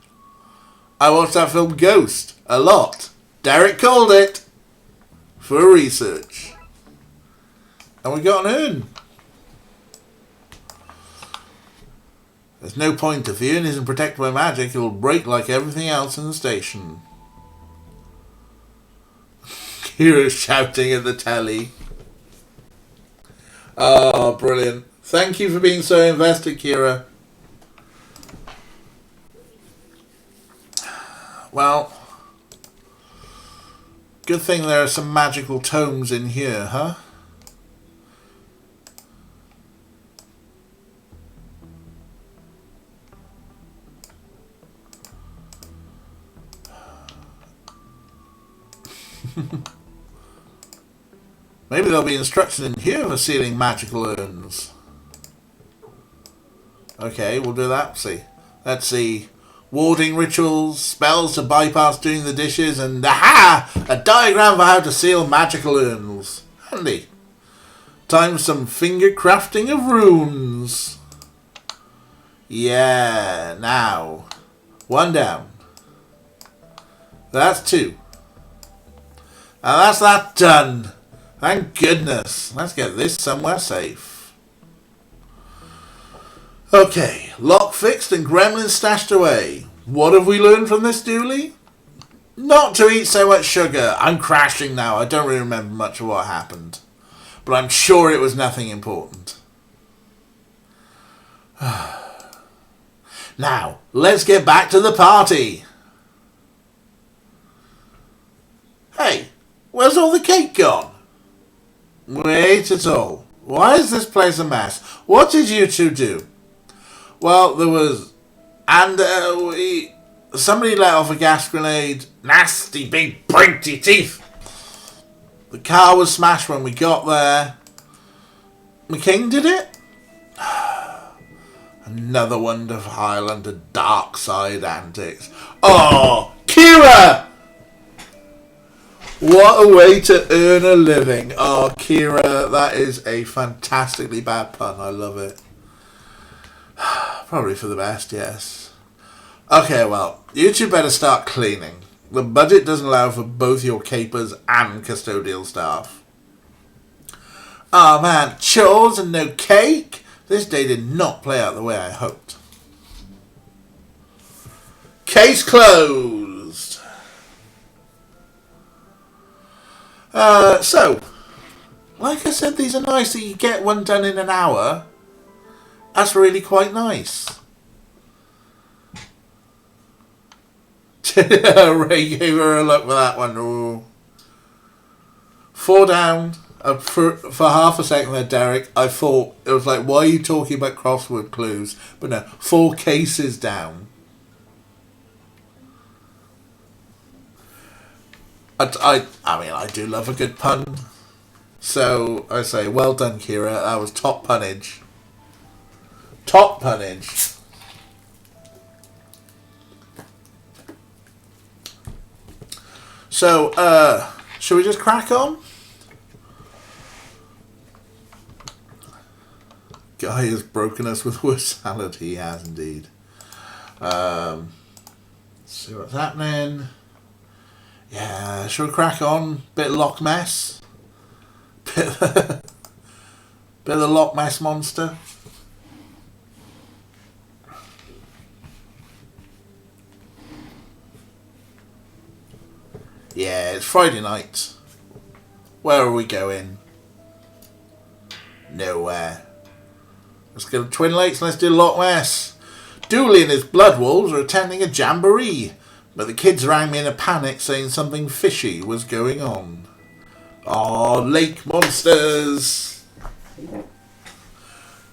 I watched that film Ghost a lot. Derek called it for research. And we got an urn. There's no point. If the urn isn't protected by magic, it will break like everything else in the station. Kira's shouting at the telly. Oh, brilliant. Thank you for being so invested, Kira. Well, Good thing there are some magical tomes in here, huh? Maybe there'll be instructions in here for sealing magical urns. Okay, we'll do that. See. Let's see. Warding rituals, spells to bypass doing the dishes, and aha! A diagram for how to seal magical urns. Handy. Time for some finger crafting of runes. Yeah, now. 1 down. That's 2. And that's that done. Thank goodness. Let's get this somewhere safe. Okay, lock fixed and gremlins stashed away. What have we learned from this, Dooley? Not to eat so much sugar. I'm crashing now. I don't really remember much of what happened. But I'm sure it was nothing important. Now, let's get back to the party. Hey, where's all the cake gone? Wait at all. Why is this place a mess? What did you two do? Well, there was... And somebody let off a gas grenade. Nasty big pointy teeth. The car was smashed when we got there. McKing did it? Another one of Highlander Darkside antics. Oh, Kira! What a way to earn a living. Oh, Kira, that is a fantastically bad pun. I love it. Probably for the best, yes. Okay, well, you two better start cleaning. The budget doesn't allow for both your capers and custodial staff. Oh man, chores and no cake? This day did not play out the way I hoped. Case closed. So, like I said, these are nice that you get one done in an hour. That's really quite nice. Ray gave her a look for that one. Ooh. 4 down. For half a second there, Derek, I thought, it was like, why are you talking about crossword clues? But no, 4 cases down. I mean, I do love a good pun. So, I say, well done, Kira. That was top punnage. Top punnage. So, should we just crack on? Guy has broken us with word salad. He has indeed. See what's happening. Yeah, should we crack on? Bit of Loch Ness. Bit of the Loch Ness monster. Yeah, it's Friday night. Where are we going? Nowhere. Let's go to Twin Lakes and let's do Loch Ness. Dooley and his blood wolves are attending a jamboree, but the kids rang me in a panic saying something fishy was going on. Oh, lake monsters!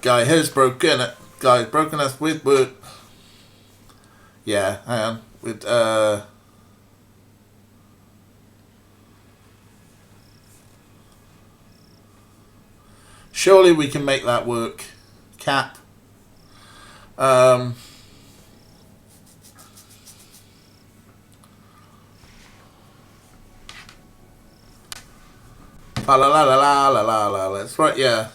Guy has broken it. Guy's broken us with wood. Yeah, hang on. With surely we can make that work. Cap. La la la la la la la. That's right, yeah.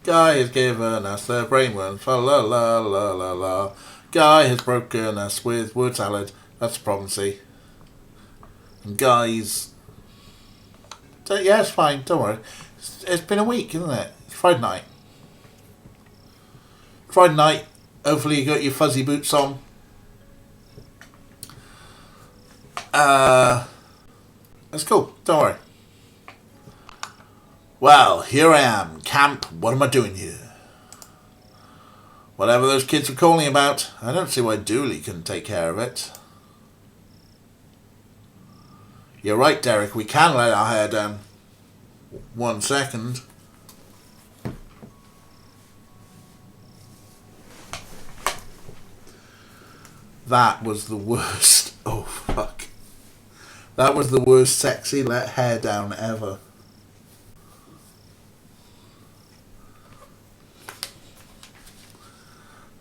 Guy has given us the brainworms. La la la la la la. Guy has broken us with word salad. That's a problem, see. And guys. So, yeah, it's fine. Don't worry. It's been a week, isn't it? It's Friday night. Friday night. Hopefully you got your fuzzy boots on. That's cool. Don't worry. Well, here I am. Camp. What am I doing here? Whatever those kids were calling about, I don't see why Dooley couldn't take care of it. You're right, Derek. We can let our hair down. 1 second. That was the worst. Oh, fuck. That was the worst sexy let hair down ever.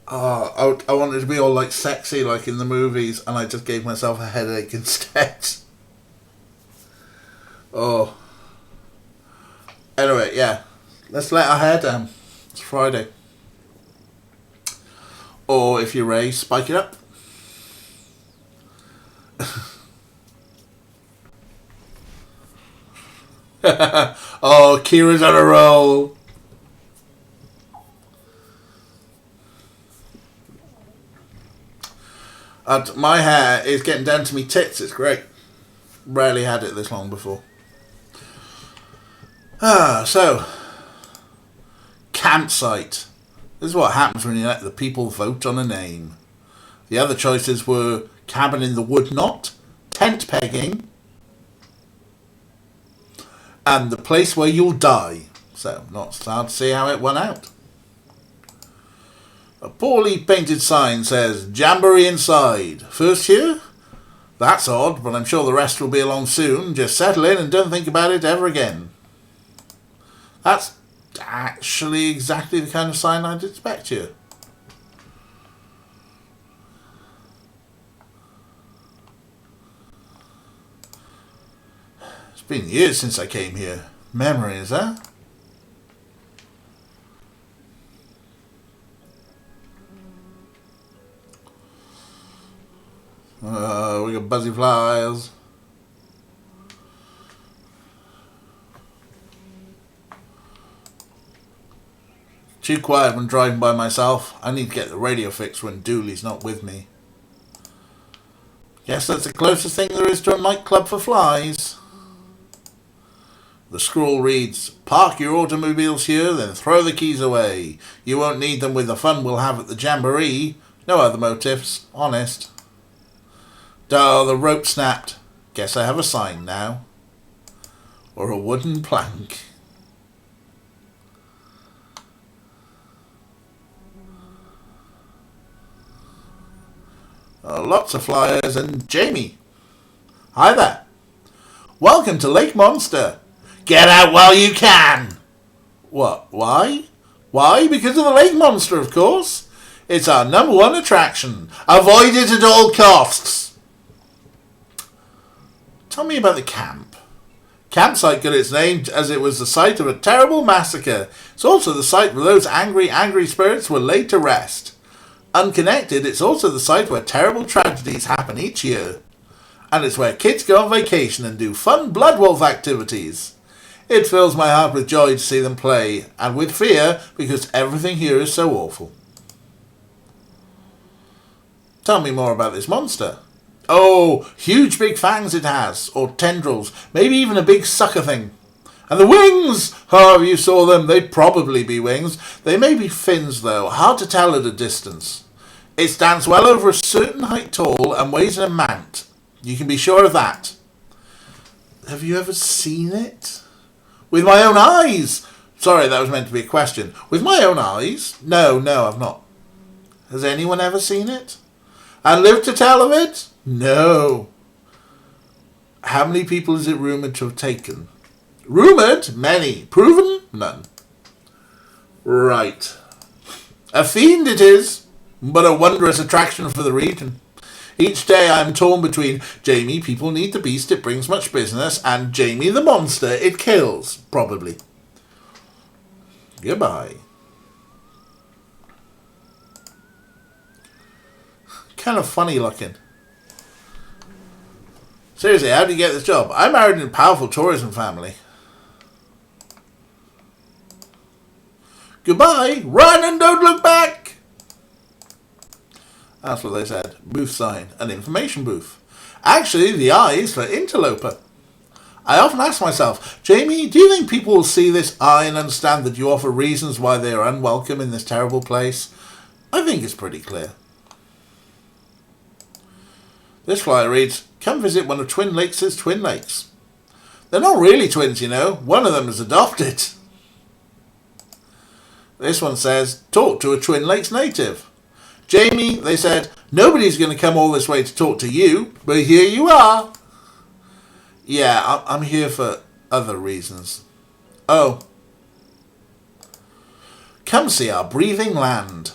Oh, I wanted to be all like sexy like in the movies, and I just gave myself a headache instead. Oh. Anyway, yeah. Let's let our hair down. It's Friday. Or if you're Ray, spike it up. Oh, Kira's on a roll. My hair is getting down to me tits. It's great. Rarely had it this long before. So campsite. This is what happens when you let the people vote on a name. The other choices were cabin in the wood knot, tent pegging, and the place where you'll die. So not hard to see how it went out. A poorly painted sign says Jamboree inside. First here? That's odd, but I'm sure the rest will be along soon. Just settle in and don't think about it ever again. That's actually exactly the kind of sign I'd expect here. It's been years since I came here. Memories, huh? We got buzzy flies. Too quiet when driving by myself. I need to get the radio fixed when Dooley's not with me. Guess that's the closest thing there is to a nightclub for flies. The scroll reads, "Park your automobiles here, then throw the keys away. You won't need them with the fun we'll have at the Jamboree. No other motives, honest." Oh, the rope snapped. Guess I have a sign now. Or a wooden plank. Lots of flyers and Jamie. Hi there. Welcome to Lake Monster. Get out while you can. What? Why? Why? Because of the Lake Monster, of course. It's our #1 attraction. Avoid it at all costs. Tell me about the camp. Campsite got its name as it was the site of a terrible massacre. It's also the site where those angry spirits were laid to rest. Unconnected, it's also the site where terrible tragedies happen each year. And it's where kids go on vacation and do fun blood wolf activities. It fills my heart with joy to see them play, and with fear because everything here is so awful. Tell me more about this monster. Oh, huge big fangs it has, or tendrils, maybe even a big sucker thing. And the wings! Oh, if you saw them, they'd probably be wings. They may be fins, though, hard to tell at a distance. It stands well over a certain height tall and weighs an amount. You can be sure of that. Have you ever seen it? With my own eyes! Sorry, that was meant to be a question. With my own eyes? No, I've not. Has anyone ever seen it? And lived to tell of it? No. How many people is it rumoured to have taken? Rumoured? Many. Proven? None. Right. A fiend it is, but a wondrous attraction for the region. Each day I am torn between Jamie, people need the beast, it brings much business, and Jamie the monster, it kills, probably. Goodbye. Kind of funny looking. Seriously, how do you get this job? I married in a powerful tourism family. Goodbye. Run and don't look back. That's what they said. Booth sign. An information booth. Actually, the I is for interloper. I often ask myself, Jamie, do you think people will see this I and understand that you offer reasons why they are unwelcome in this terrible place? I think it's pretty clear. This flyer reads, Come visit one of Twin Lakes' Twin Lakes. They're not really twins, you know. One of them is adopted. This one says, talk to a Twin Lakes native. Jamie, they said, nobody's going to come all this way to talk to you, but here you are. Yeah, I'm here for other reasons. Oh. Come see our breathing land.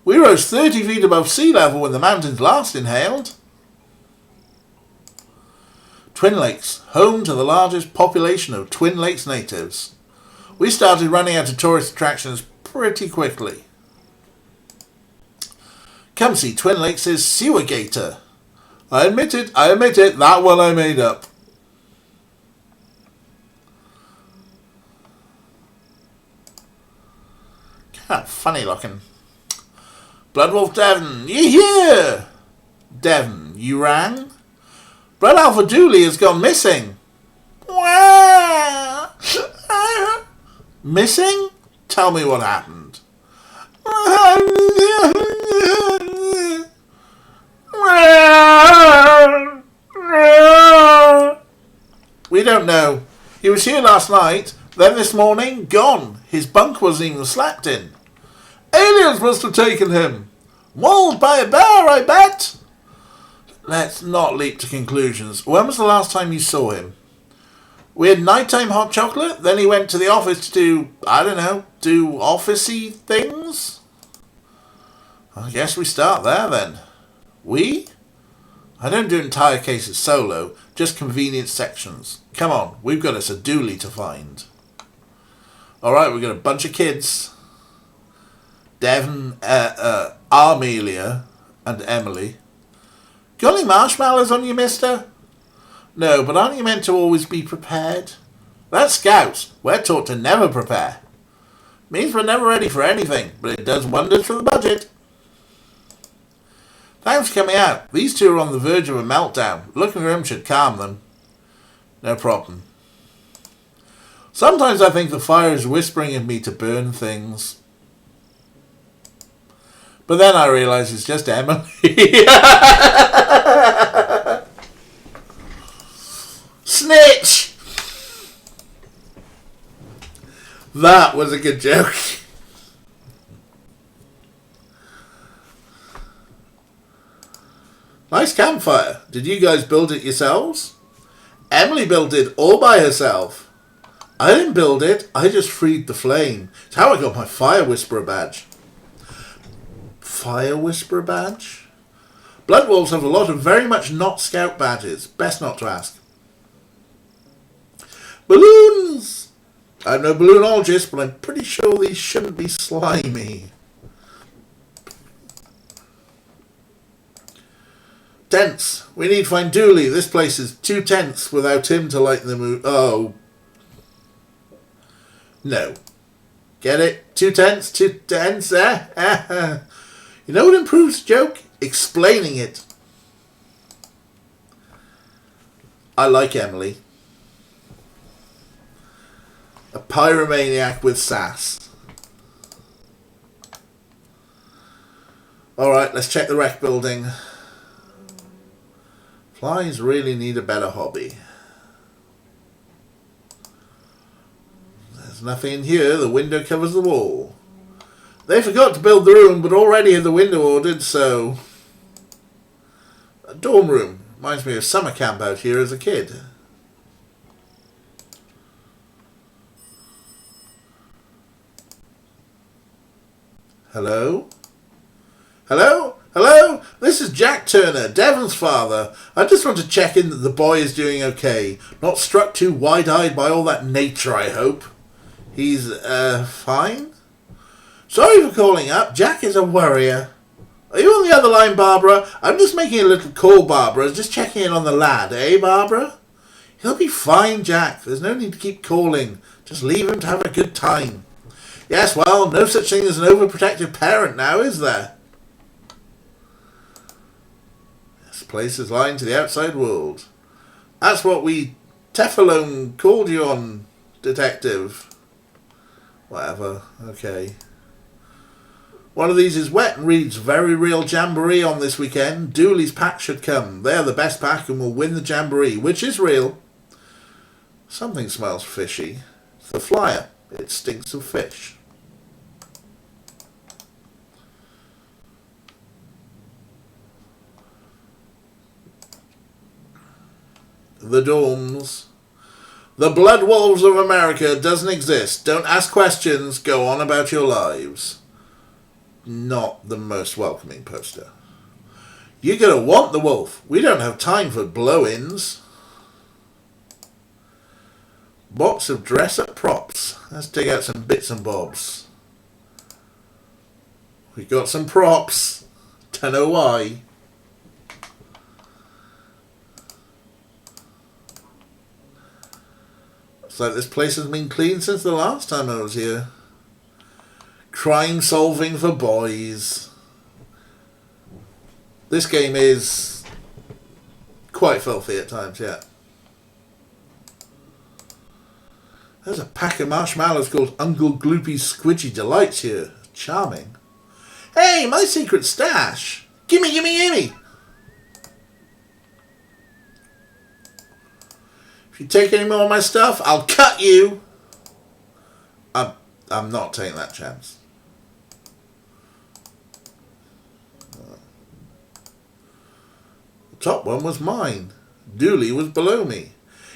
We rose 30 feet above sea level when the mountains last inhaled. Twin Lakes, home to the largest population of Twin Lakes natives. We started running out of tourist attractions pretty quickly. Come see Twin Lakes' Sewer Gator. I admit it, that one I made up. Kind of funny looking. Bloodwolf Devon, you here? Devon, you rang? Blood Alpha Dooley has gone missing. Missing? Tell me what happened. We don't know. He was here last night, then this morning, gone. His bunk wasn't even slept in. Aliens must have taken him. Mauled by a bear, I bet. Let's not leap to conclusions. When was the last time you saw him? We had nighttime hot chocolate, then he went to the office to do, I don't know, do officey things? I guess we start there then. We? I don't do entire cases solo, just convenient sections. Come on, we've got us a Dooley to find. Alright, we've got a bunch of kids. Devon, Armelia, and Emily. Got any marshmallows on you, mister? No, but aren't you meant to always be prepared? That's Scouts. We're taught to never prepare. Means we're never ready for anything, but it does wonders for the budget. Thanks for coming out. These two are on the verge of a meltdown. Looking for him should calm them. No problem. Sometimes I think the fire is whispering at me to burn things. But then I realise it's just Emily. Snitch! That was a good joke. Nice campfire. Did you guys build it yourselves? Emily built it all by herself. I didn't build it. I just freed the flame. It's how I got my Fire Whisperer badge. Fire Whisperer badge? Blood Wolves have a lot of very much not Scout badges. Best not to ask. Balloons! I'm no balloonologist, but I'm pretty sure these shouldn't be slimy. Tents. We need to find Dooley. This place is too tense without him to lighten the mood. Oh. No. Get it? Too tense? Too tense? You know what improves the joke? Explaining it. I like Emily. A pyromaniac with sass. Alright, let's check the wreck building. Flies really need a better hobby. There's nothing in here. The window covers the wall. They forgot to build the room, but already had the window ordered, so... A dorm room. Reminds me of summer camp out here as a kid. Hello? Hello? Hello? This is Jack Turner, Devon's father. I just want to check in that the boy is doing okay. Not struck too wide-eyed by all that nature, I hope. He's, fine? Sorry for calling up. Jack is a worrier. Are you on the other line, Barbara? I'm just making a little call, Barbara. Just checking in on the lad, eh, Barbara? He'll be fine, Jack. There's no need to keep calling. Just leave him to have a good time. Yes, well, no such thing as an overprotective parent now, is there? This place is lying to the outside world. That's what we Teflon called you on, Detective. Whatever. Okay. One of these is wet and reads, very real jamboree on this weekend. Dooley's pack should come. They're the best pack and will win the jamboree, which is real. Something smells fishy. It's the flyer. It stinks of fish. The dorms. The Blood Wolves of America doesn't exist. Don't ask questions. Go on about your lives. Not the most welcoming poster. You're going to want the wolf. We don't have time for blow-ins. Box of dress-up props. Let's dig out some bits and bobs. We've got some props. Don't know why. It's like this place has been clean since the last time I was here. Crime solving for boys. This game is quite filthy at times, yeah. There's a pack of marshmallows called Uncle Gloopy's Squidgy Delights here. Charming. Hey, my secret stash. Gimme, gimme, gimme. If you take any more of my stuff, I'll cut you. I'm not taking that chance. The top one was mine. Dooley was below me.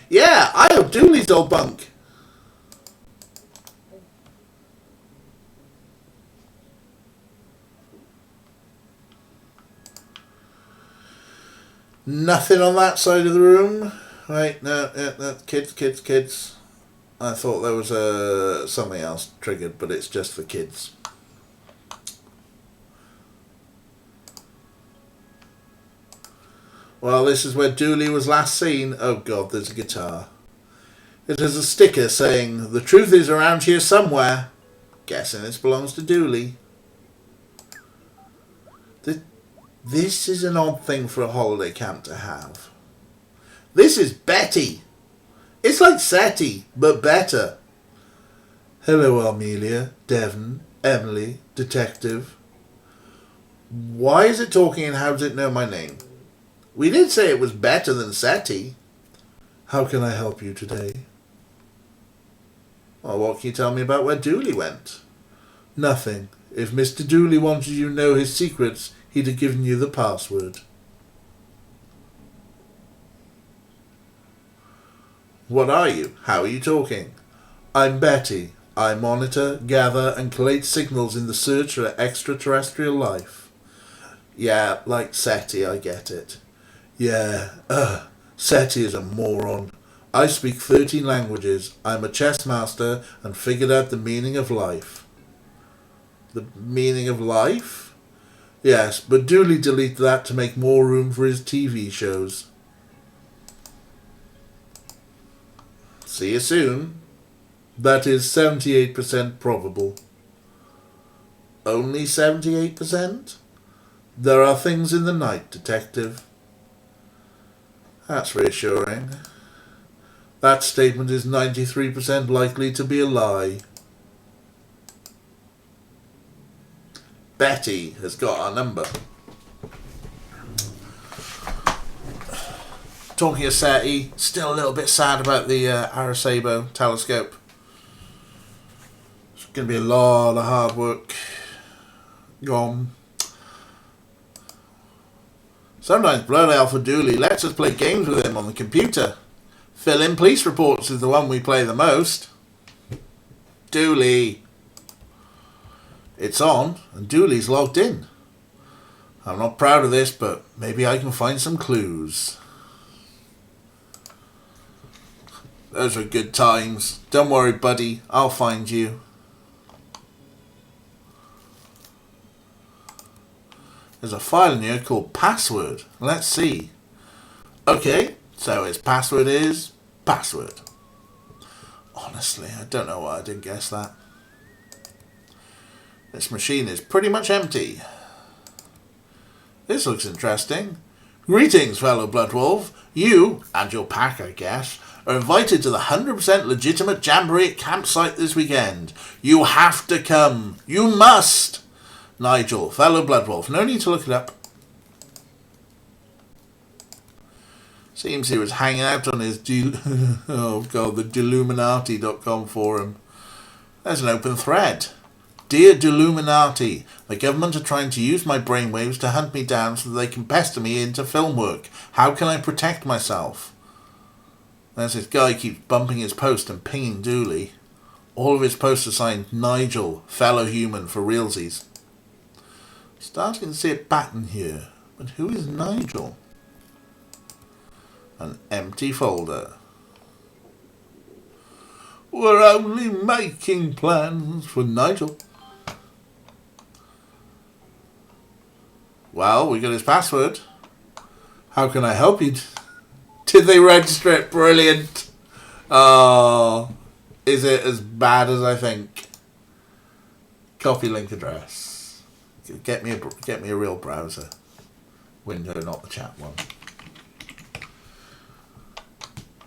Yeah, I have Dooley's old bunk. Nothing on that side of the room. Right, no, kids. I thought there was something else triggered, but it's just for kids. Well, this is where Dooley was last seen. Oh God, there's a guitar. It has a sticker saying, "The truth is around here somewhere." Guessing this belongs to Dooley. This is an odd thing for a holiday camp to have. This is Betty. It's like SETI, but better. Hello, Amelia, Devon, Emily, Detective. Why is it talking and how does it know my name? We did say it was better than SETI. How can I help you today? Well, what can you tell me about where Dooley went? Nothing. If Mr. Dooley wanted you to know his secrets, he'd have given you the password. What are you? How are you talking? I'm Betty. I monitor, gather, and collate signals in the search for extraterrestrial life. Yeah, like SETI, I get it. Yeah, SETI is a moron. I speak 13 languages. I'm a chess master and figured out the meaning of life. The meaning of life? Yes, but Dooley deleted that to make more room for his TV shows. See you soon. That is 78% probable. Only 78%? There are things in the night, Detective. That's reassuring. That statement is 93% likely to be a lie. Betty has got our number. Talking of SETI, still a little bit sad about the Arecibo telescope. It's going to be a lot of hard work gone. Sometimes Blood Alpha Dooley lets us play games with him on the computer. Fill in police reports is the one we play the most. Dooley. It's on, and Dooley's logged in. I'm not proud of this, but maybe I can find some clues. Those are good times. Don't worry, buddy. I'll find you. There's a file in here called password. Let's see. Okay, so his password is password. Honestly, I don't know why I didn't guess that. This machine is pretty much empty. This looks interesting. Greetings, fellow Bloodwolf. You, and your pack, I guess, are invited to the 100% legitimate Jamboree campsite this weekend. You have to come. You must. Nigel, fellow Bloodwolf. No need to look it up. Seems he was hanging out on his the Deluminati.com forum. There's an open thread. Dear Deluminati, the government are trying to use my brainwaves to hunt me down so that they can pester me into film work. How can I protect myself? There's this guy keeps bumping his post and pinging Dooley. All of his posts are signed Nigel, fellow human for realsies. Starting to see a pattern here, but who is Nigel? An empty folder. We're only making plans for Nigel. Well, we got his password. How can I help you? Did they register it? Brilliant. Oh, is it as bad as I think? Copy link address. Get me a real browser window, not the chat one.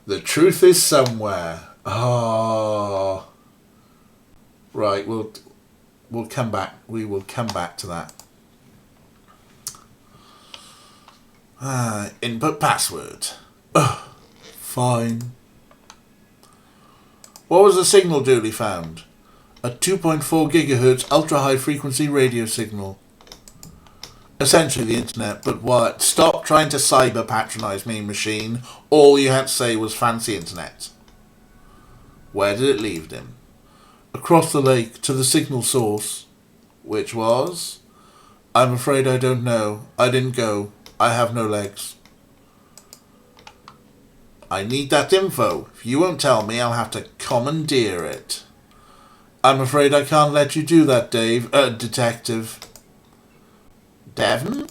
The truth is somewhere. Oh, right. We'll come back. We will come back to that. Input password. Fine. What was the signal Dooley found? A 2.4 gigahertz ultra-high frequency radio signal. Essentially the internet, but what? Stop trying to cyber patronize me, machine. All you had to say was fancy internet. Where did it leave him? Across the lake to the signal source. Which was? I'm afraid I don't know. I didn't go. I have no legs. I need that info. If you won't tell me, I'll have to commandeer it. I'm afraid I can't let you do that, Detective. Devon?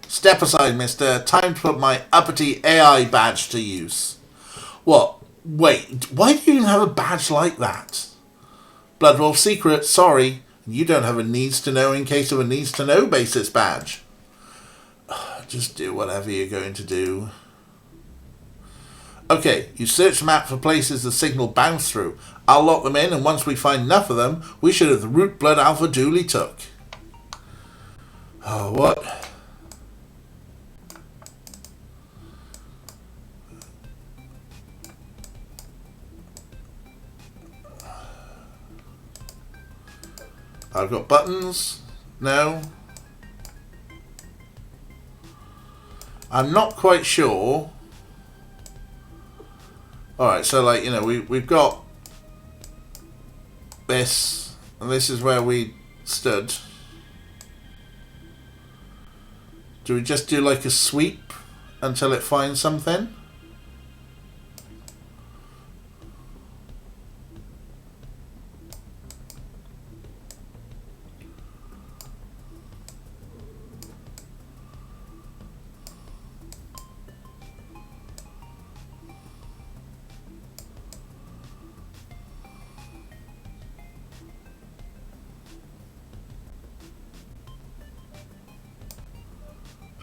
Step aside, mister. Time to put my uppity AI badge to use. What? Wait, why do you even have a badge like that? Bloodwolf secret, sorry. You don't have a needs to know in case of a needs to know basis badge. Just do whatever you're going to do. Okay, you search the map for places the signal bounced through. I'll lock them in, and once we find enough of them, we should have the root blood alpha Dooley took. Oh, what? I've got buttons. No. I'm not quite sure. Alright, so like, you know, we've got this, and this is where we stood. Do we just do like a sweep until it finds something?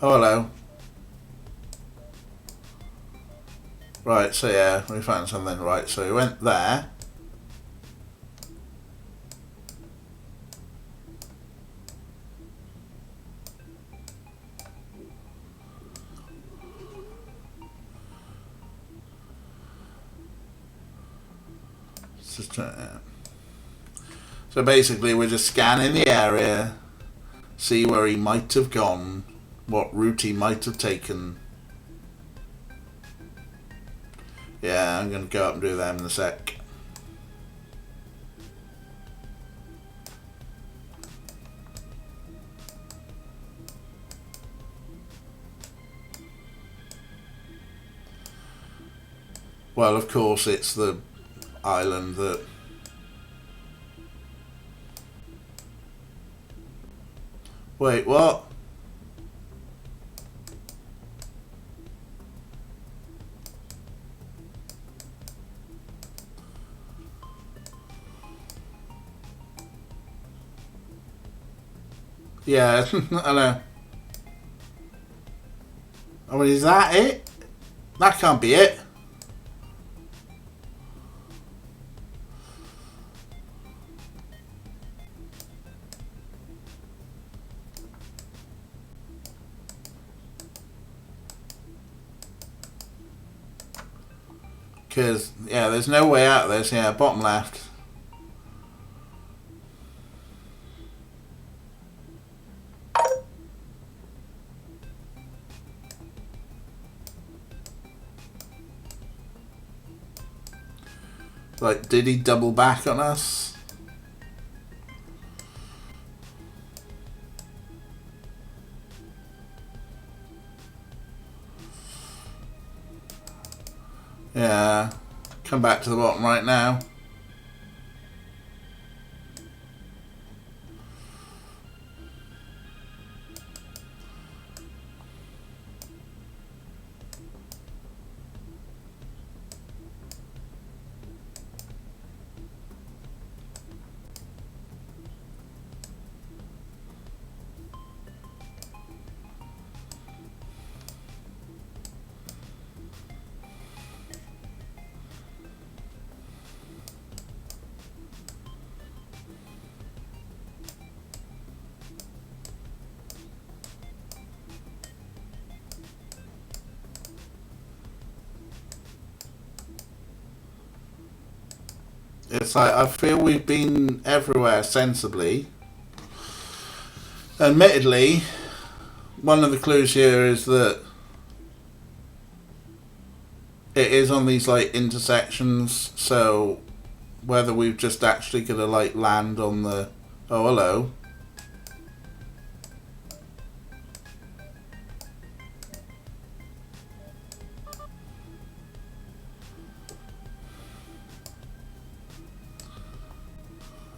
Oh, hello. Right, so yeah, we found something. Right, so we went there. So basically we're just scanning the area, see where he might have gone, what route he might have taken. Yeah, I'm going to go up and do that in a sec. Well, of course, it's the island that... Wait, what? Yeah, I know. I mean, is that it? That can't be it. Because, yeah, there's no way out of this. Yeah, bottom left. Like, did he double back on us? Yeah. Come back to the bottom right now. It's like, I feel we've been everywhere sensibly. Admittedly, one of the clues here is that it is on these, like, intersections, so whether we've just actually gonna, like, land on the... Oh, hello.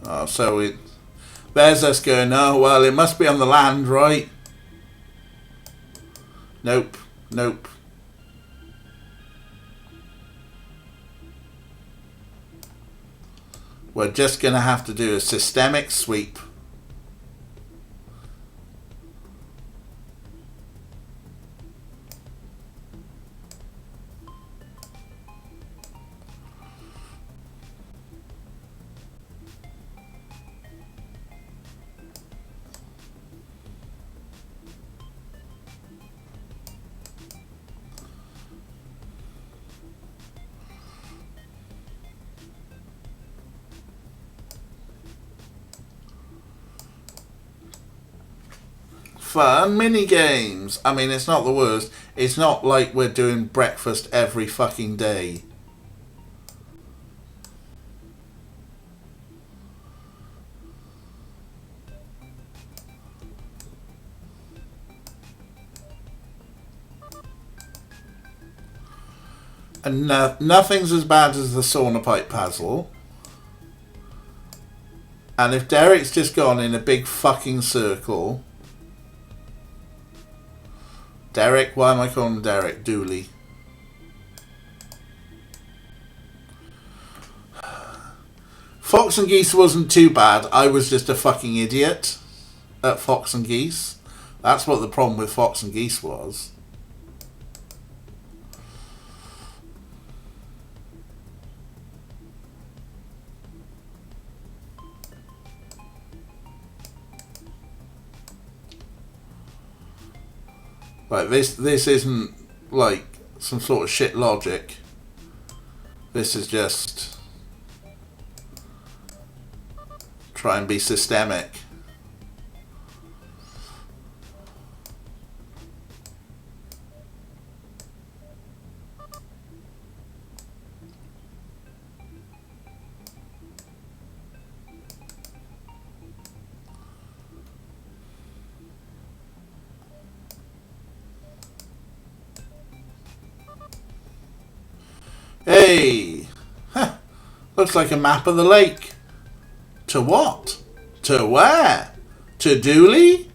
Oh, so it... There's us going, oh, well, it must be on the land, right? Nope. Nope. We're just going to have to do a systemic sweep. Fun mini games. I mean, it's not the worst. It's not like we're doing breakfast every fucking day. And nothing's as bad as the sauna pipe puzzle. And if Derek's just gone in a big fucking circle... Derek? Why am I calling him Derek? Dooley. Fox and Geese wasn't too bad. I was just a fucking idiot at Fox and Geese. That's what the problem with Fox and Geese was. Like, this isn't like some sort of shit logic. This is just try and be systemic. Hey! Huh. Looks like a map of the lake. To what? To where? To Dooley?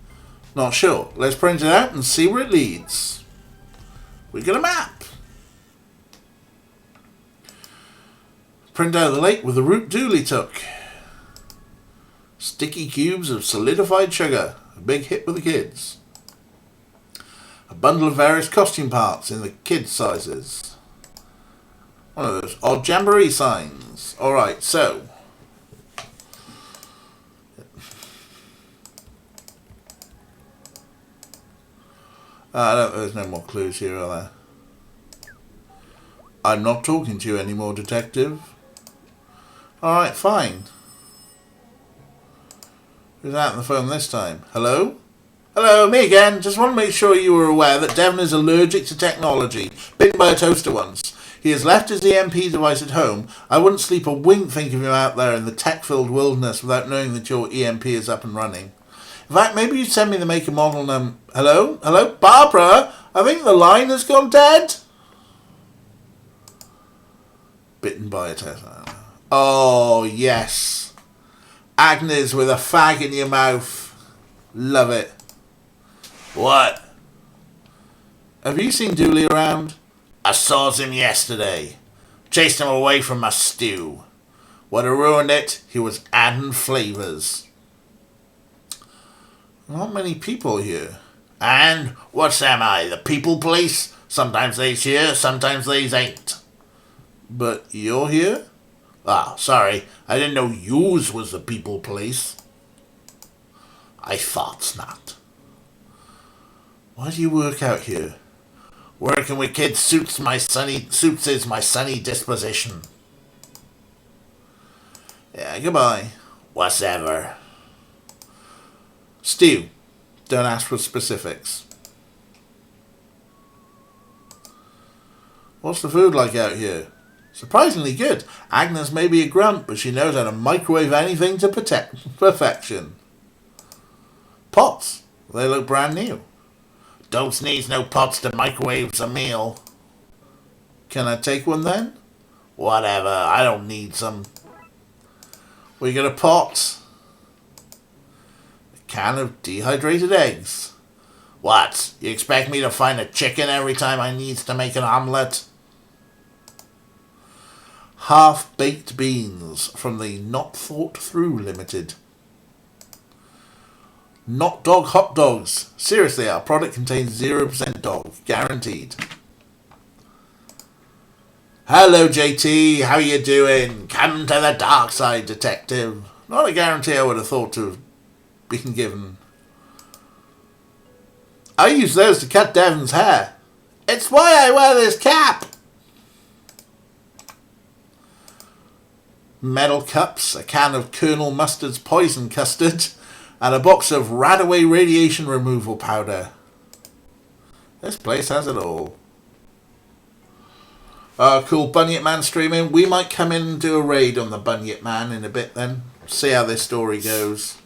Not sure. Let's print it out and see where it leads. We get a map. Print out the lake with the route Dooley took. Sticky cubes of solidified sugar. A big hit with the kids. A bundle of various costume parts in the kids' sizes. One of those odd jamboree signs. Alright, so. There's no more clues here, are there? I'm not talking to you anymore, Detective. Alright, fine. Who's out on the phone this time? Hello? Hello, me again. Just want to make sure you were aware that Devon is allergic to technology. Bitten by a toaster once. He has left his EMP device at home. I wouldn't sleep a wink thinking of you out there in the tech-filled wilderness without knowing that your EMP is up and running. In fact, maybe you'd send me the make and model Hello? Hello? Barbara? I think the line has gone dead. Bitten by a toaster. Oh, yes. Agnes with a fag in your mouth. Love it. What? Have you seen Dooley around? I saw him yesterday. Chased him away from my stew. Would have ruined it. He was adding flavours. Not many people here. And what's am I, the people police? Sometimes they's here, sometimes they's ain't. But you're here? Ah, sorry, I didn't know yours was the people police. I thought's not. Why do you work out here? Working with kids suits is my sunny disposition. Yeah, goodbye. Whatever. Stew. Don't ask for specifics. What's the food like out here? Surprisingly good. Agnes may be a grunt, but she knows how to microwave anything to perfection. Pots. They look brand new. Don't need no pots to microwave a meal. Can I take one then? Whatever, I don't need some. We got a pot. A can of dehydrated eggs. What? You expect me to find a chicken every time I needs to make an omelette? Half-baked beans from the Not Thought Through Limited. Not dog hot dogs. Seriously, our product contains 0% dog. Guaranteed. Hello, JT. How you doing? Come to the Darkside Detective. Not a guarantee I would have thought to have been given. I use those to cut Devon's hair. It's why I wear this cap. Metal cups, a can of Colonel Mustard's poison custard, and a box of Radaway radiation removal powder. This place has it all. Cool. Bunyip Man streaming. We might come in and do a raid on the Bunyip Man in a bit then. See how this story goes.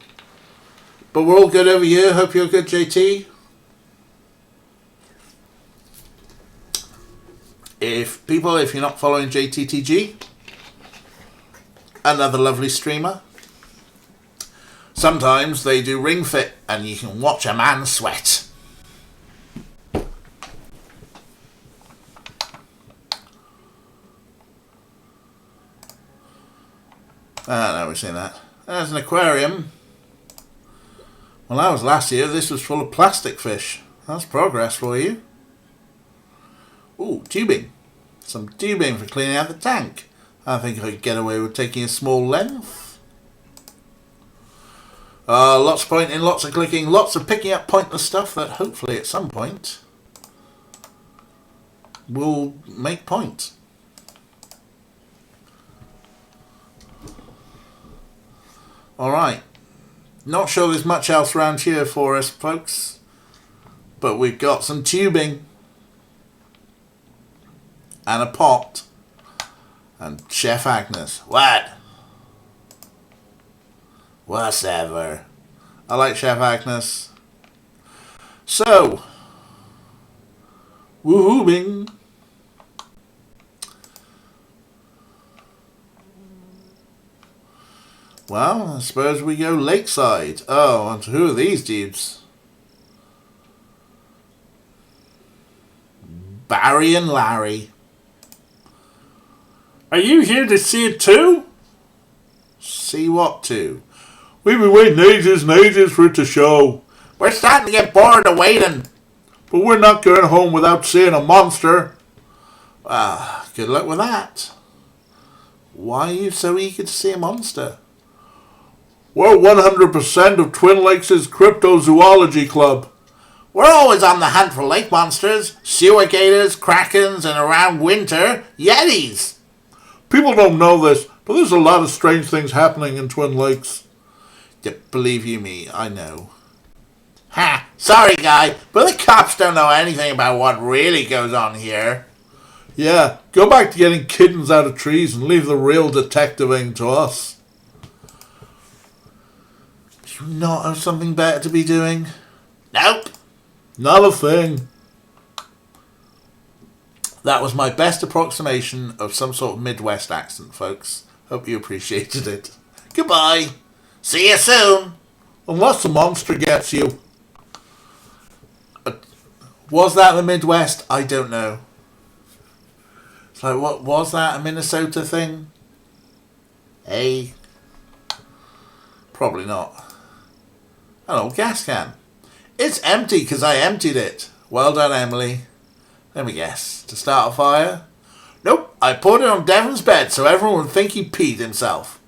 But we're all good over here. Hope you're good, JT. If you're not following JTTG, another lovely streamer. Sometimes they do Ring Fit and you can watch a man sweat. No, we've seen that. There's an aquarium. Well, that was last year. This was full of plastic fish. That's progress for you. Ooh, tubing. Some tubing for cleaning out the tank. I think I could get away with taking a small length. Lots of pointing, lots of clicking, lots of picking up pointless stuff that hopefully at some point will make points. Alright. Not sure there's much else around here for us, folks. But we've got some tubing. And a pot. And Chef Agnes. What? Whatever. I like Chef Agnes. So. Woohoo bing. Well, I suppose we go lakeside. Oh, and who are these dudes? Barry and Larry. Are you here to see it too? See what too? We've been waiting ages and ages for it to show. We're starting to get bored of waiting. But we're not going home without seeing a monster. Good luck with that. Why are you so eager to see a monster? We're 100% of Twin Lakes' cryptozoology club. We're always on the hunt for lake monsters, sewer gators, krakens, and around winter, yetis. People don't know this, but there's a lot of strange things happening in Twin Lakes. Yeah, believe you me, I know. Ha! Sorry, guy, but the cops don't know anything about what really goes on here. Yeah, go back to getting kittens out of trees and leave the real detectiving to us. Do you not have something better to be doing? Nope. Not a thing. That was my best approximation of some sort of Midwest accent, folks. Hope you appreciated it. Goodbye. See you soon. Unless the monster gets you. Was that the Midwest? I don't know. It's like, what was that, a Minnesota thing? Hey. Probably not. Oh, gas can. It's empty because I emptied it. Well done, Emily. Let me guess. To start a fire? Nope. I poured it on Devon's bed so everyone would think he peed himself.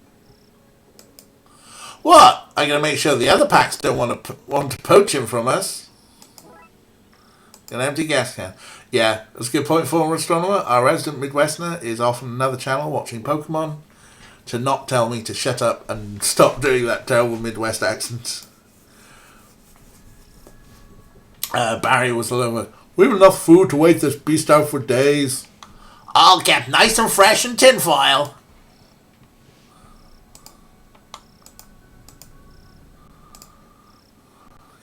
What? I gotta make sure the other packs don't want to poach him from us. An empty gas can. Yeah, that's a good point, former astronomer. Our resident Midwesterner is off on another channel watching Pokemon to not tell me to shut up and stop doing that terrible Midwest accent. Barry was all over. We have enough food to wait this beast out for days. All kept nice and fresh in tinfoil.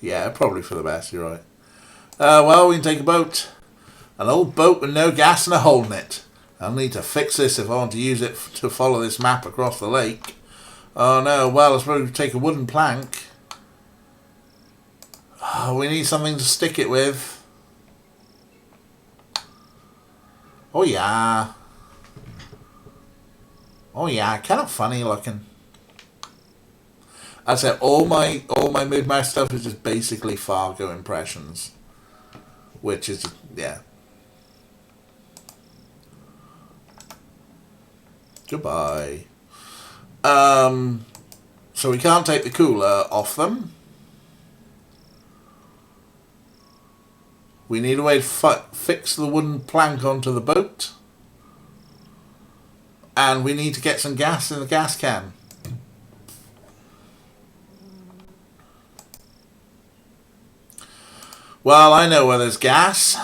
Yeah, probably for the best, you're right. Well, we can take a boat. An old boat with no gas and a hole in it. I'll need to fix this if I want to use it to follow this map across the lake. Oh no, well, I suppose we take a wooden plank. Oh, we need something to stick it with. Oh yeah. Oh yeah, kind of funny looking. I said all my Midwest stuff is just basically Fargo impressions. Which is, yeah. Goodbye. So we can't take the cooler off them. We need a way to fix the wooden plank onto the boat. And we need to get some gas in the gas can. Well, I know where there's gas.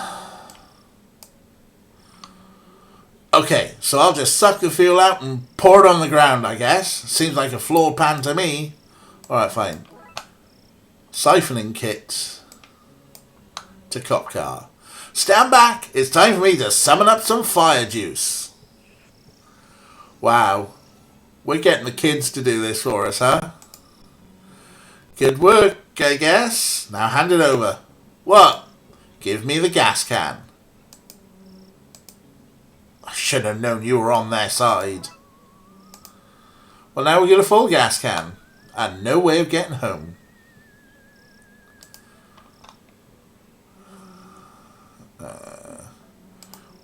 Okay, so I'll just suck the fuel out and pour it on the ground, I guess. Seems like a flawed plan to me. Alright, fine. Siphoning kit to cop car. Stand back. It's time for me to summon up some fire juice. Wow. We're getting the kids to do this for us, huh? Good work, I guess. Now hand it over. What? Give me the gas can. I should have known you were on their side. Well, now we get a full gas can. And no way of getting home.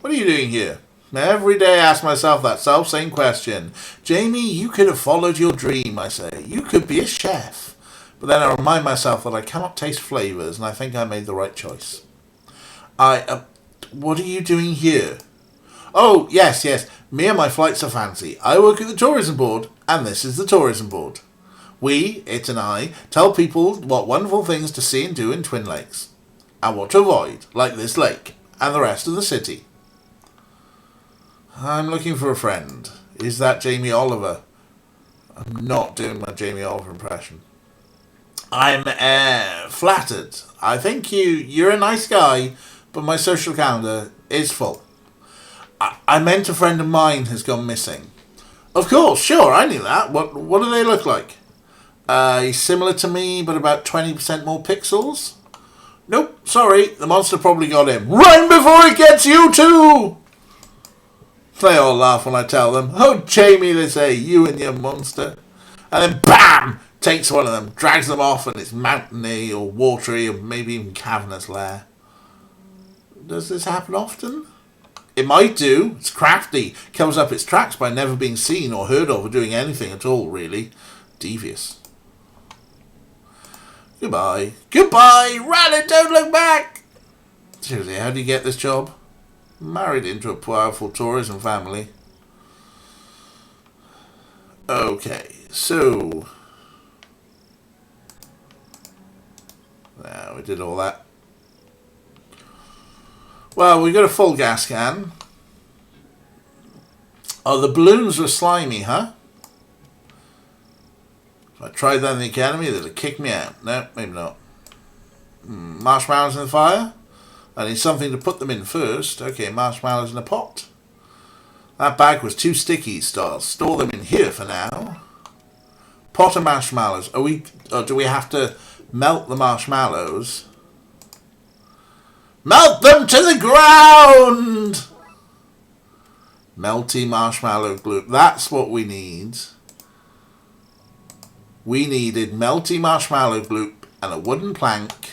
What are you doing here? Every day I ask myself that self-same question. Jamie, you could have followed your dream, I say. You could be a chef. But then I remind myself that I cannot taste flavours, and I think I made the right choice. What are you doing here? Oh, yes. Me and my flights are fancy. I work at the tourism board, and this is the tourism board. We, it and I, tell people what wonderful things to see and do in Twin Lakes. And what to avoid, like this lake, and the rest of the city. I'm looking for a friend. Is that Jamie Oliver? I'm not doing my Jamie Oliver impression. I'm flattered. I think you're a nice guy, but my social calendar is full. I meant a friend of mine has gone missing. Of course, sure, I knew that. What do they look like? He's similar to me, but about 20% more pixels? Nope, sorry, the monster probably got him. Run before it gets you too! They all laugh when I tell them. Oh, Jamie, they say, you and your monster. And then BAM! Takes one of them, drags them off in its mountainy or watery or maybe even cavernous lair. Does this happen often? It might do. It's crafty. Covers up its tracks by never being seen or heard of or doing anything at all, really. Devious. Goodbye. Goodbye! Run and don't look back! Seriously, how do you get this job? Married into a powerful tourism family. Okay, so... Now we did all that. Well, we got a full gas can. Oh, the balloons were slimy, huh? If I tried that in the academy, they'd have kicked me out. No, maybe not. Marshmallows in the fire? I need something to put them in first. Okay, marshmallows in a pot. That bag was too sticky, so I'll store them in here for now. Pot of marshmallows. Do we have to melt the marshmallows? Melt them to the ground! Melty marshmallow glue. That's what we need. We needed melty marshmallow glue and a wooden plank.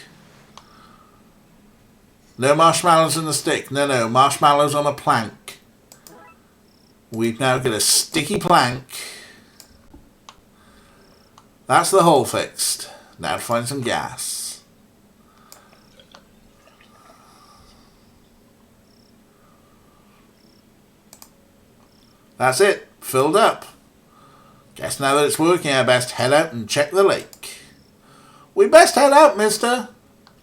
No marshmallows in the stick. No, marshmallows on a plank. We've now got a sticky plank. That's the hole fixed. Now to find some gas. That's it. Filled up. Guess now that it's working, I best head out and check the lake. We best head out, mister.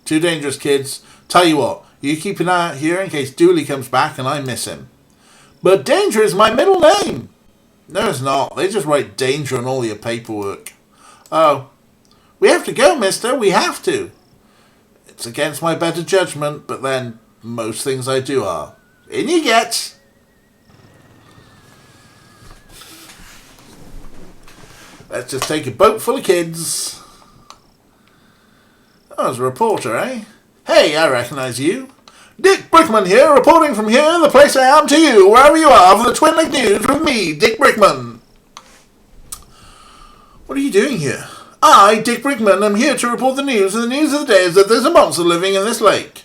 Too dangerous, kids. Tell you what, you keep an eye out here in case Dooley comes back and I miss him. But Danger is my middle name. No, it's not. They just write Danger on all your paperwork. Oh, we have to go, mister. We have to. It's against my better judgment, but then most things I do are. In you get. Let's just take a boat full of kids. Oh, there's a reporter, eh? Hey, I recognise you. Dick Brickman here, reporting from here, the place I am to you, wherever you are, for the Twin Lake News with me, Dick Brickman. What are you doing here? I, Dick Brickman, am here to report the news, and the news of the day is that there's a monster living in this lake.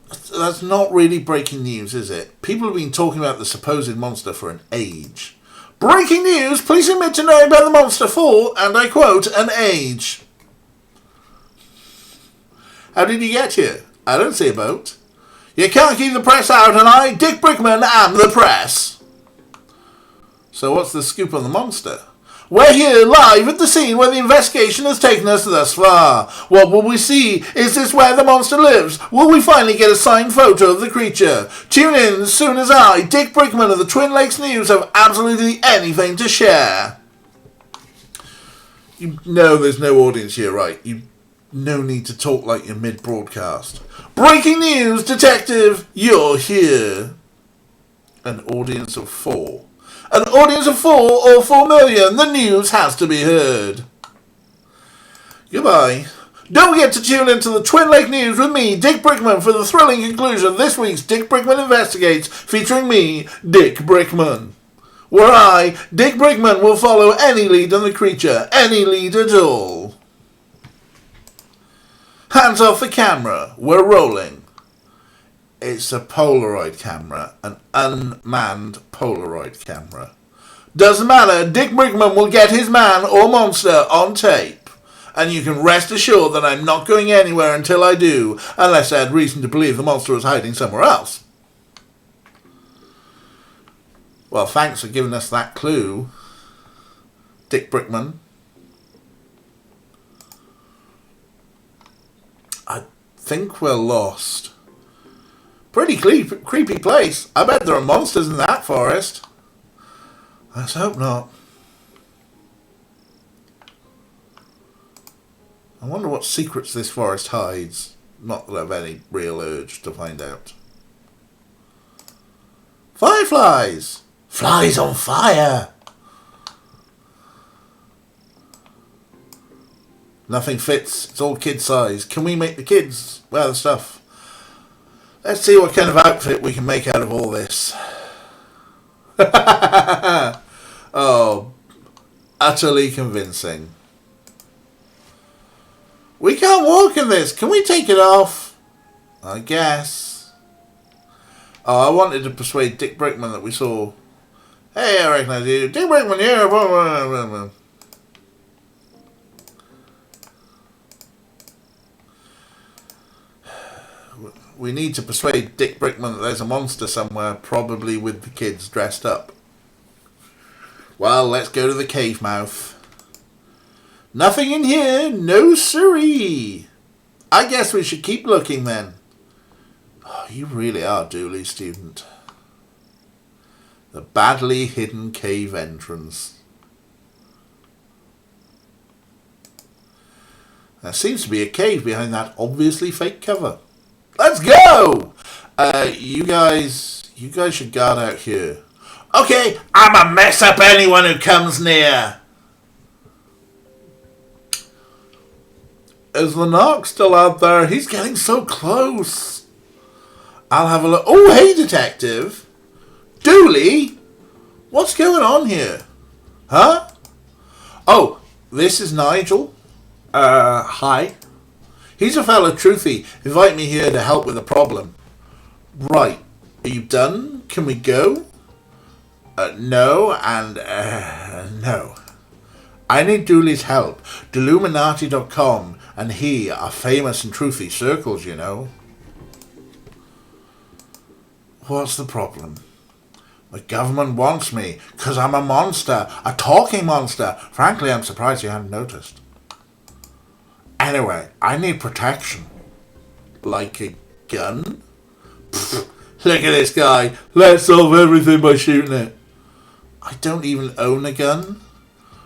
That's not really breaking news, is it? People have been talking about the supposed monster for an age. Breaking news! Police admit to knowing about the monster for, and I quote, an age. How did you get here? I don't see a boat. You can't keep the press out, and I, Dick Brickman, am the press. So what's the scoop on the monster? We're here live at the scene where the investigation has taken us thus far. What will we see? Is this where the monster lives? Will we finally get a signed photo of the creature? Tune in as soon as I, Dick Brickman of the Twin Lakes News, have absolutely anything to share. You know there's no audience here, right? You no need to talk like you're mid-broadcast. Breaking news, detective, you're here. An audience of 4. An audience of 4 or 4 million. The news has to be heard. Goodbye. Don't forget to tune into the Twin Lake News with me, Dick Brickman, for the thrilling conclusion of this week's Dick Brickman Investigates, featuring me, Dick Brickman. Where I, Dick Brickman, will follow any lead on the creature, any lead at all. Hands off the camera. We're rolling. It's a Polaroid camera, an unmanned Polaroid camera. Doesn't matter, Dick Brickman will get his man or monster on tape. And you can rest assured that I'm not going anywhere until I do, unless I had reason to believe the monster was hiding somewhere else. Well, thanks for giving us that clue, Dick Brickman. I think we're lost. Pretty creepy place. I bet there are monsters in that forest. Let's hope not. I wonder what secrets this forest hides. Not that I have any real urge to find out. Fireflies! Flies on fire! Nothing fits. It's all kid size. Can we make the kids wear the stuff? Let's see what kind of outfit we can make out of all this. Oh, utterly convincing. We can't walk in this. Can we take it off? I guess. Oh, I wanted to persuade Dick Brickman that we saw. Hey, I recognize you. Dick Brickman here. We need to persuade Dick Brickman that there's a monster somewhere, probably with the kids dressed up. Well, let's go to the cave mouth. Nothing in here, no siree. I guess we should keep looking then. Oh, you really are Dooley, student. The badly hidden cave entrance. There seems to be a cave behind that obviously fake cover. Let's go! You guys should guard out here. Okay, I'ma mess up anyone who comes near. Is the narc still out there? He's getting so close. I'll have a look. Oh, hey, detective. Dooley? What's going on here? Huh? Oh, this is Nigel. Hi. He's a fellow truthy. Invite me here to help with a problem. Right. Are you done? Can we go? No, and, no. I need Dooley's help. Deluminati.com and he are famous in truthy circles, you know. What's the problem? The government wants me, 'cause I'm a monster. A talking monster. Frankly, I'm surprised you hadn't noticed. Anyway, I need protection. Like a gun? Pfft, look at this guy. Let's solve everything by shooting it. I don't even own a gun.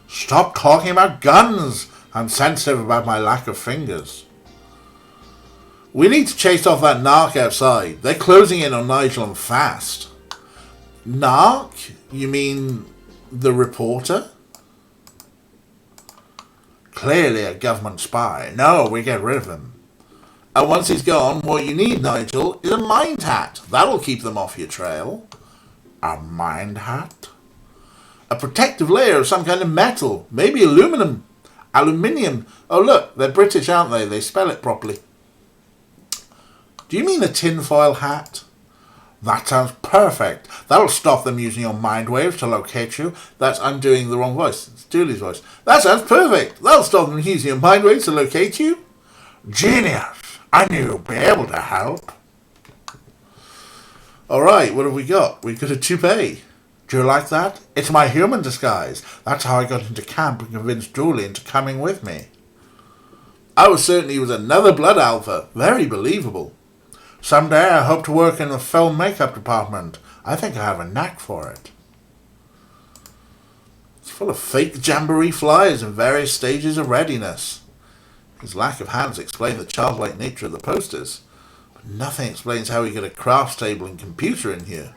Stop talking about guns. I'm sensitive about my lack of fingers. We need to chase off that narc outside. They're closing in on Nigel and fast. Narc? You mean the reporter? Clearly a government spy. No, we get rid of him. And once he's gone, what you need, Nigel, is a mind hat. That'll keep them off your trail. A mind hat? A protective layer of some kind of metal. Maybe aluminum. Aluminium. Oh look, they're British, aren't they? They spell it properly. Do you mean a tinfoil hat? That sounds perfect. That'll stop them using your mind waves to locate you. I'm doing the wrong voice. It's Dooley's voice. That sounds perfect. That'll stop them using your mind waves to locate you. Genius. I knew you'd be able to help. Alright, what have we got? We've got a toupee. Do you like that? It's my human disguise. That's how I got into camp and convinced Dooley into coming with me. I was certain he was another blood alpha. Very believable. Someday I hope to work in the film makeup department. I think I have a knack for it. It's full of fake jamboree flyers in various stages of readiness. His lack of hands explains the childlike nature of the posters, but nothing explains how he got a crafts table and computer in here.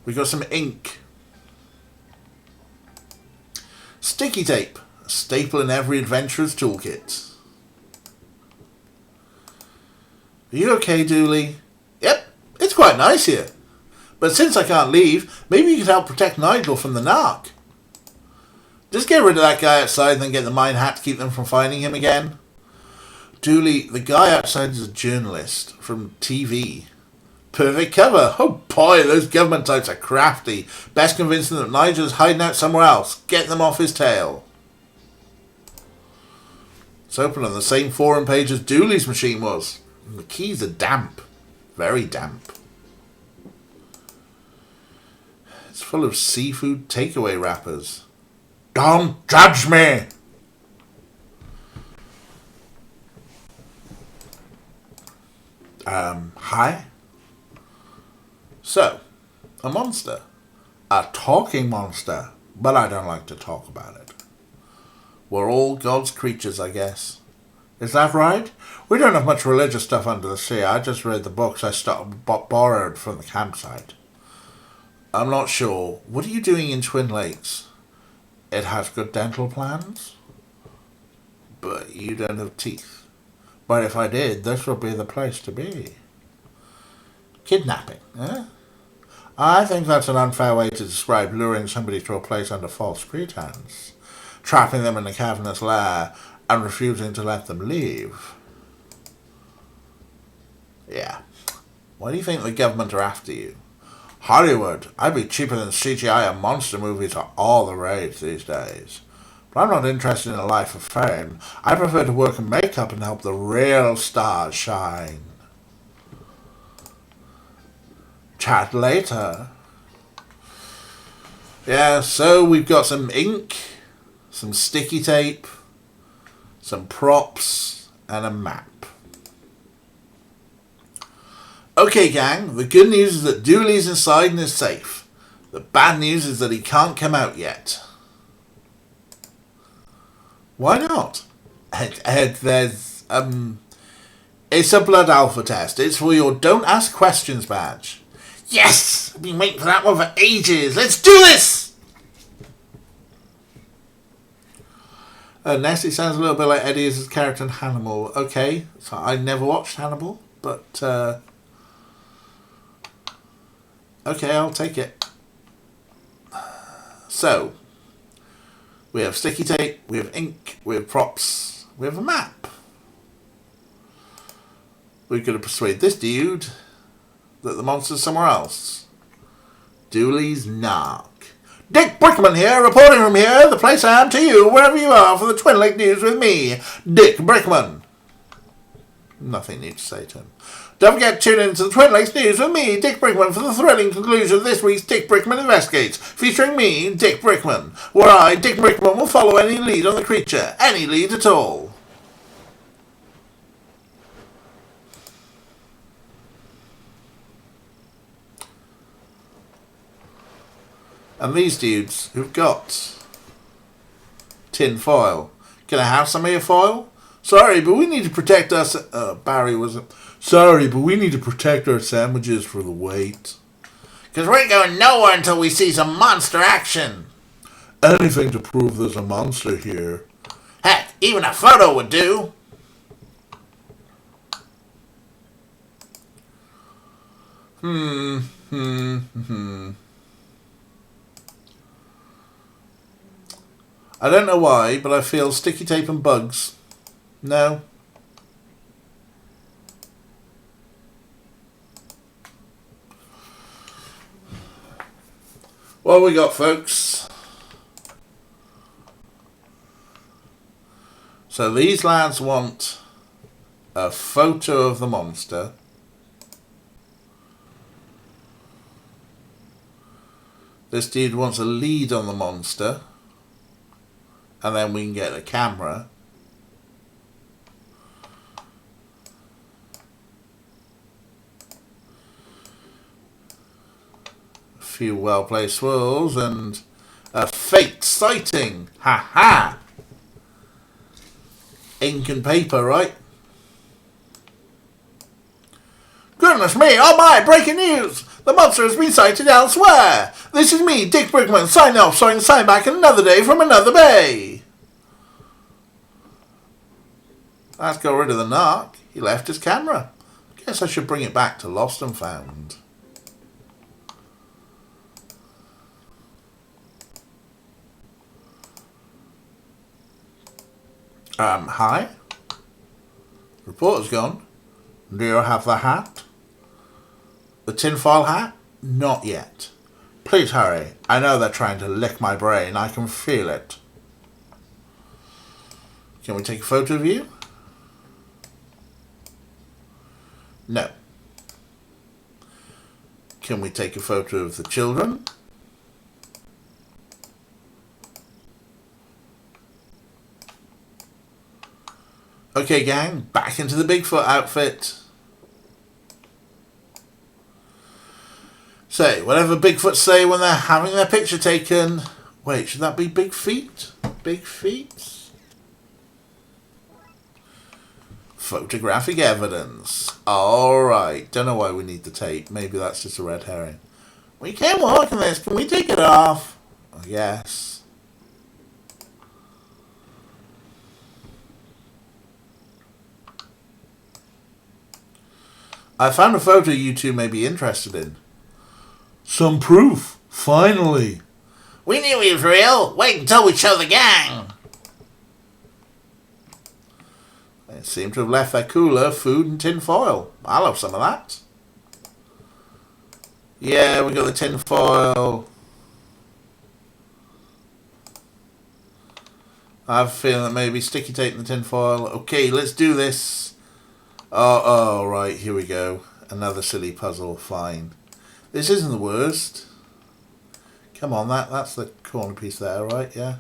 We got some ink. Sticky tape, a staple in every adventurer's toolkit. Are you okay, Dooley? Yep, it's quite nice here. But since I can't leave, maybe you could help protect Nigel from the narc. Just get rid of that guy outside and then get the mine hat to keep them from finding him again. Dooley, the guy outside is a journalist from TV. Perfect cover. Oh boy, those government types are crafty. Best convince them that Nigel's hiding out somewhere else. Get them off his tail. It's open on the same forum page as Dooley's machine was. And the keys are damp. Very damp. It's full of seafood takeaway wrappers. Don't judge me! Hi? So, a monster. A talking monster. But I don't like to talk about it. We're all God's creatures, I guess. Is that right? We don't have much religious stuff under the sea. I just read the books I borrowed from the campsite. I'm not sure. What are you doing in Twin Lakes? It has good dental plans? But you don't have teeth. But if I did, this would be the place to be. Kidnapping, eh? I think that's an unfair way to describe luring somebody to a place under false pretense, trapping them in a cavernous lair, and refusing to let them leave. Yeah. Why do you think the government are after you? Hollywood. I'd be cheaper than CGI and monster movies are all the rage these days. But I'm not interested in a life of fame. I prefer to work in makeup and help the real stars shine. Chat later. Yeah, so we've got some ink, some sticky tape, some props, and a map. Okay, gang, the good news is that Dooley's inside and is safe. The bad news is that he can't come out yet. Why not? There's, it's a blood alpha test. It's for your Don't Ask Questions badge. Yes! I've been waiting for that one for ages. Let's do this! Nessie sounds a little bit like Eddie as his character in Hannibal. Okay, so I never watched Hannibal, but okay, I'll take it. So, we have sticky tape, we have ink, we have props, we have a map. We're going to persuade this dude that the monster's somewhere else. Dooley's knock. Dick Brickman here, reporting from here, the place I am to you, wherever you are, for the Twin Lake News with me, Dick Brickman. Nothing new to say to him. Don't forget to tune in to the Twin Lakes News with me, Dick Brickman, for the thrilling conclusion of this week's Dick Brickman Investigates, featuring me, Dick Brickman, where I, Dick Brickman, will follow any lead on the creature, any lead at all. And these dudes who've got tin foil. Can I have some of your foil? Sorry, but we need to protect us. Barry wasn't. Sorry, but we need to protect our sandwiches for the wait. Because we're going nowhere until we see some monster action. Anything to prove there's a monster here. Heck, even a photo would do. I don't know why, but I feel sticky tape and bugs. No. What we got, folks? So these lads want a photo of the monster. This dude wants a lead on the monster. And then we can get a camera. A few well-placed swirls and a fake sighting. Ha ha! Ink and paper, right? Goodness me, oh my, breaking news! The monster has been sighted elsewhere! This is me, Dick Brickman, signing off so I can sign back another day from another bay! Let's get rid of the narc. He left his camera. Guess I should bring it back to Lost and Found. Hi? Reporter's gone. Do you have the hat? The tinfoil hat? Not yet. Please hurry. I know they're trying to lick my brain. I can feel it. Can we take a photo of you? No. Can we take a photo of the children? Okay, gang, back into the Bigfoot outfit. Say, whatever Bigfoot say when they're having their picture taken. Wait, should that be Big Feet? Big Feet? Photographic evidence. Alright, don't know why we need the tape. Maybe that's just a red herring. We can't walk in this. Can we take it off? Yes. I found a photo you two may be interested in. Some proof, finally. We knew he was real. Wait until we show the gang. They seem to have left their cooler, food and tin foil. I'll have some of that. Yeah, we got the tin foil. I have a feeling that maybe sticky tape and the tin foil. Okay, let's do this. Oh, right, here we go. Another silly puzzle, fine. This isn't the worst. Come on, that's the corner piece there, right? Yeah.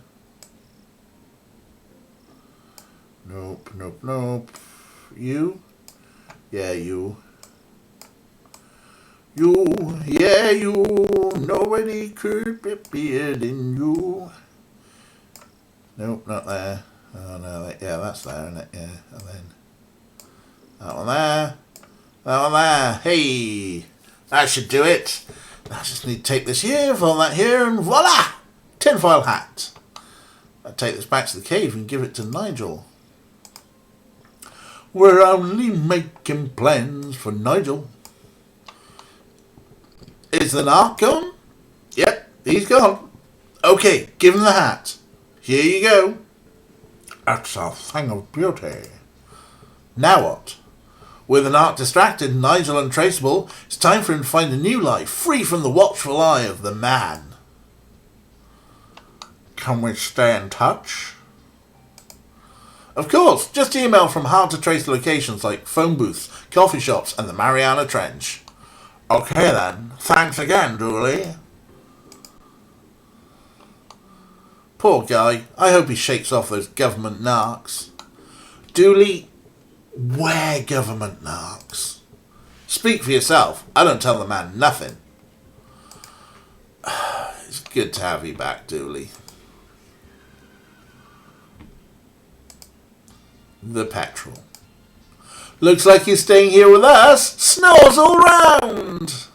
Nope, nope, nope. You? Yeah, you. You, yeah, you. Nobody could be better than you. Nope, not there. Oh no, yeah, that's there, isn't it? Yeah, and then that one there. That one there. Hey, that should do it. I just need to take this here, fold that here, and voila! Tinfoil hat. I'll take this back to the cave and give it to Nigel. We're only making plans for Nigel. Is the narc gone? Yep, he's gone. Okay, give him the hat. Here you go. That's a thing of beauty. Now what? With the narc distracted and Nigel untraceable, it's time for him to find a new life, free from the watchful eye of the man. Can we stay in touch? Of course, just email from hard-to-trace locations like phone booths, coffee shops, and the Mariana Trench. Okay then, thanks again, Dooley. Poor guy, I hope he shakes off those government narcs. Dooley, we're government narcs. Speak for yourself, I don't tell the man nothing. It's good to have you back, Dooley. The petrol. Looks like you're staying here with us. Snores all round.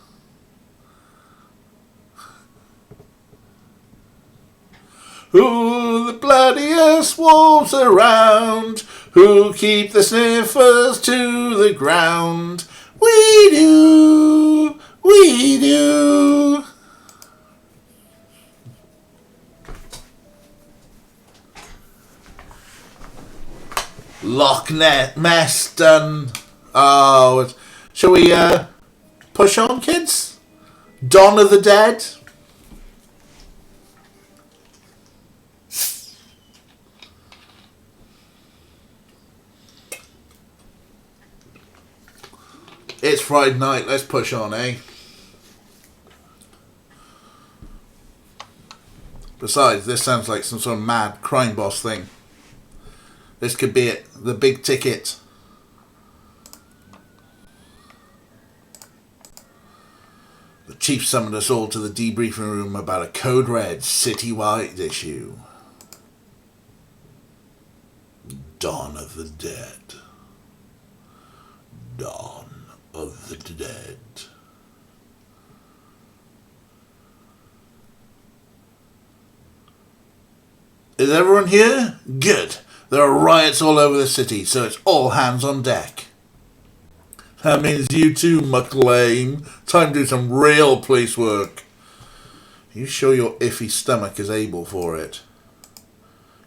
Who the bloodiest wolves around, who keep the sniffers to the ground. We do, we do. Loch Ness done. Oh, shall we push on, kids? Dawn of the Dead. It's Friday night. Let's push on, eh? Besides, this sounds like some sort of mad crime boss thing. This could be it. The big ticket. The chief summoned us all to the debriefing room about a code red citywide issue. Dawn of the Dead. Dawn of the Dead. Is everyone here? Good. There are riots all over the city, so it's all hands on deck. That means you too, McLean. Time to do some real police work. Are you sure your iffy stomach is able for it?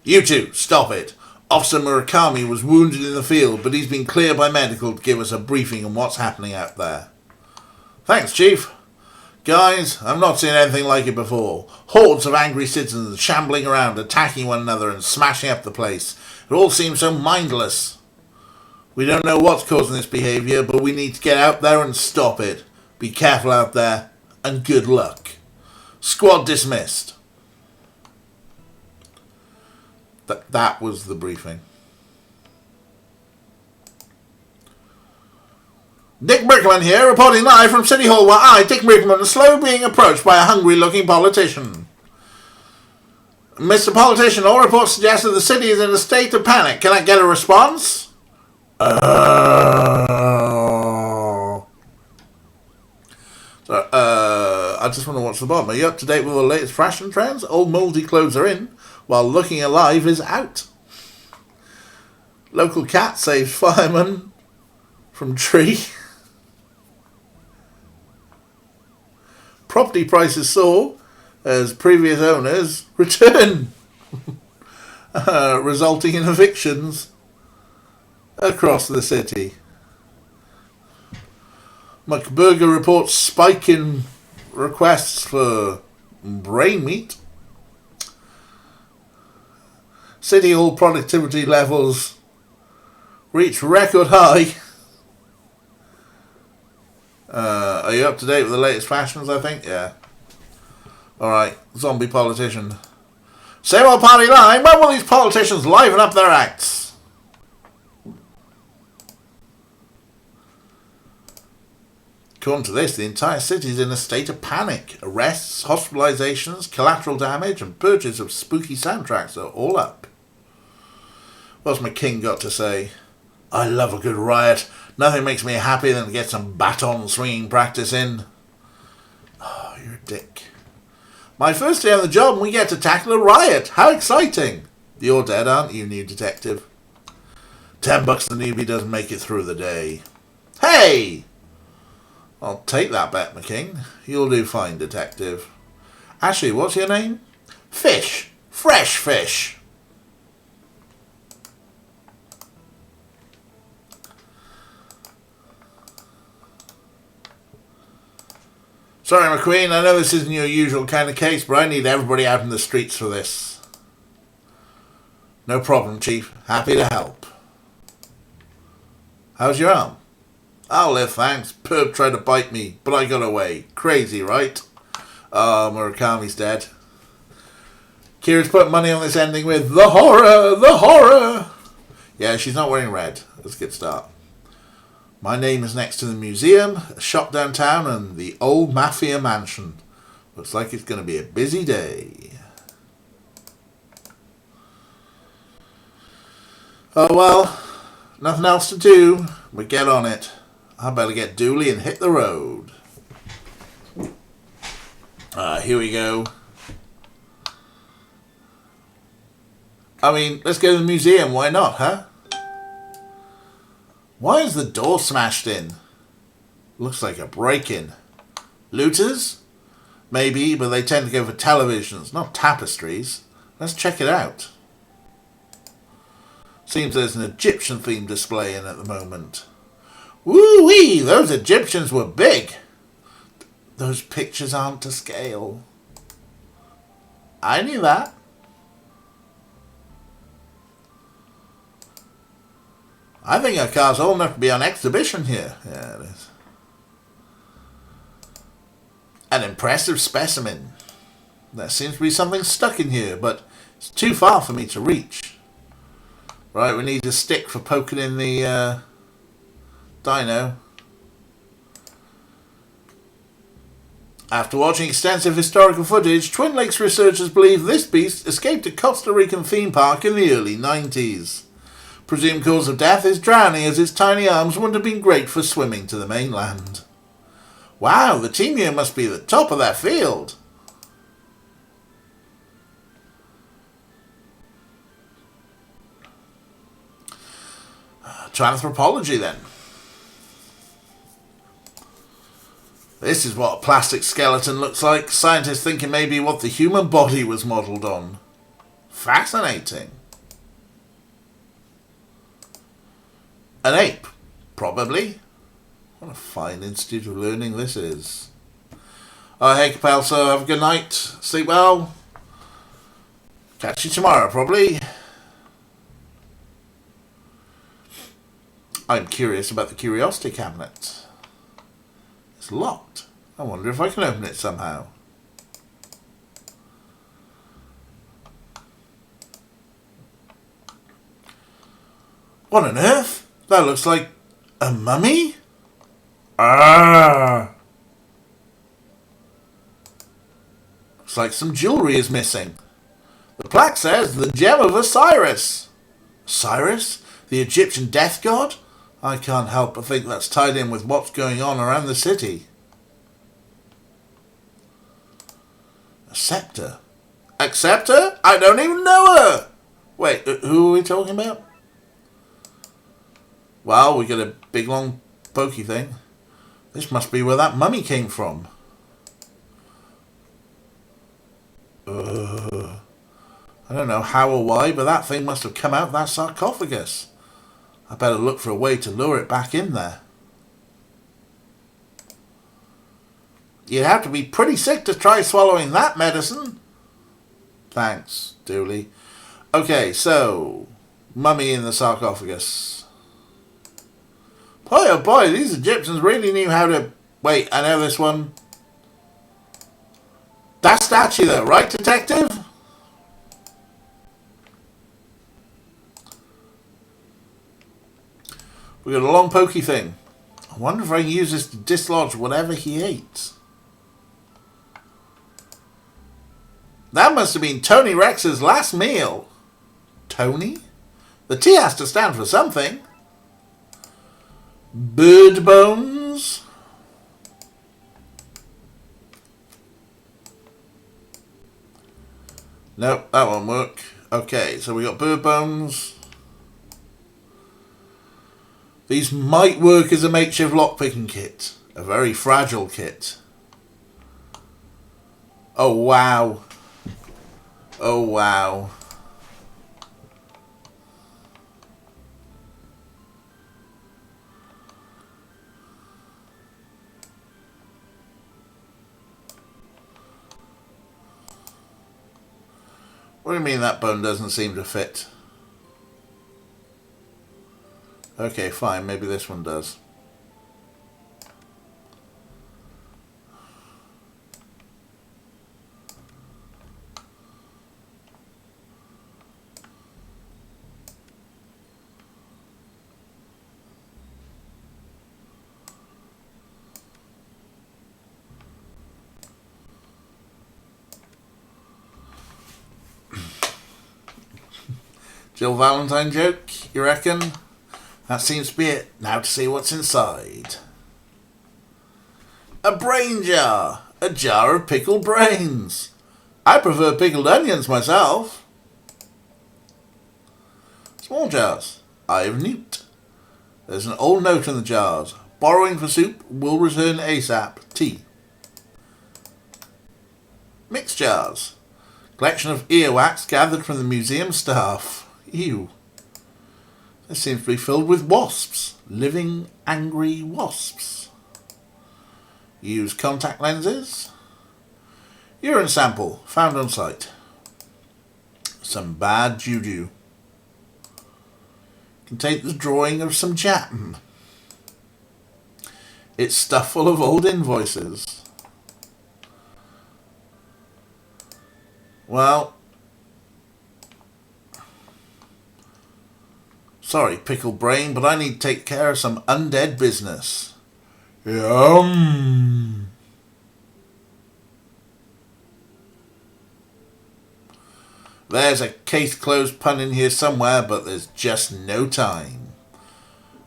You two, stop it. Officer Murakami was wounded in the field, but he's been cleared by medical to give us a briefing on what's happening out there. Thanks, Chief. Guys, I've not seen anything like it before. Hordes of angry citizens shambling around, attacking one another and smashing up the place. It all seems so mindless. We don't know what's causing this behaviour, but we need to get out there and stop it. Be careful out there, and good luck. Squad dismissed. That was the briefing. Dick Brickman here, reporting live from City Hall, where I, Dick Brickman, am slowly being approached by a hungry-looking politician. Mr. Politician, all reports suggest that the city is in a state of panic. Can I get a response? I just want to watch the bottom. Are you up to date with the latest fashion trends? Old mouldy clothes are in, while looking alive is out. Local cat saves fireman from tree. Property prices soar as previous owners return, resulting in evictions across the city. McBurger reports spike in requests for brain meat. City Hall productivity levels reach record high Are you up to date with the latest fashions, I think? Yeah. Alright, zombie politician. Same old party line, when will these politicians liven up their acts? According to this, the entire city is in a state of panic. Arrests, hospitalizations, collateral damage, and purchase of spooky soundtracks are all up. What's my king got to say? I love a good riot. Nothing makes me happy than to get some baton swinging practice in. Oh, you're a dick. My first day on the job and we get to tackle a riot. How exciting. You're dead, aren't you, new detective? $10 the newbie doesn't make it through the day. Hey! I'll take that bet, my king. You'll do fine, detective. Ashley, what's your name? Fish. Fresh fish. Sorry, McQueen, I know this isn't your usual kind of case, but I need everybody out in the streets for this. No problem, Chief. Happy to help. How's your arm? I'll live, thanks. Perp tried to bite me, but I got away. Crazy, right? Oh, Murakami's dead. Kira's put money on this ending with the horror, the horror. Yeah, she's not wearing red. That's a good start. My name is next to the museum, a shop downtown, and the old mafia mansion. Looks like it's going to be a busy day. Oh well, nothing else to do, but get on it. I better get Dooley and hit the road. Here we go. I mean, let's go to the museum, why not, huh? Why is the door smashed in? Looks like a break-in. Looters? Maybe, but they tend to go for televisions, not tapestries. Let's check it out. Seems there's an Egyptian-themed display in at the moment. Woo-wee! Those Egyptians were big! Those pictures aren't to scale. I knew that. I think our car's old enough to be on exhibition here. Yeah, it is. An impressive specimen. There seems to be something stuck in here, but it's too far for me to reach. Right, we need a stick for poking in the dino. After watching extensive historical footage, Twin Lakes researchers believe this beast escaped a Costa Rican theme park in the early 90s. Presumed cause of death is drowning, as its tiny arms wouldn't have been great for swimming to the mainland. Wow, the team here must be the top of their field. Try anthropology then. This is what a plastic skeleton looks like. Scientists think it may be what the human body was modelled on. Fascinating. An ape, probably. What a fine institute of learning this is. Oh, hey, Capelso, have a good night. Sleep well. Catch you tomorrow, probably. I'm curious about the curiosity cabinet. It's locked. I wonder if I can open it somehow. What on earth? That looks like a mummy? Ah! Looks like some jewellery is missing. The plaque says the gem of Osiris. Osiris? The Egyptian death god? I can't help but think that's tied in with what's going on around the city. A scepter? A scepter? I don't even know her! Wait, who are we talking about? Well, we got a big long pokey thing. This must be where that mummy came from. I don't know how or why, but that thing must have come out of that sarcophagus. I better look for a way to lure it back in there. You'd have to be pretty sick to try swallowing that medicine. Thanks, Dooley. Okay, so, mummy in the sarcophagus. Boy, oh boy, these Egyptians really knew how to Wait, I know this one. That statue though, right, detective? We got a long pokey thing. I wonder if I can use this to dislodge whatever he ate. That must have been Tony Rex's last meal. Tony? The T has to stand for something. Bird bones? Nope, that won't work. Okay, so we got bird bones. These might work as a makeshift lockpicking kit. A very fragile kit. Oh wow. Oh wow. What do you mean that bone doesn't seem to fit? Okay, fine. Maybe this one does. Jill Valentine joke, you reckon? That seems to be it. Now to see what's inside. A brain jar. A jar of pickled brains. I prefer pickled onions myself. Small jars. Eye of Newt. There's an old note in the jars. Borrowing for soup, will return ASAP. Tea. Mixed jars. Collection of earwax gathered from the museum staff. Ew. This seems to be filled with wasps. Living, angry wasps. Use contact lenses. Urine sample found on site. Some bad juju. Contains the drawing of some jam. It's stuffed full of old invoices. Well, sorry, pickle brain, but I need to take care of some undead business. Yum. There's a case closed pun in here somewhere, but there's just no time.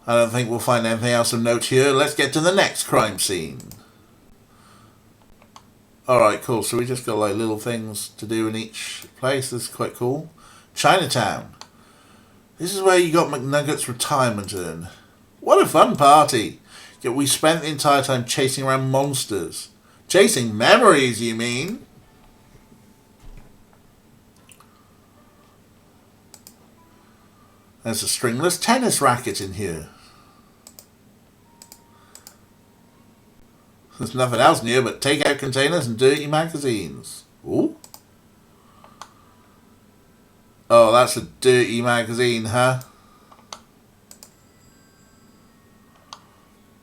I don't think we'll find anything else of note here. Let's get to the next crime scene. Alright, cool. So we just got like little things to do in each place. This is quite cool. Chinatown. This is where you got McNugget's retirement urn. What a fun party. Yet we spent the entire time chasing around monsters. Chasing memories, you mean? There's a stringless tennis racket in here. There's nothing else in here but takeout containers and dirty magazines. Ooh. Oh, that's a dirty magazine, huh?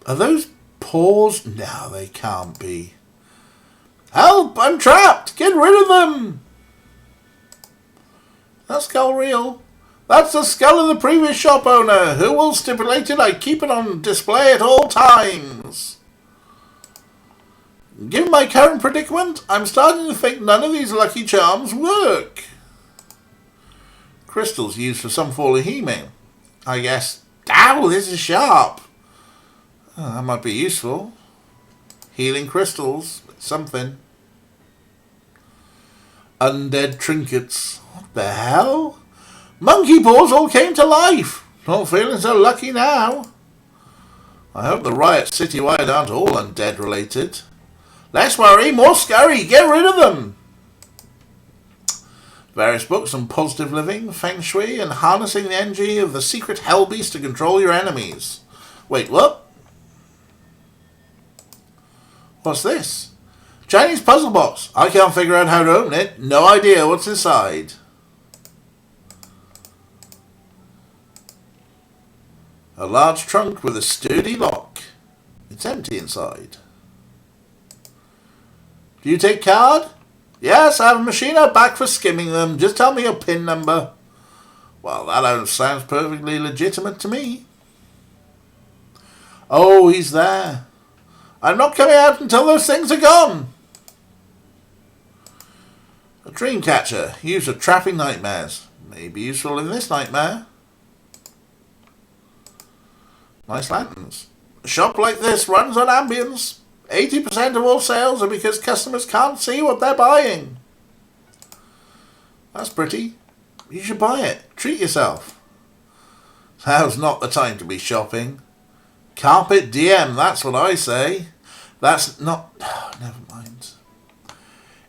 Are those paws? No, they can't be. Help! I'm trapped! Get rid of them! That skull real? That's the skull of the previous shop owner, who will stipulated I keep it on display at all times. Given my current predicament, I'm starting to think none of these lucky charms work. Crystals used for some form of healing. I guess. Ow, this is sharp. Oh, that might be useful. Healing crystals. Something. Undead trinkets. What the hell? Monkey paws all came to life. Not feeling so lucky now. I hope the riots citywide aren't all undead related. Less worry, more scurry. Get rid of them. Various books on positive living, feng shui, and harnessing the energy of the secret hell beast to control your enemies. Wait, what? What's this? Chinese puzzle box. I can't figure out how to open it. No idea what's inside. A large trunk with a sturdy lock. It's empty inside. Do you take card? Yes, I have a machine out back for skimming them. Just tell me your PIN number. Well, that sounds perfectly legitimate to me. Oh, he's there. I'm not coming out until those things are gone. A dream catcher, used for trapping nightmares. May be useful in this nightmare. Nice lanterns. A shop like this runs on ambience. 80% of all sales are because customers can't see what they're buying. That's pretty. You should buy it. Treat yourself. Now's not the time to be shopping. Carpet DM, that's what I say. That's not... Oh, never mind.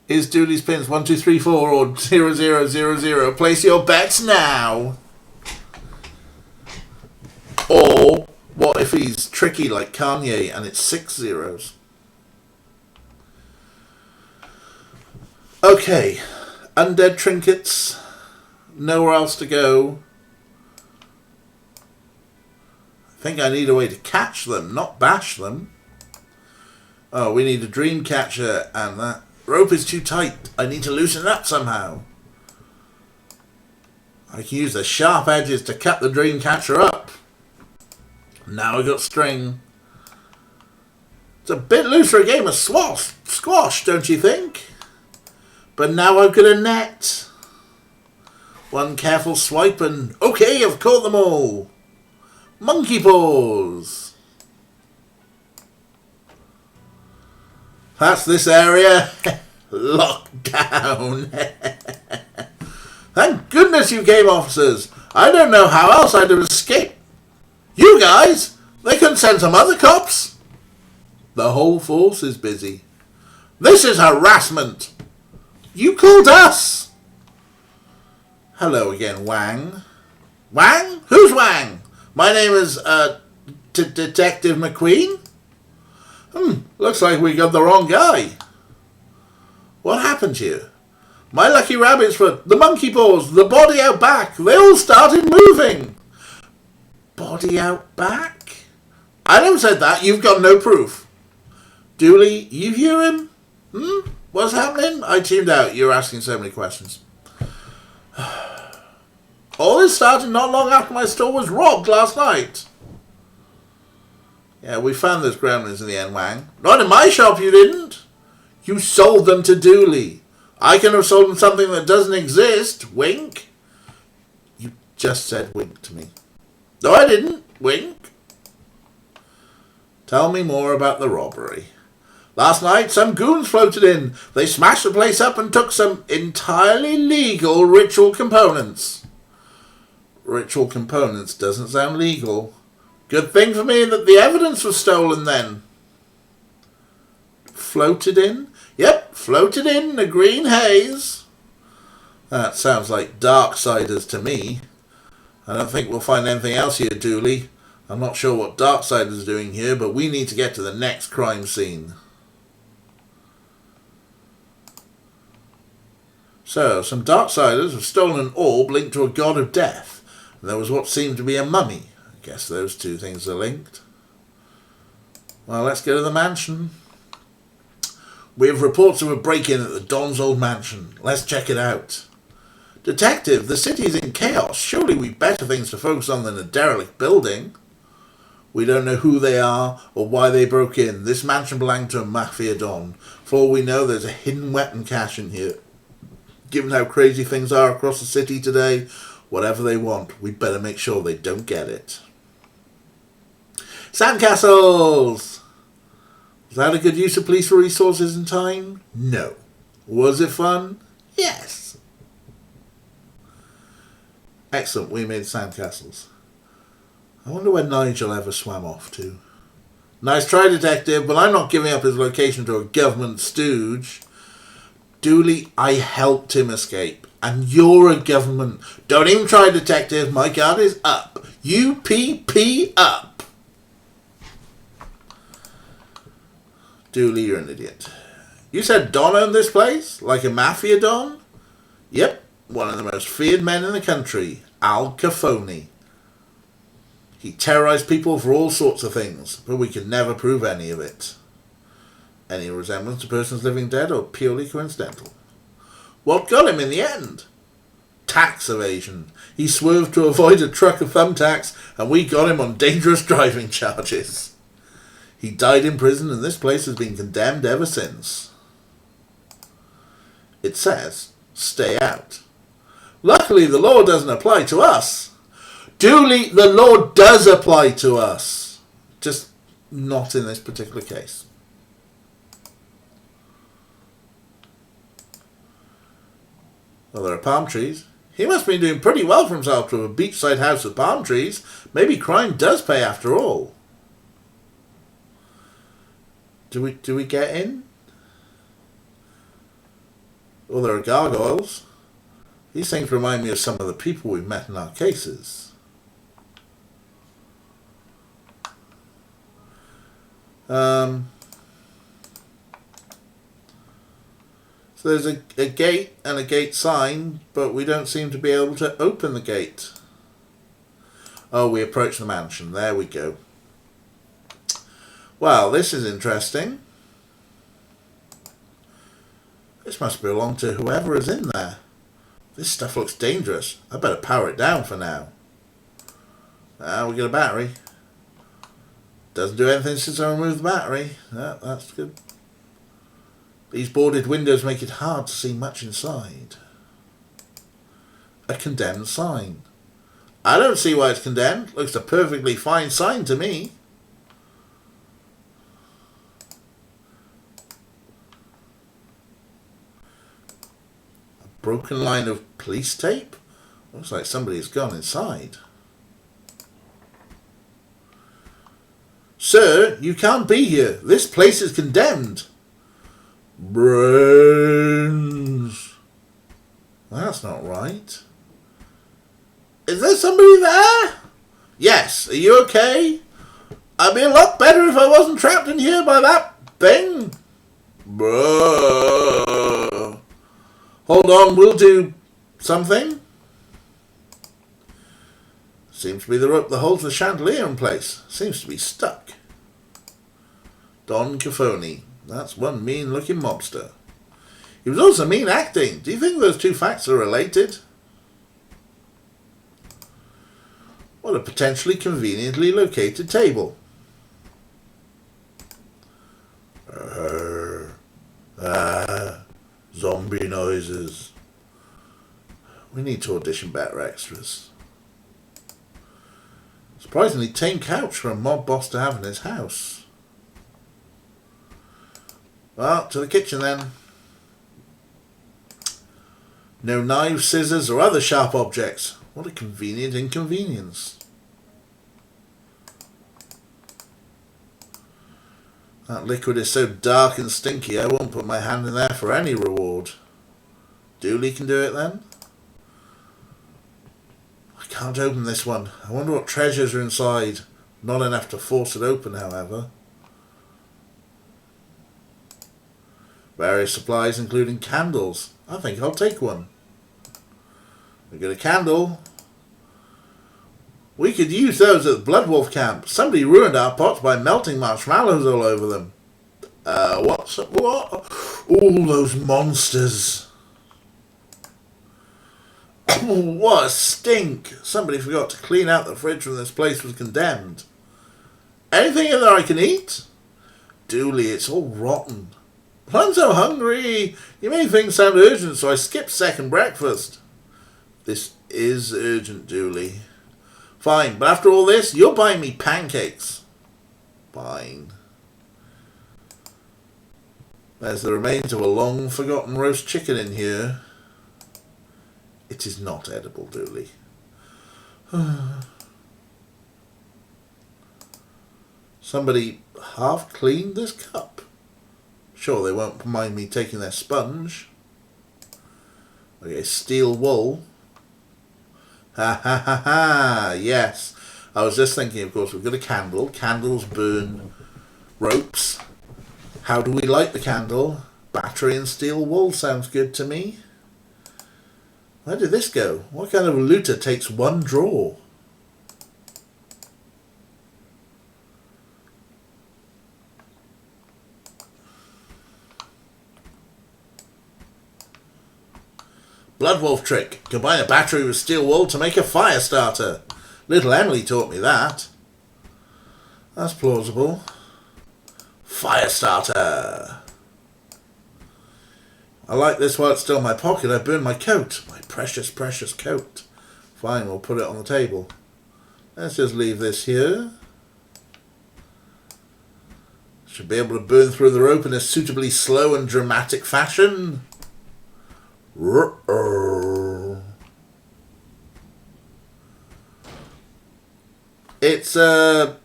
Is Dooley's pins 1, 2, 3, 4 or 0, 0, 0, 0? Place your bets now. Or what if he's tricky like Kanye and it's 6 zeros? Okay. Undead trinkets. Nowhere else to go. I think I need a way to catch them, not bash them. Oh, we need a dream catcher, and that rope is too tight. I need to loosen it up somehow. I can use the sharp edges to cut the dream catcher up. Now I got string. It's a bit loose for a game of squash, don't you think? But now I've got a net. One careful swipe and... Okay, I've caught them all. Monkey paws. That's this area. Locked down. Thank goodness you came, officers. I don't know how else I'd have escaped. You guys, they couldn't send some other cops. The whole force is busy. This is harassment. You called us. Hello again, Wang. Wang? Who's Wang? My name is, Detective McQueen? Looks like we got the wrong guy. What happened to you? My lucky rabbit's foot, the monkey paws, the body out back, they all started moving. Body out back? I never said that, you've got no proof. Dooley, you hear him? What's happening? I tuned out, you're asking so many questions. All this started not long after my store was robbed last night. Yeah, we found those gremlins in the end, Wang. Not in my shop, you didn't. You sold them to Dooley. I can have sold him something that doesn't exist. Wink. You just said wink to me. No, I didn't. Wink. Tell me more about the robbery. Last night, some goons floated in. They smashed the place up and took some entirely legal ritual components. Ritual components doesn't sound legal. Good thing for me that the evidence was stolen then. Floated in? Yep, floated in a green haze. That sounds like Darksiders to me. I don't think we'll find anything else here, Dooley. I'm not sure what Darksiders is doing here, but we need to get to the next crime scene. So, some Darksiders have stolen an orb linked to a god of death. And there was what seemed to be a mummy. I guess those two things are linked. Well, let's go to the mansion. We have reports of a break-in at the Don's old mansion. Let's check it out. Detective, the city's in chaos. Surely we've better things to focus on than a derelict building. We don't know who they are or why they broke in. This mansion belonged to a mafia Don. For all we know, there's a hidden weapon cache in here. Given how crazy things are across the city today, whatever they want, we better make sure they don't get it. Sandcastles! Was that a good use of police resources and time? No. Was it fun? Yes. Excellent, we made sandcastles. I wonder where Nigel ever swam off to. Nice try, Detective, but I'm not giving up his location to a government stooge. Dooley, I helped him escape. And you're a government. Don't even try, Detective. My guard is up. UPP up. Dooley, you're an idiot. You said Don owned this place? Like a mafia Don? Yep. One of the most feared men in the country. Al Capone. He terrorized people for all sorts of things, but we could never prove any of it. Any resemblance to persons living dead or purely coincidental? What got him in the end? Tax evasion. He swerved to avoid a truck of thumbtacks, and we got him on dangerous driving charges. He died in prison, and this place has been condemned ever since. It says, stay out. Luckily, the law doesn't apply to us. Duly, the law does apply to us. Just not in this particular case. Well, there are palm trees. He must be doing pretty well for himself to have a beachside house with palm trees. Maybe crime does pay after all. Do we get in? Oh, there are gargoyles. These things remind me of some of the people we've met in our cases. So there's a gate and a gate sign, but we don't seem to be able to open the gate. Oh, we approach the mansion. There we go. Well, this is interesting. This must belong to whoever is in there. This stuff looks dangerous. I better power it down for now. We get a battery. Doesn't do anything since I removed the battery. That's good. These boarded windows make it hard to see much inside. A condemned sign. I don't see why it's condemned. Looks a perfectly fine sign to me. A broken line of police tape? Looks like somebody's gone inside. Sir, you can't be here. This place is condemned. Brains. That's not right. Is there somebody there? Yes. Are you okay? I'd be a lot better if I wasn't trapped in here by that thing. Bruh. Hold on, we'll do something. Seems to be the rope that holds the chandelier in place. Seems to be stuck. Don Caffoni. That's one mean-looking mobster. He was also mean acting. Do you think those two facts are related? What a potentially conveniently located table. Zombie noises. We need to audition better extras. Surprisingly tame couch for a mob boss to have in his house. Well, to the kitchen then. No knives, scissors, or other sharp objects. What a convenient inconvenience. That liquid is so dark and stinky I won't put my hand in there for any reward. Dooley can do it then? I can't open this one. I wonder what treasures are inside. Not enough to force it open, however. Various supplies including candles. I think I'll take one. We get a candle. We could use those at the Blood Wolf camp. Somebody ruined our pots by melting marshmallows all over them. What? All those monsters. What a stink. Somebody forgot to clean out the fridge when this place was condemned. Anything in there I can eat? Dooley, it's all rotten. I'm so hungry. You made things sound urgent, so I skipped second breakfast. This is urgent, Dooley. Fine, but after all this, you're buying me pancakes. Fine. There's the remains of a long-forgotten roast chicken in here. It is not edible, Dooley. Somebody half cleaned this cup. Sure, they won't mind me taking their sponge. Okay, steel wool. Ha ha ha ha, yes. I was just thinking, of course, we've got a candle. Candles burn ropes. How do we light the candle? Battery and steel wool sounds good to me. Where did this go? What kind of looter takes one drawer? Bloodwolf trick. Combine a battery with steel wool to make a fire starter. Little Emily taught me that. That's plausible. Fire starter. I like this while it's still in my pocket. I burned my coat. My precious, precious coat. Fine, we'll put it on the table. Let's just leave this here. Should be able to burn through the rope in a suitably slow and dramatic fashion. It's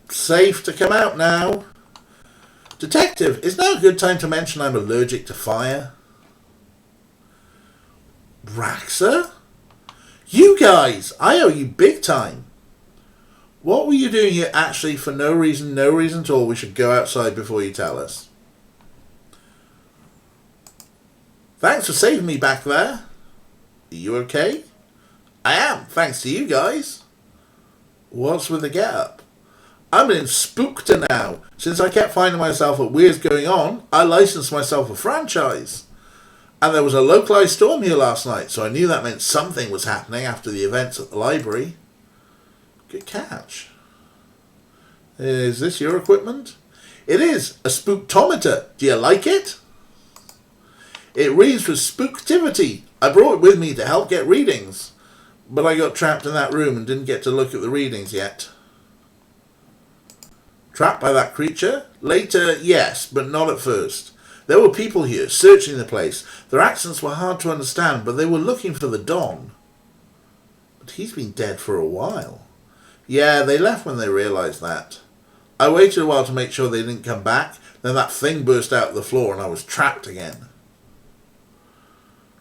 safe to come out now. Detective, is now a good time to mention I'm allergic to fire? Raxa? You guys, I owe you big time. What were you doing here actually for no reason at all? We should go outside before you tell us. Thanks for saving me back there. Are you okay? I am, thanks to you guys. What's with the get-up? I'm an spookter now. Since I kept finding myself at weird's going on, I licensed myself a franchise. And there was a localized storm here last night, so I knew that meant something was happening after the events at the library. Good catch. Is this your equipment? It is, a spooktometer. Do you like it? It reads with spooktivity. I brought it with me to help get readings. But I got trapped in that room and didn't get to look at the readings yet. Trapped by that creature? Later, yes, but not at first. There were people here, searching the place. Their accents were hard to understand, but they were looking for the Don. But he's been dead for a while. Yeah, they left when they realised that. I waited a while to make sure they didn't come back, then that thing burst out of the floor and I was trapped again.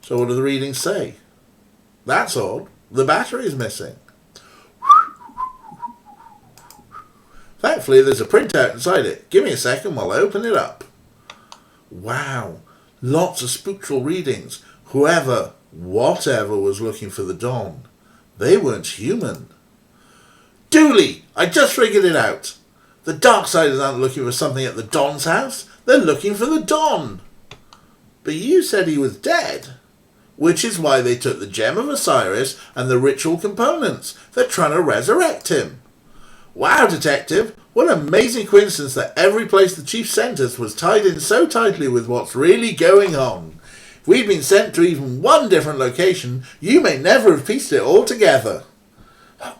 So what do the readings say? That's odd. The battery's missing. Thankfully, there's a printout inside it. Give me a second while I open it up. Wow. Lots of spectral readings. Whoever, whatever was looking for the Don, they weren't human. Dooley! I just figured it out. The Darksiders aren't looking for something at the Don's house. They're looking for the Don. But you said he was dead. Which is why they took the Gem of Osiris and the ritual components. They're trying to resurrect him. Wow, Detective. What an amazing coincidence that every place the Chief sent us was tied in so tightly with what's really going on. If we'd been sent to even one different location, you may never have pieced it all together.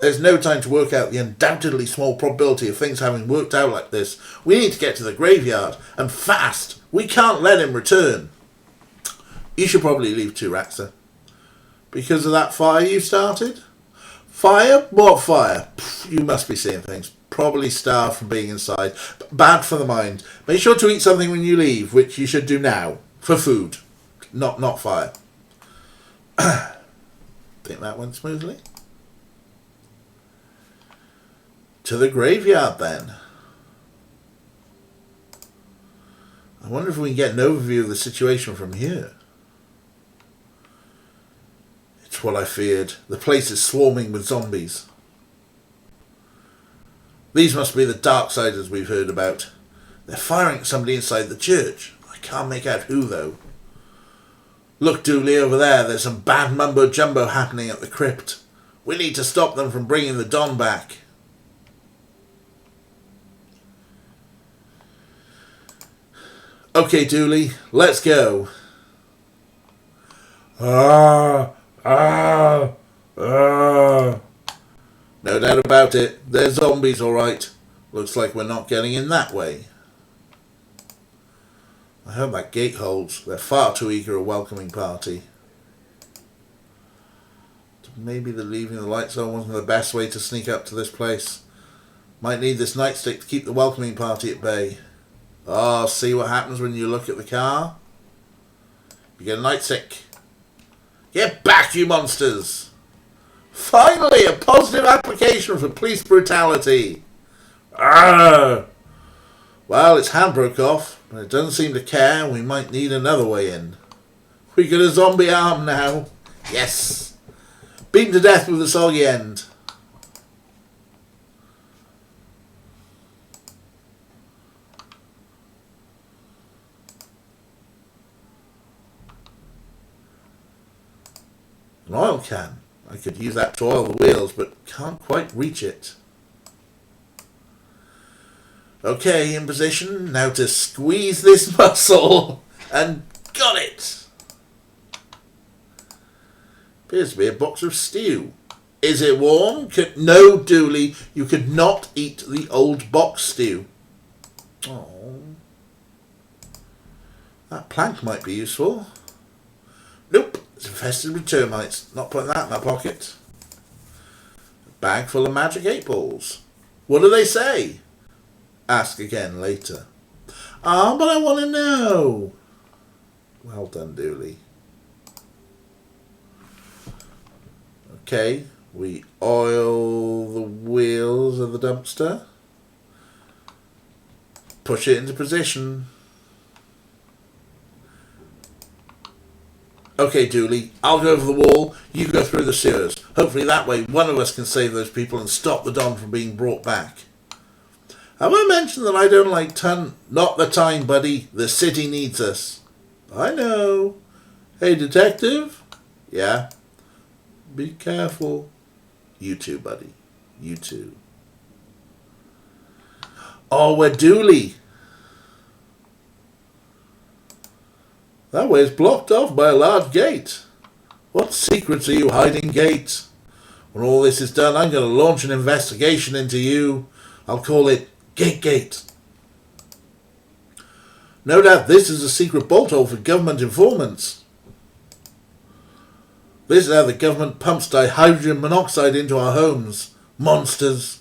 There's no time to work out the undoubtedly small probability of things having worked out like this. We need to get to the graveyard, and fast. We can't let him return. You should probably leave too, Raxa. Because of that fire you started? Fire? What fire? You must be seeing things. Probably starved from being inside. Bad for the mind. Make sure to eat something when you leave, which you should do now. For food. Not fire. Think that went smoothly? To the graveyard, then. I wonder if we can get an overview of the situation from here. It's what I feared. The place is swarming with zombies. These must be the Darksiders we've heard about. They're firing at somebody inside the church. I can't make out who, though. Look, Dooley, over there. There's some bad mumbo-jumbo happening at the crypt. We need to stop them from bringing the Don back. Okay, Dooley, let's go. No doubt about it. They're zombies, all right. Looks like we're not getting in that way. I hope that gate holds. They're far too eager a welcoming party. Maybe the leaving the lights on wasn't the best way to sneak up to this place. Might need this nightstick to keep the welcoming party at bay. Oh, see what happens when you look at the car? You get a nightstick. Get back, you monsters! Finally, a positive application for police brutality. Arrgh! Well, its hand broke off, but it doesn't seem to care, and we might need another way in. We got a zombie arm now. Yes! Beaten to death with a soggy end. An oil can. I could use that to oil the wheels, but can't quite reach it. Okay, in position. Now to squeeze this muscle. And got it! Appears to be a box of stew. Is it warm? No, Dooley. You could not eat the old box stew. Oh. That plank might be useful. Nope. It's infested with termites. Not putting that in my pocket. A bag full of magic 8-balls. What do they say? Ask again later. Ah, but I want to know. Well done, Dooley. Okay, we oil the wheels of the dumpster. Push it into position. Okay, Dooley, I'll go over the wall, you go through the sewers. Hopefully that way one of us can save those people and stop the Don from being brought back. Have I mentioned that I don't like Not the time, buddy. The city needs us. I know. Hey, detective? Yeah? Be careful. You too, buddy. You too. Oh, we're Dooley. That way is blocked off by a large gate. What secrets are you hiding, Gate? When all this is done, I'm going to launch an investigation into you. I'll call it Gate. No doubt this is a secret bolt hole for government informants. This is how the government pumps dihydrogen monoxide into our homes. Monsters.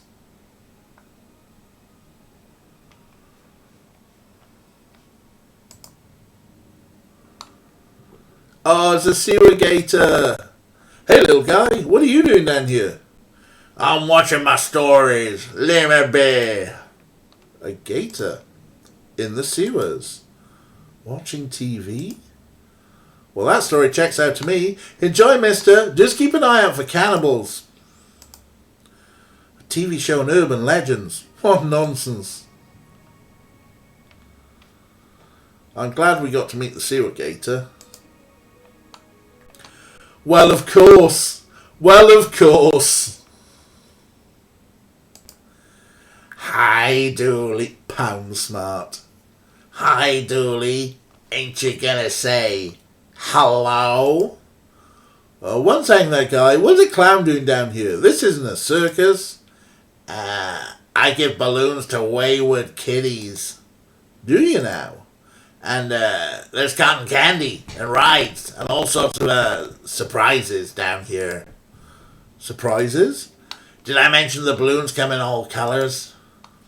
Oh, it's a sewer gator. Hey, little guy, what are you doing down here? I'm watching my stories. Leave me be. A gator in the sewers. Watching TV? Well, that story checks out to me. Enjoy, mister. Just keep an eye out for cannibals. A TV show on urban legends. What nonsense. I'm glad we got to meet the sewer gator. Well, of course. Hi, Dooley. Pound smart. Hi, Dooley. Ain't you gonna say hello? One saying that guy, what's a clown doing down here? This isn't a circus. I give balloons to wayward kiddies. Do you now? And there's cotton candy and rides and all sorts of surprises down here. Surprises? Did I mention the balloons come in all colours?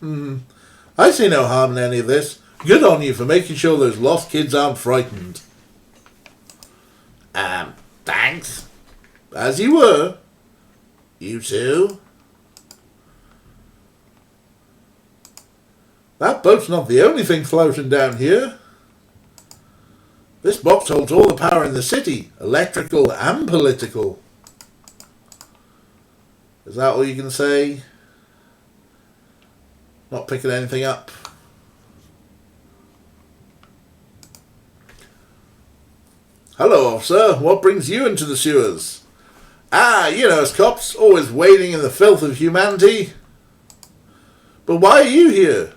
I see no harm in any of this. Good on you for making sure those lost kids aren't frightened. Thanks. As you were. You too? That boat's not the only thing floating down here. This box holds all the power in the city, electrical and political. Is that all you can say? Not picking anything up. Hello, officer. What brings you into the sewers? You know us cops, always wading in the filth of humanity. But why are you here?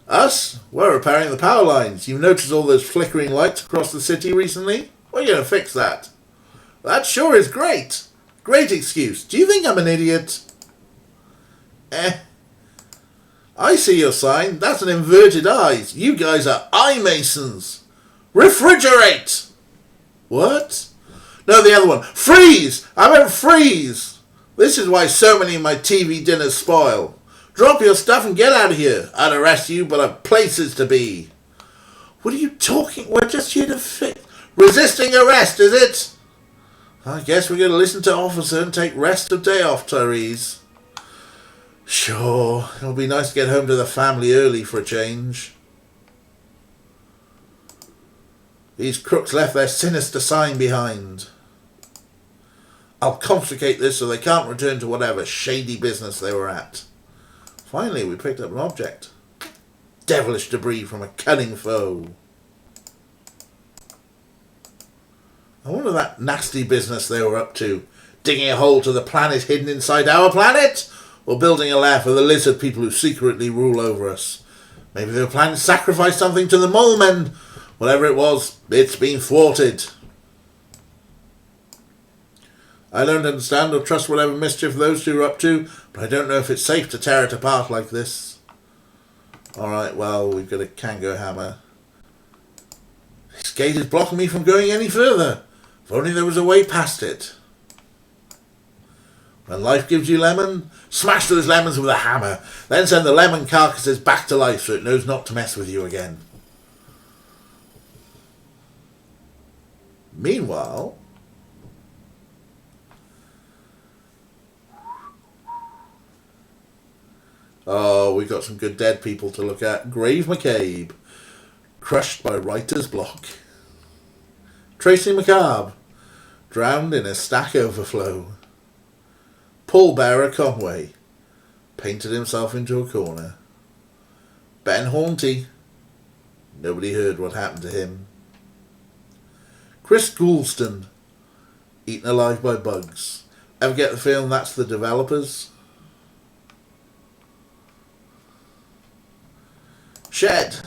Us? We're repairing the power lines. You've noticed all those flickering lights across the city recently? We're going to fix that. That sure is great. Great excuse. Do you think I'm an idiot? I see your sign. That's an inverted eyes. You guys are eye masons. Refrigerate! What? No, the other one. Freeze! I meant freeze! This is why so many of my TV dinners spoil. Drop your stuff and get out of here. I'd arrest you, but I've places to be. What are you talking? We're just here to fix. Resisting arrest, is it? I guess we're going to listen to officer and take rest of day off, Tyrese. Sure, it'll be nice to get home to the family early for a change. These crooks left their sinister sign behind. I'll confiscate this so they can't return to whatever shady business they were at. Finally, we picked up an object. Devilish debris from a cunning foe. I wonder that nasty business they were up to. Digging a hole to the planet hidden inside our planet? Or building a lair for the lizard people who secretly rule over us? Maybe they were planning to sacrifice something to the mole men. Whatever it was, it's been thwarted. I don't understand or trust whatever mischief those two are up to, but I don't know if it's safe to tear it apart like this. Alright, well, we've got a Kango hammer. This gate is blocking me from going any further. If only there was a way past it. When life gives you lemon, smash those lemons with a hammer. Then send the lemon carcasses back to life so it knows not to mess with you again. Meanwhile... oh, we've got some good dead people to look at. Grave McCabe. Crushed by writer's block. Tracy McCabe. Drowned in a stack overflow. Paul Bearer Conway. Painted himself into a corner. Ben Haunty. Nobody heard what happened to him. Chris Goulston. Eaten alive by bugs. Ever get the feeling that's the developers? Shed.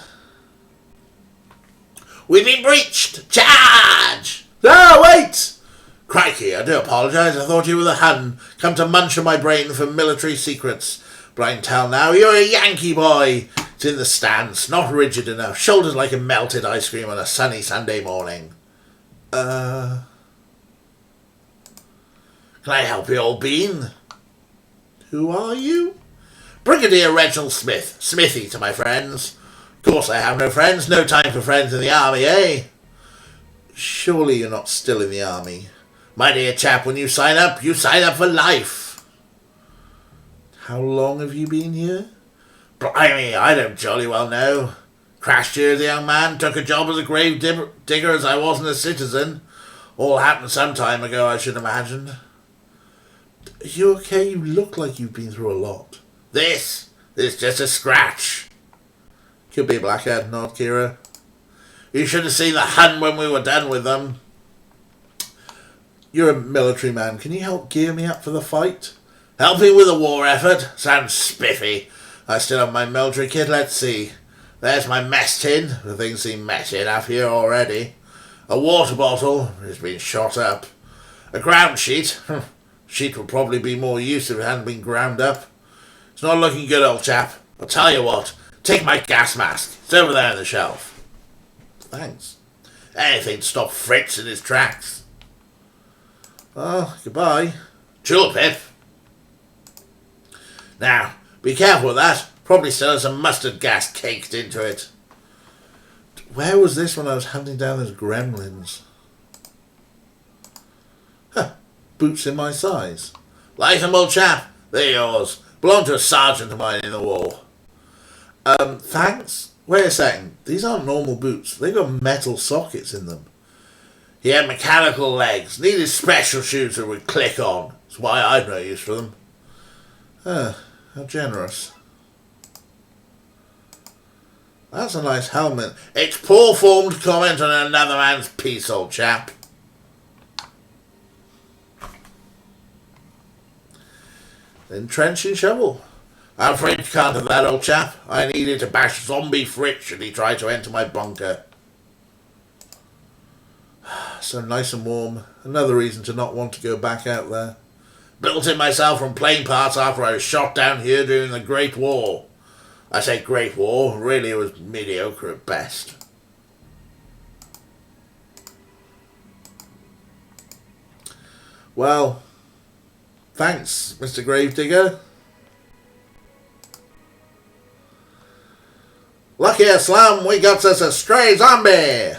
We've been breached! Charge! Ah, wait! Crikey, I do apologise. I thought you were the Hun, come to munch on my brain for military secrets. But I can tell now, you're a Yankee boy. It's in the stance, not rigid enough, shoulders like a melted ice cream on a sunny Sunday morning. Can I help you, old bean? Who are you? Brigadier Reginald Smith, Smithy to my friends. Of course I have no friends, no time for friends in the army, eh? Surely you're not still in the army. My dear chap, when you sign up for life. How long have you been here? Blimey, I don't jolly well know. Crashed here as a young man, took a job as a grave digger as I wasn't a citizen. All happened some time ago, I should imagine. Are you okay? You look like you've been through a lot. This just a scratch. Could be a blackhead, not Kira. You should have seen the Hun when we were done with them. You're a military man. Can you help gear me up for the fight? Helping with a war effort? Sounds spiffy. I still have my military kit, let's see. There's my mess tin. The thing seems messy enough here already. A water bottle has been shot up. A ground sheet. Sheet would probably be more use if it hadn't been ground up. It's not looking good, old chap. I'll tell you what. Take my gas mask. It's over there on the shelf. Thanks. Anything to stop Fritz in his tracks. Oh, goodbye. Tulip. Now, be careful with that. Probably still has some mustard gas caked into it. Where was this when I was hunting down those gremlins? Huh. Boots in my size. Like them, old chap. They're yours. Belonged to a sergeant of mine in the war. Thanks. Wait a second. These aren't normal boots. They've got metal sockets in them. He had mechanical legs. Needed special shoes that would click on. That's why I've no use for them. How generous. That's a nice helmet. It's poor form to comment on another man's piece, old chap. Then trench and shovel. I'm afraid you can't have that, old chap. I needed to bash zombie Fritz should he try to enter my bunker. So nice and warm. Another reason to not want to go back out there. Built it myself from plane parts after I was shot down here during the Great War. I say Great War, really it was mediocre at best. Well, thanks, Mr. Gravedigger. Lucky Slum, we got us a stray zombie.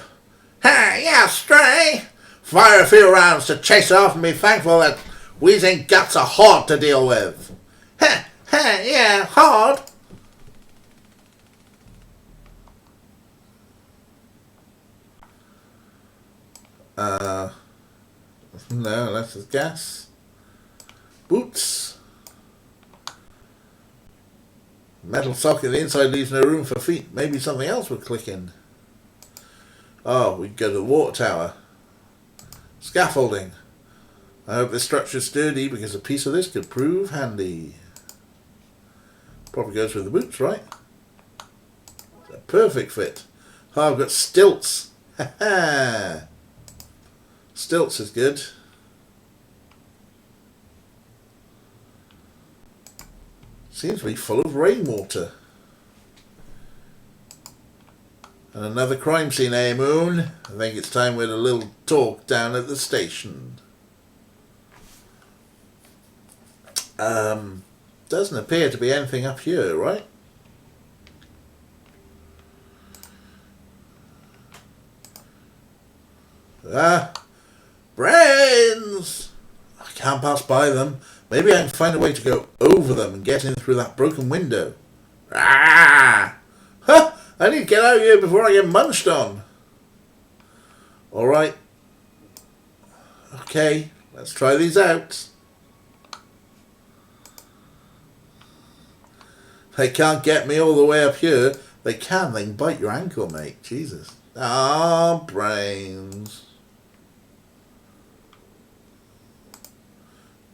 Ha, yeah, stray. Fire a few rounds to chase off and be thankful that wheezing guts are hard to deal with. Ha, ha, yeah, hard. No, that's his gas. Boots. Metal socket on the inside leaves no room for feet. Maybe something else would click in. Oh, we go to the water tower. Scaffolding. I hope this structure's sturdy because a piece of this could prove handy. Probably goes with the boots, right? It's a perfect fit. Oh, I've got stilts. Ha ha! Stilts is good. Seems to be full of rainwater. And another crime scene, eh, Moon? I think it's time we had a little talk down at the station. Doesn't appear to be anything up here, right? Brains! I can't pass by them. Maybe I can find a way to go over them and get in through that broken window. Ah! Huh! I need to get out of here before I get munched on. Alright. Okay, let's try these out. They can't get me all the way up here. They can bite your ankle, mate. Jesus. Ah, brains.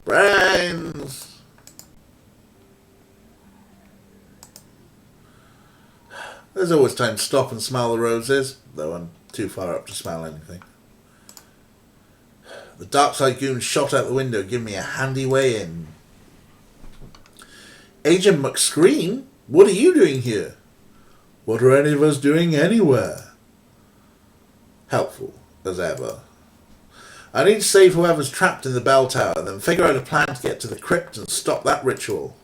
Brains. There's always time to stop and smell the roses, though I'm too far up to smell anything. The Darkside goon shot out the window, giving me a handy way in. Agent McScream, what are you doing here? What are any of us doing anywhere? Helpful, as ever. I need to save whoever's trapped in the bell tower, then figure out a plan to get to the crypt and stop that ritual.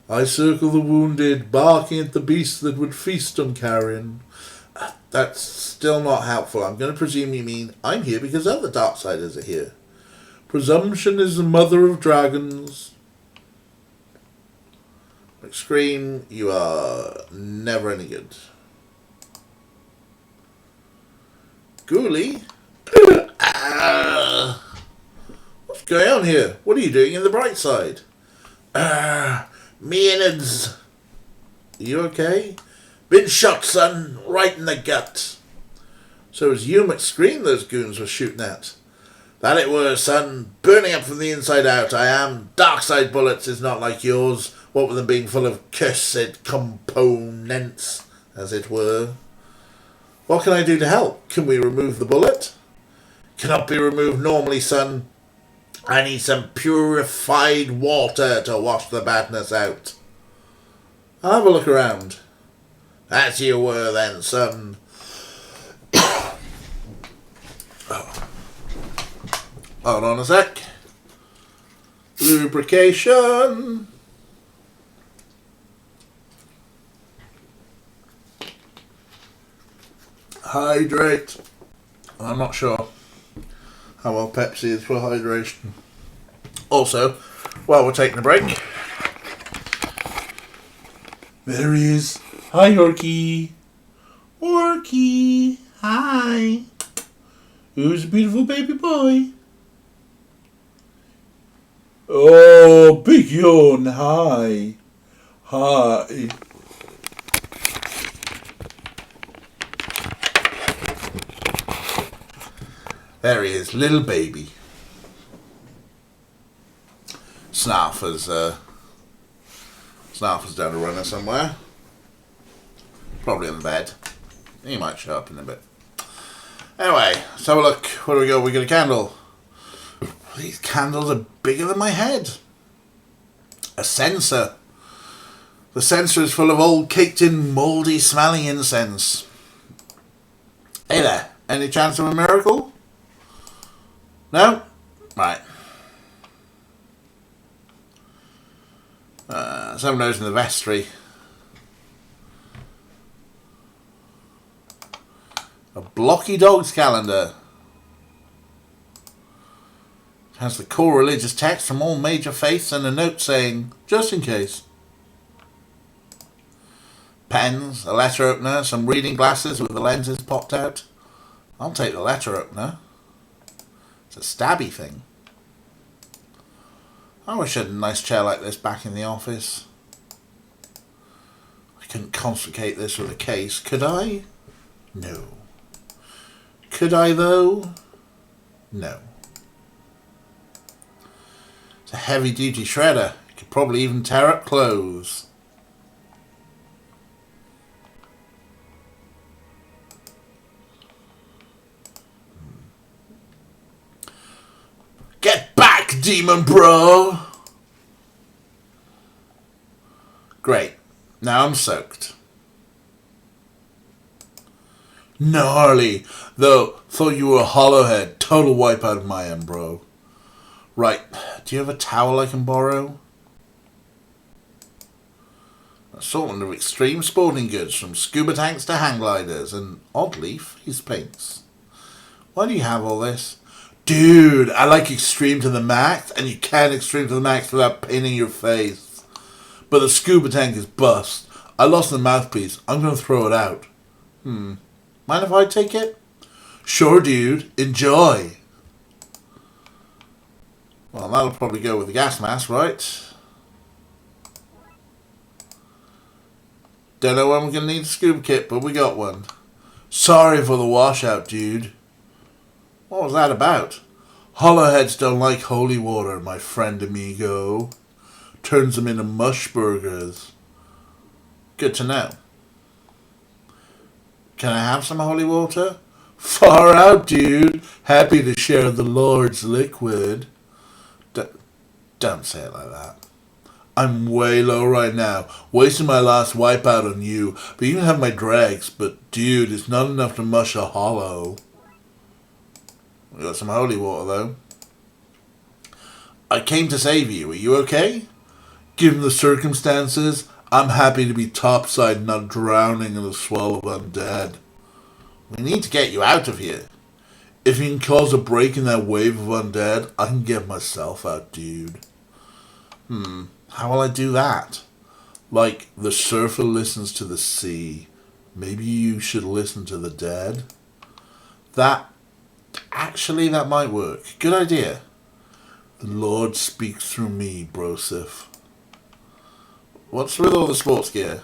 I circle the wounded, barking at the beast that would feast on carrion. That's still not helpful. I'm going to presume you mean I'm here because other Darksiders are here. Presumption is the mother of dragons. McScream, you are never any good. Ghoulie? What's going on here? What are you doing in the bright side? Me innards. You okay? Been shot, son. Right in the gut. So it was you, McScream, those goons were shooting at. That it were, son. Burning up from the inside out, I am. Darkside bullets is not like yours. What with them being full of cursed components, as it were. What can I do to help? Can we remove the bullet? Cannot be removed normally, son. I need some purified water to wash the badness out. I'll have a look around. As you were then, son. Hold on a sec. Lubrication. Hydrate. I'm not sure how well Pepsi is for hydration. Also, while we're taking a break, there he is. Hi, Orky. Orky. Hi. Who's a beautiful baby boy? Oh, big yawn. Hi. Hi. There he is, little baby. Snarfer's down a runner somewhere. Probably in the bed. He might show up in a bit. Anyway, let's have a look. Where do we go? We get a candle. These candles are bigger than my head. A censer. The censer is full of old caked in mouldy smelling incense. Hey there, any chance of a miracle? No? Right. Someone knows in the vestry. A blocky dog's calendar. It has the core religious text from all major faiths and a note saying, just in case. Pens, a letter opener, some reading glasses with the lenses popped out. I'll take the letter opener. It's a stabby thing. I wish I had a nice chair like this back in the office. I couldn't complicate this with a case, could I? No. Could I, though? No. It's a heavy-duty shredder. It could probably even tear up clothes. Get back, demon bro! Great. Now I'm soaked. Gnarly. Though, thought you were a hollowhead. Total wipeout of my end, bro. Right. Do you have a towel I can borrow? Assortment of extreme sporting goods, from scuba tanks to hang gliders, and oddly, face paints. Why do you have all this? Dude, I like extreme to the max, and you can't extreme to the max without painting your face. But the scuba tank is bust. I lost the mouthpiece. I'm going to throw it out. Mind if I take it? Sure, dude. Enjoy. Well, that'll probably go with the gas mask, right? Don't know when we're going to need a scuba kit, but we got one. Sorry for the washout, dude. What was that about? Hollowheads don't like holy water, my friend amigo. Turns them into mush burgers. Good to know. Can I have some holy water? Far out, dude. Happy to share the Lord's liquid. Don't say it like that. I'm way low right now. Wasting my last wipeout on you. But you can have my dregs. But dude, it's not enough to mush a hollow. We got some holy water though. I came to save you. Are you okay? Given the circumstances, I'm happy to be topside, not drowning in a swell of undead. We need to get you out of here. If you can cause a break in that wave of undead, I can get myself out, dude. How will I do that? Like the surfer listens to the sea. Maybe you should listen to the dead? That might work. Good idea. The Lord speaks through me, Broseph. What's with all the sports gear?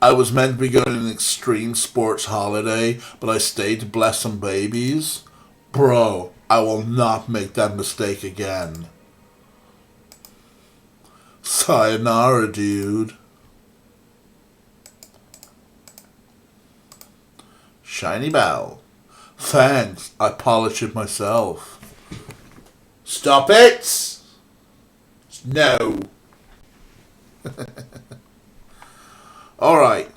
I was meant to be going on an extreme sports holiday, but I stayed to bless some babies. Bro, I will not make that mistake again. Sayonara, dude. Shiny bell. Thanks, I polish it myself. Stop it! No. Alright.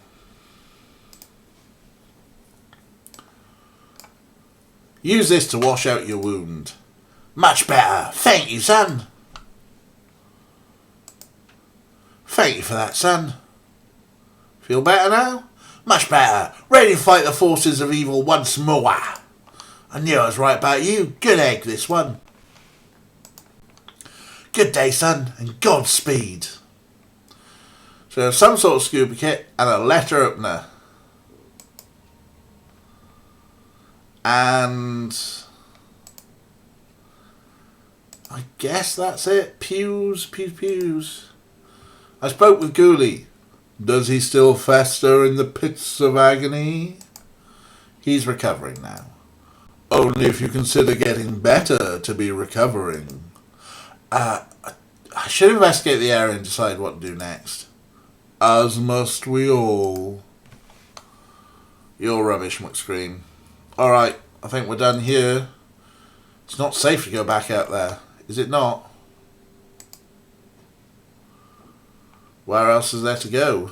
Use this to wash out your wound. Much better. Thank you, son. Thank you for that, son. Feel better now? Much better. Ready to fight the forces of evil once more. I knew I was right about you. Good egg, this one. Good day, son, and Godspeed. So some sort of scuba kit and a letter opener. And I guess that's it. Pews. I spoke with Ghoulie. Does he still fester in the pits of agony? He's recovering now. Only if you consider getting better to be recovering. I should investigate the area and decide what to do next. As must we all. You're rubbish, McScream. Alright, I think we're done here. It's not safe to go back out there, is it not? Where else is there to go?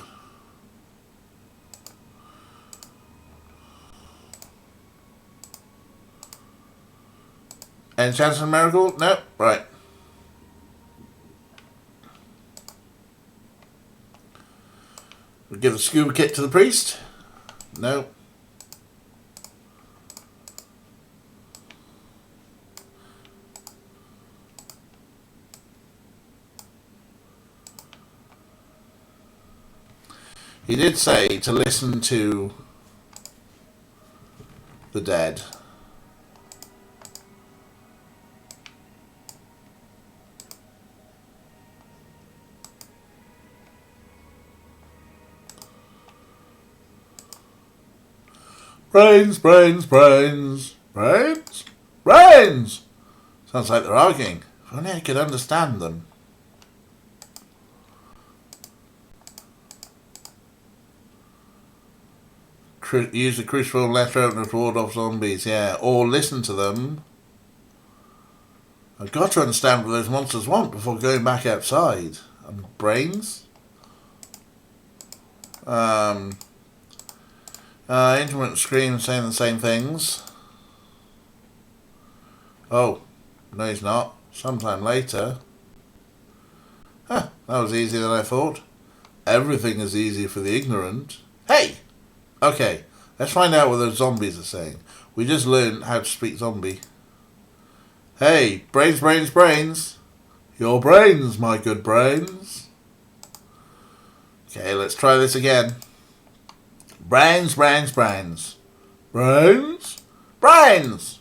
Any chance of a miracle? No? Right. We give the scuba kit to the priest? No. He did say to listen to the dead. Brains. Brains? Brains! Sounds like they're arguing. If only I could understand them. Use the crucible letter opener to ward off zombies, yeah. Or listen to them. I've got to understand what those monsters want before going back outside. And brains? Intimate screams saying the same things. Oh, no he's not. Sometime later. Huh, that was easier than I thought. Everything is easy for the ignorant. Hey! Okay, let's find out what those zombies are saying. We just learned how to speak zombie. Hey, brains, brains, brains. Your brains, my good brains. Okay, let's try this again. Brains, brains, brains. Brains? Brains!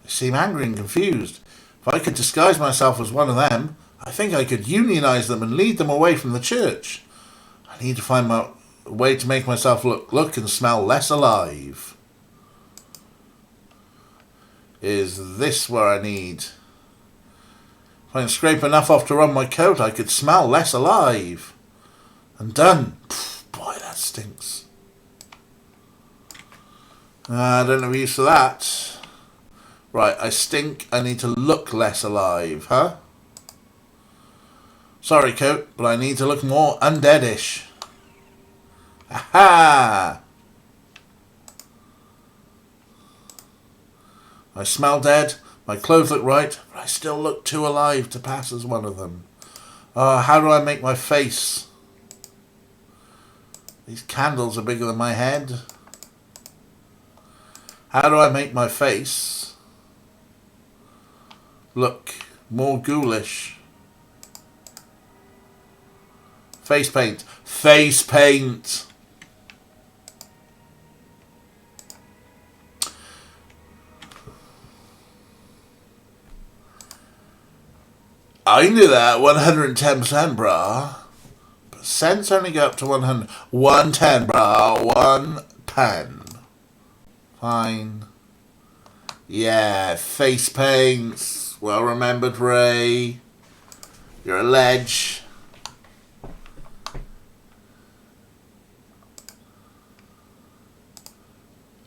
They seem angry and confused. If I could disguise myself as one of them, I think I could unionize them and lead them away from the church. I need to find a way to make myself look and smell less alive. Is this where I need? If I can scrape enough off to run my coat, I could smell less alive. And done. Boy, that stinks. I don't have use for that. Right, I stink. I need to look less alive, huh? Sorry, coat, but I need to look more undeadish. Aha! I smell dead, my clothes look right, but I still look too alive to pass as one of them. How do I make my face? These candles are bigger than my head. How do I make my face look more ghoulish? Face paint. Face paint! I can do that 110%, brah. Percents only go up to 100. 110, brah. 110. Fine. Yeah, face paints. Well remembered, Ray. You're a ledge.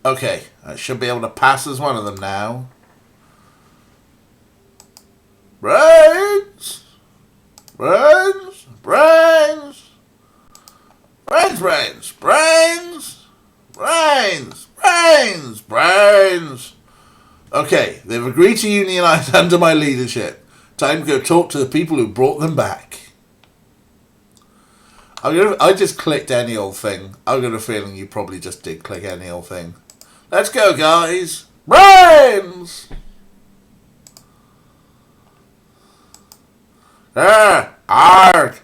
Okay, I should be able to pass as one of them now. Brains! Brains! Brains! Brains! Brains! Brains! Brains! Brains! Brains! Okay, they've agreed to unionize under my leadership. Time to go talk to the people who brought them back. I just clicked any old thing. I've got a feeling you probably just did click any old thing. Let's go, guys! Brains! Arg!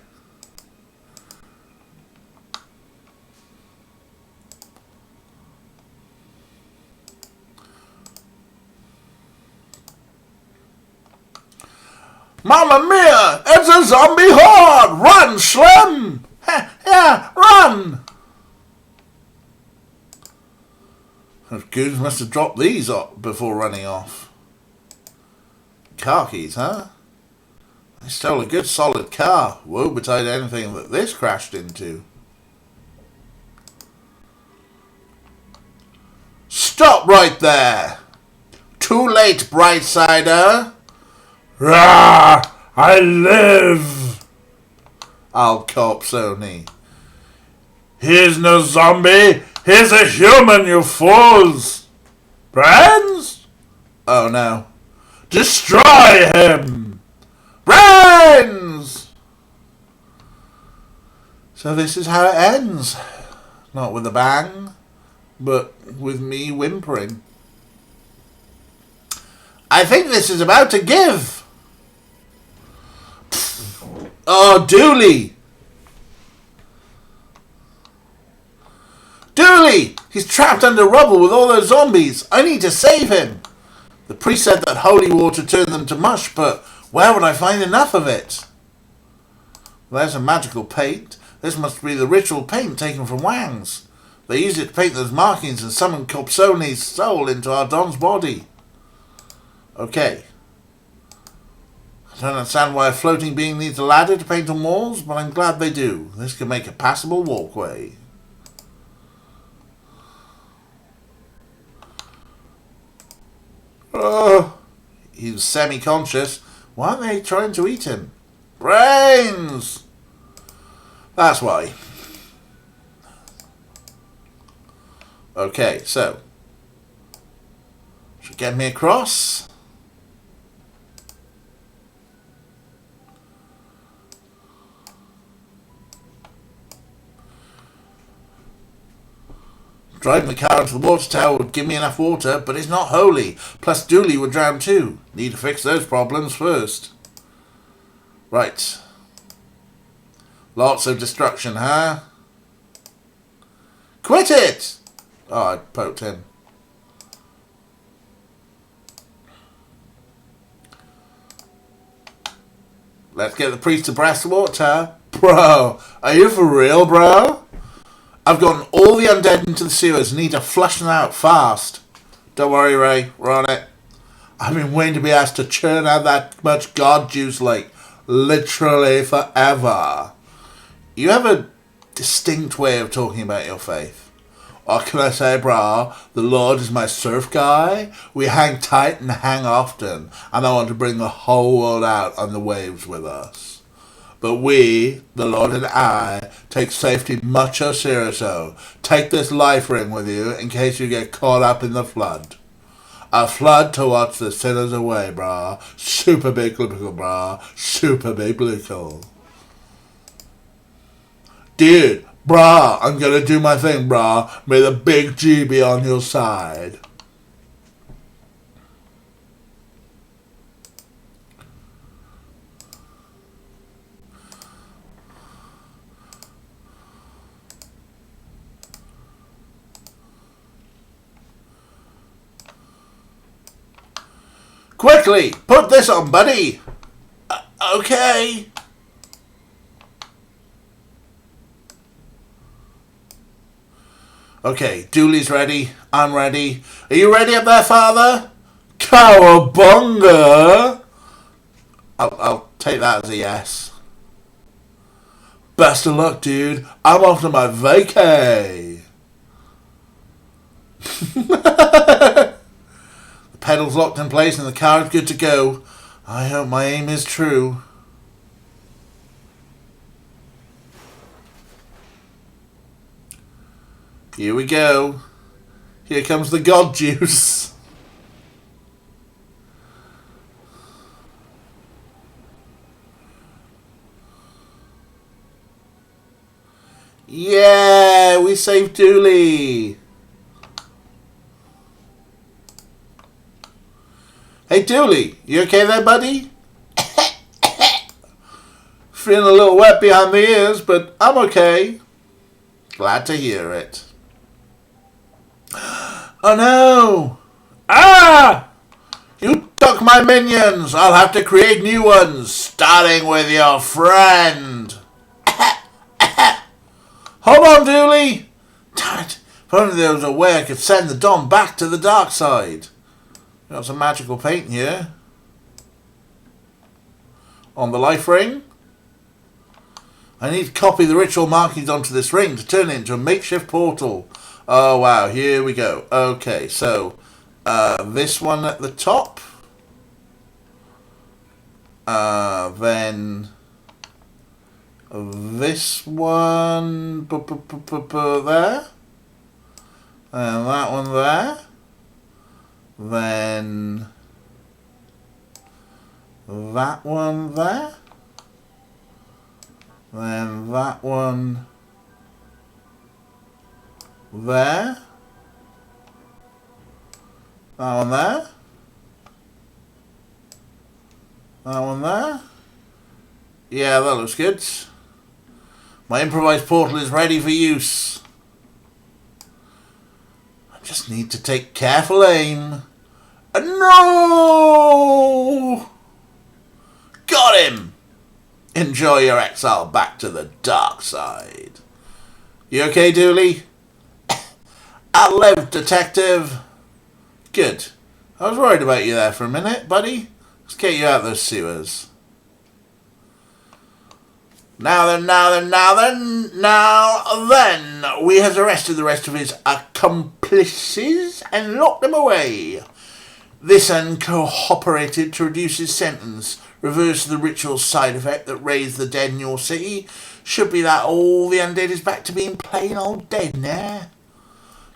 Mamma mia! It's a zombie horde! Run, Slim! Yeah, run! Those goons must have dropped these up before running off. Car keys, huh? They stole a good solid car. Woe betide anything that this crashed into. Stop right there! Too late, Brightsider! Rah! I live! I'll corpse only. Here's no zombie! Here's a human, you fools! Brains? Oh no. Destroy him! Brains! So this is how it ends. Not with a bang, but with me whimpering. I think this is about to give. Oh, Dooley! Dooley! He's trapped under rubble with all those zombies. I need to save him. The priest said that holy water turned them to mush, but where would I find enough of it? Well, there's a magical paint. This must be the ritual paint taken from Wang's. They used it to paint those markings and summon Corpsone's soul into our Don's body. Okay. I don't understand why a floating being needs a ladder to paint on walls, but I'm glad they do. This can make a passable walkway. Oh, he's semi-conscious. Why are they trying to eat him? Brains! That's why. Okay, so. Should get me across. Driving the car into the water tower would give me enough water, but it's not holy. Plus Dooley would drown too. Need to fix those problems first. Right. Lots of destruction, huh? Quit it! Oh, I poked him. Let's get the priest to brass the water tower. Bro, are you for real, bro? I've gotten all the undead into the sewers and need to flush them out fast. Don't worry, Ray. We're on it. I've been waiting to be asked to churn out that much god juice like literally forever. You have a distinct way of talking about your faith. What can I say, brah? The Lord is my surf guy. We hang tight and hang often, and I want to bring the whole world out on the waves with us. But we, the Lord and I, take safety much more seriously. Take this life ring with you in case you get caught up in the flood. A flood to watch the sinners away, brah. Super big biblical, brah. Super big biblical. Dude, brah, I'm gonna do my thing, brah. May the big G be on your side. Quickly, put this on, buddy. Okay. Okay, Dooley's ready. I'm ready. Are you ready up there, Father? Cowabunga! I'll take that as a yes. Best of luck, dude. I'm off to my vacay. The pedal's locked in place and the car's good to go. I hope my aim is true. Here we go. Here comes the god juice. Yeah, we saved Dooley. Hey Dooley, you okay there, buddy? Feeling a little wet behind the ears, but I'm okay. Glad to hear it. Oh no! Ah! You took my minions! I'll have to create new ones, starting with your friend. Hold on, Dooley! Damn it! If only there was a way I could send the Dom back to the dark side. Got some magical paint here. On the life ring. I need to copy the ritual markings onto this ring to turn it into a makeshift portal. Oh wow, here we go. Okay, so this one at the top. Then this one there. And that one there. Then that one there. Then that one there. That one there. That one there. Yeah, that looks good. My improvised portal is ready for use. I just need to take careful aim. No! Got him! Enjoy your exile back to the dark side. You okay, Dooley? I live, detective. Good. I was worried about you there for a minute, buddy. Let's get you out of those sewers. Now then, we have arrested the rest of his accomplices and locked them away. This uncooperated to reduce his sentence, reverse the ritual side effect that raised the dead in your city. Should be that all the undead is back to being plain old dead now.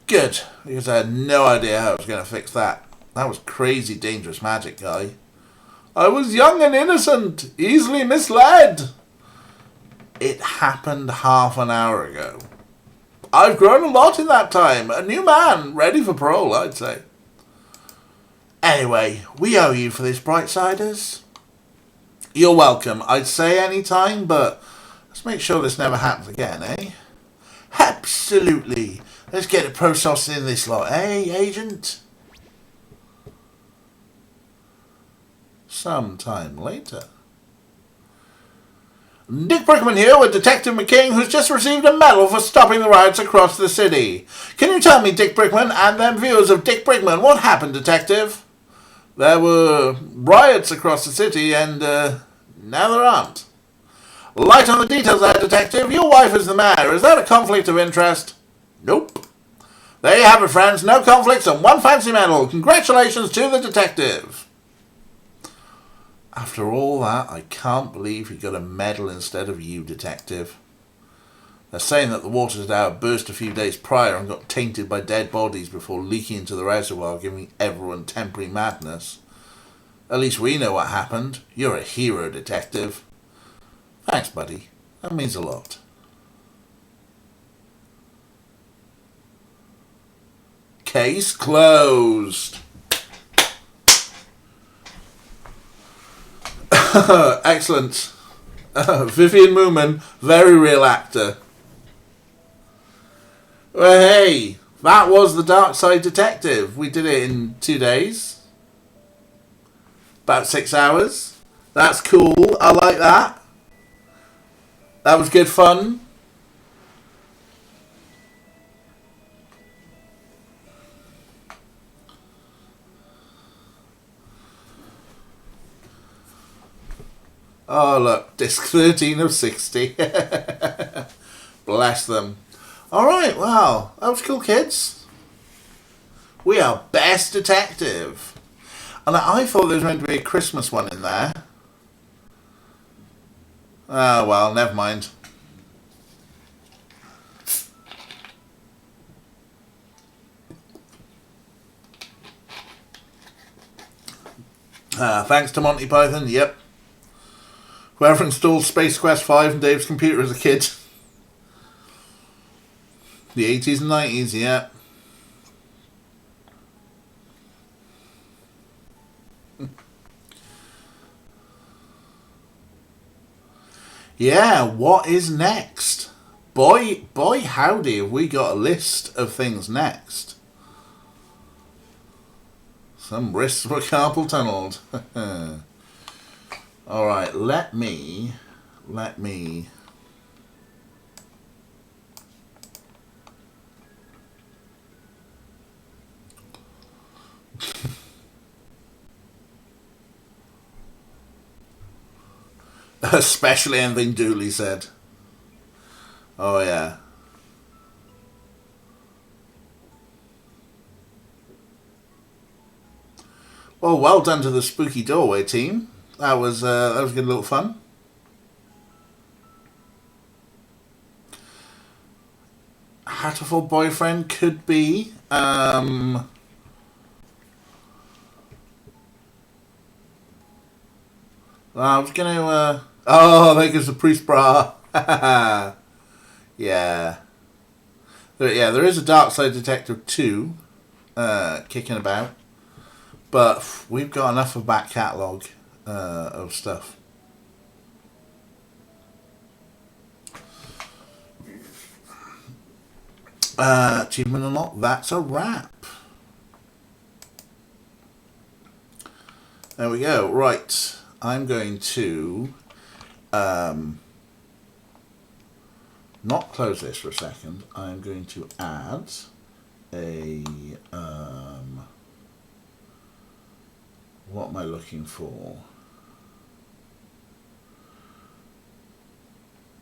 Good, because I had no idea how I was going to fix that. That was crazy dangerous magic, guy. I was young and innocent, easily misled. It happened half an hour ago. I've grown a lot in that time. A new man, ready for parole, I'd say. Anyway, we owe you for this, Brightsiders. You're welcome. I'd say any time, but let's make sure this never happens again, eh? Absolutely. Let's get it processed in this lot, eh, Agent? Sometime later. Dick Brickman here with Detective McKing, who's just received a medal for stopping the riots across the city. Can you tell me, Dick Brickman, and them viewers of Dick Brickman, what happened, Detective? There were riots across the city, and now there aren't. Light on the details there, Detective. Your wife is the mayor. Is that a conflict of interest? Nope. There you have it, friends. No conflicts and one fancy medal. Congratulations to the detective. After all that, I can't believe he got a medal instead of you, Detective. They're saying that the water tower burst a few days prior and got tainted by dead bodies before leaking into the reservoir, giving everyone temporary madness. At least we know what happened. You're a hero, Detective. Thanks, buddy. That means a lot. Case closed. Excellent. Vivian Moomin, very real actor. Well, hey, that was the Darkside Detective. We did it in 2 days. About 6 hours. That's cool. I like that. That was good fun. Oh, look, disc 13 of 60. Bless them. Alright, well, that was cool, kids. We are Best Detective. And I thought there was meant to be a Christmas one in there. Oh, well, never mind. Thanks to Monty Python, yep. Whoever installed Space Quest 5 on Dave's computer as a kid. The 80s and 90s, yeah. Yeah, what is next? Boy, howdy, have we got a list of things next. Some wrists were carpal tunneled. Alright, let me... Especially anything Dooley said. Oh, yeah. Well done to the Spooky Doorway team. That was good little fun. Hatterful boyfriend could be. I was gonna. Oh, there goes the priest bra. Yeah. There is a Darkside Detective 2 kicking about. But we've got enough of back catalogue of stuff. Achievement unlocked. That's a wrap. There we go. Right. I'm going to not close this for a second. I'm going to add a what am I looking for?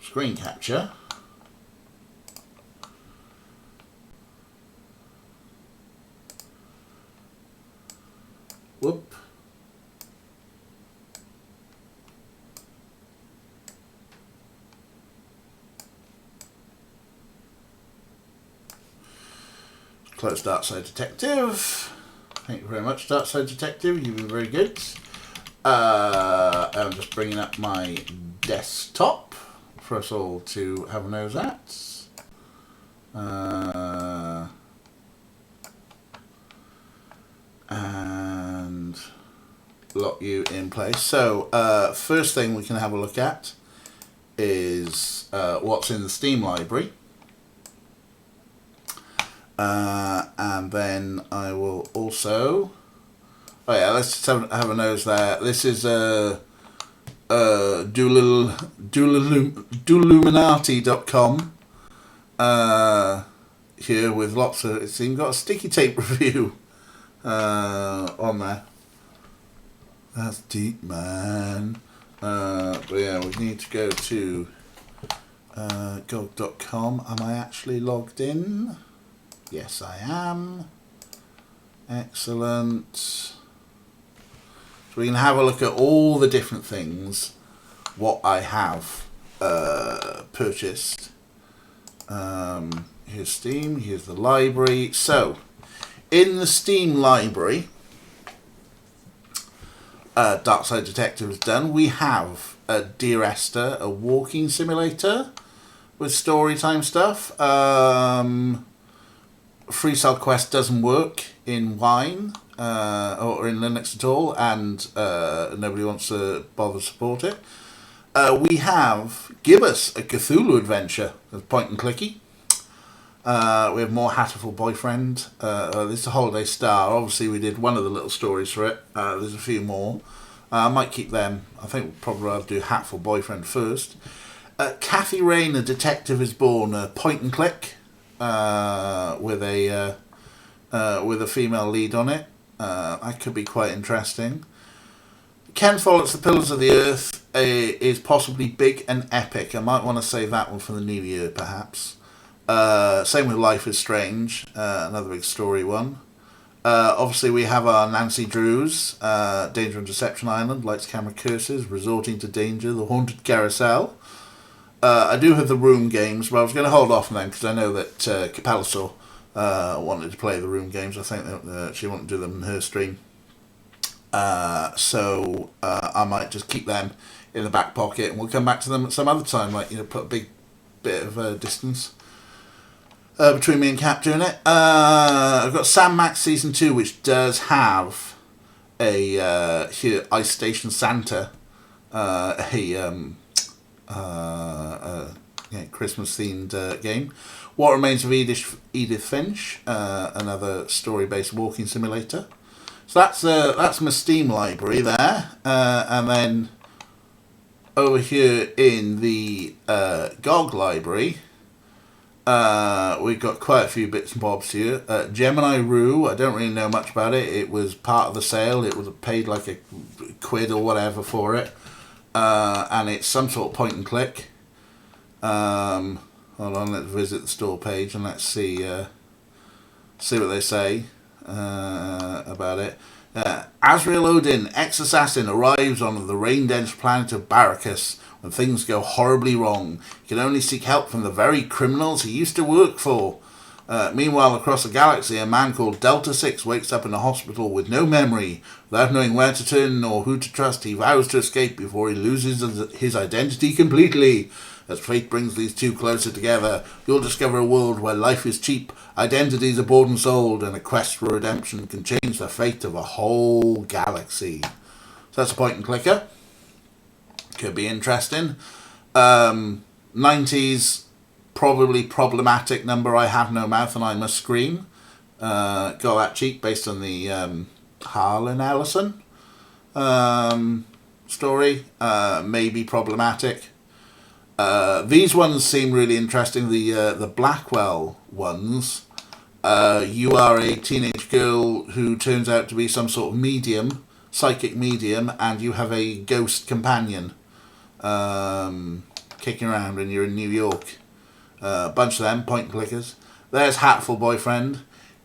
Screen capture. Whoop. Close Darkside Detective. Thank you very much, Darkside Detective. You've been very good. I'm just bringing up my desktop for us all to have a nose at. And lock you in place. So, first thing we can have a look at is what's in the Steam library. And then I will also... Oh yeah, let's just have a nose there. This is Dualuminati.com here with lots of... It's even got a sticky tape review on there. That's deep, man. But yeah, we need to go to gog.com. Am I actually logged in? Yes, I am. Excellent. So we can have a look at all the different things, what I have purchased. Here's Steam, here's the library. So, in the Steam library, Darkside Detective has done, we have Dear Esther, a walking simulator with story time stuff. Freecell Quest doesn't work in Wine or in Linux at all, and nobody wants to bother to support it. We have Gibbous, a Cthulhu adventure, with point and clicky. We have more Hatterful Boyfriend. This is a Holiday Star. Obviously, we did one of the little stories for it. There's a few more. I might keep them. I think probably I'll do Hatful Boyfriend first. Kathy Rain, a Detective is Born, point and click. With a female lead on it. That could be quite interesting. Ken Follett's The Pillars of the Earth is possibly big and epic. I might want to save that one for the new year, perhaps. Same with Life is Strange, another big story one. Obviously, we have our Nancy Drews, Danger and Deception Island, Lights, Camera, Curses, Resorting to Danger, The Haunted Carousel. I do have the Room games, but I was going to hold off on them because I know that Capalisaur wanted to play the Room games. I think that she wanted to do them in her stream. So I might just keep them in the back pocket and we'll come back to them at some other time, like, put a big bit of distance between me and Cap doing it. I've got Sam Max Season 2, which does have a here, Ice Station Santa, Christmas themed game. What Remains of Edith Finch, another story based walking simulator. So that's my Steam library there, and then over here in the GOG library, we've got quite a few bits and bobs here. Gemini Rue, I don't really know much about it. It was part of the sale. It was paid like a quid or whatever for it. And it's some sort of point and click. Hold on, let's visit the store page and let's see what they say about it. Azrael Odin, ex-assassin, arrives on the rain-dense planet of Barracus when things go horribly wrong. He can only seek help from the very criminals he used to work for. Meanwhile, across the galaxy, a man called Delta 6 wakes up in a hospital with no memory. Without knowing where to turn or who to trust, he vows to escape before he loses his identity completely. As fate brings these two closer together, you'll discover a world where life is cheap, identities are bought and sold, and a quest for redemption can change the fate of a whole galaxy. So that's a point and clicker. Could be interesting. 90s... probably problematic number, I Have No Mouth and I Must Scream. Got that cheap based on the Harlan Ellison story. Maybe problematic. These ones seem really interesting. The Blackwell ones. You are a teenage girl who turns out to be some sort of medium, psychic medium, and you have a ghost companion kicking around, and you're in New York. A bunch of them, point and clickers. There's Hatful Boyfriend.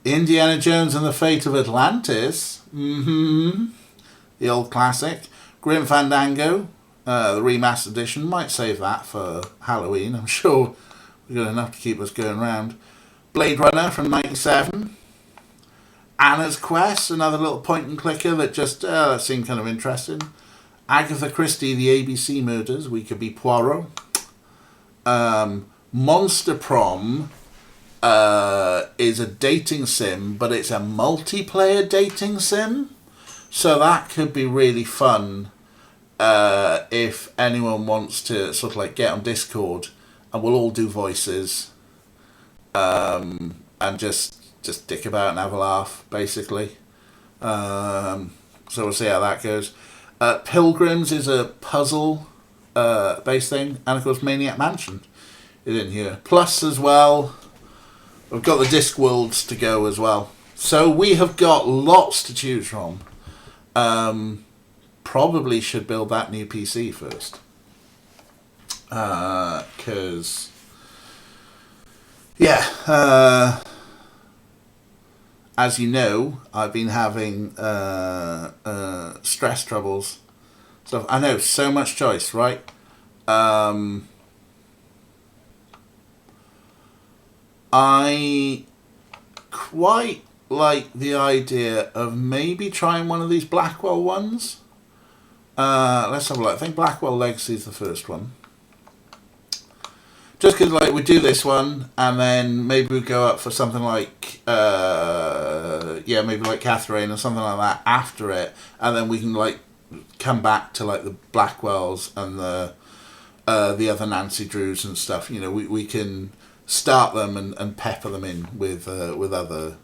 Indiana Jones and the Fate of Atlantis. The old classic. Grim Fandango, the remastered edition. Might save that for Halloween. I'm sure we've got enough to keep us going round. Blade Runner from 97. Anna's Quest, another little point and clicker that just seemed kind of interesting. Agatha Christie, The ABC Murders. We Could Be Poirot. Monster Prom is a dating sim, but it's a multiplayer dating sim. So that could be really fun if anyone wants to sort of like get on Discord and we'll all do voices and just dick about and have a laugh, basically. So we'll see how that goes. Pilgrims is a puzzle based thing, and of course Maniac Mansion is in here. Plus as well, we've got the Discworlds to go as well. So we have got lots to choose from. Probably should build that new PC first. Because, as you know, I've been having stress troubles. So I know, so much choice, right? I quite like the idea of maybe trying one of these Blackwell ones. Let's have a look. I think Blackwell Legacy is the first one. Just because, like, we do this one, and then maybe we go up for something like, maybe like Catherine or something like that after it, and then we can, like, come back to, like, the Blackwells and the other Nancy Drews and stuff. You know, we can start them and pepper them in with other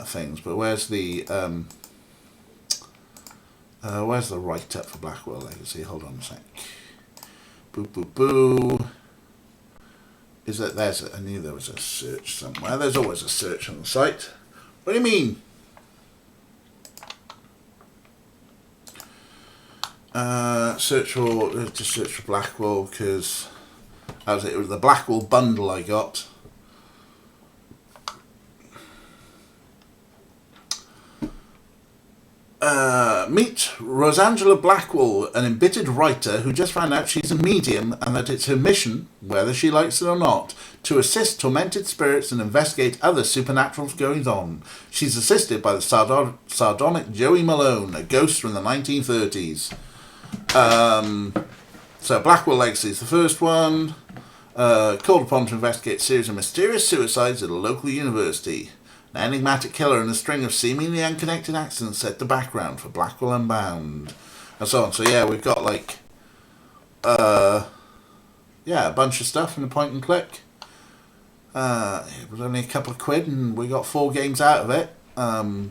things. But where's the write-up for Blackwell Legacy? Hold on a sec. Boo, boo, boo. Is that I knew there was a search somewhere. There's always a search on the site. What do you mean? Search for Blackwell, because it was the Blackwell bundle I got. Meet Rosangela Blackwell, an embittered writer who just found out she's a medium and that it's her mission, whether she likes it or not, to assist tormented spirits and investigate other supernatural goings on. She's assisted by the sardonic Joey Malone, a ghost from the 1930s. So Blackwell Legacy is the first one. Called upon to investigate a series of mysterious suicides at a local university. An enigmatic killer and a string of seemingly unconnected accidents set the background for Blackwell Unbound. And so on. So yeah, we've got like a bunch of stuff in the point and click. It was only a couple of quid and we got 4 games out of it. I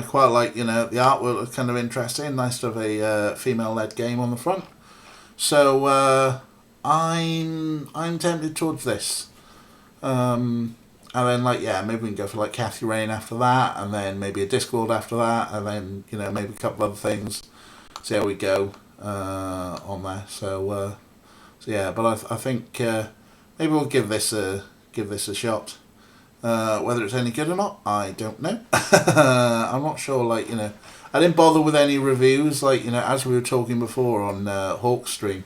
quite like, the artwork was kind of interesting. Nice to have a female-led game on the front. So I'm tempted towards this. And then, maybe we can go for, Kathy Rain after that, and then maybe a Discworld after that, and then, maybe a couple other things. See how we go on there. So yeah, but I think maybe we'll give this a shot. Whether it's any good or not, I don't know. I'm not sure, I didn't bother with any reviews, as we were talking before on Hawk's stream.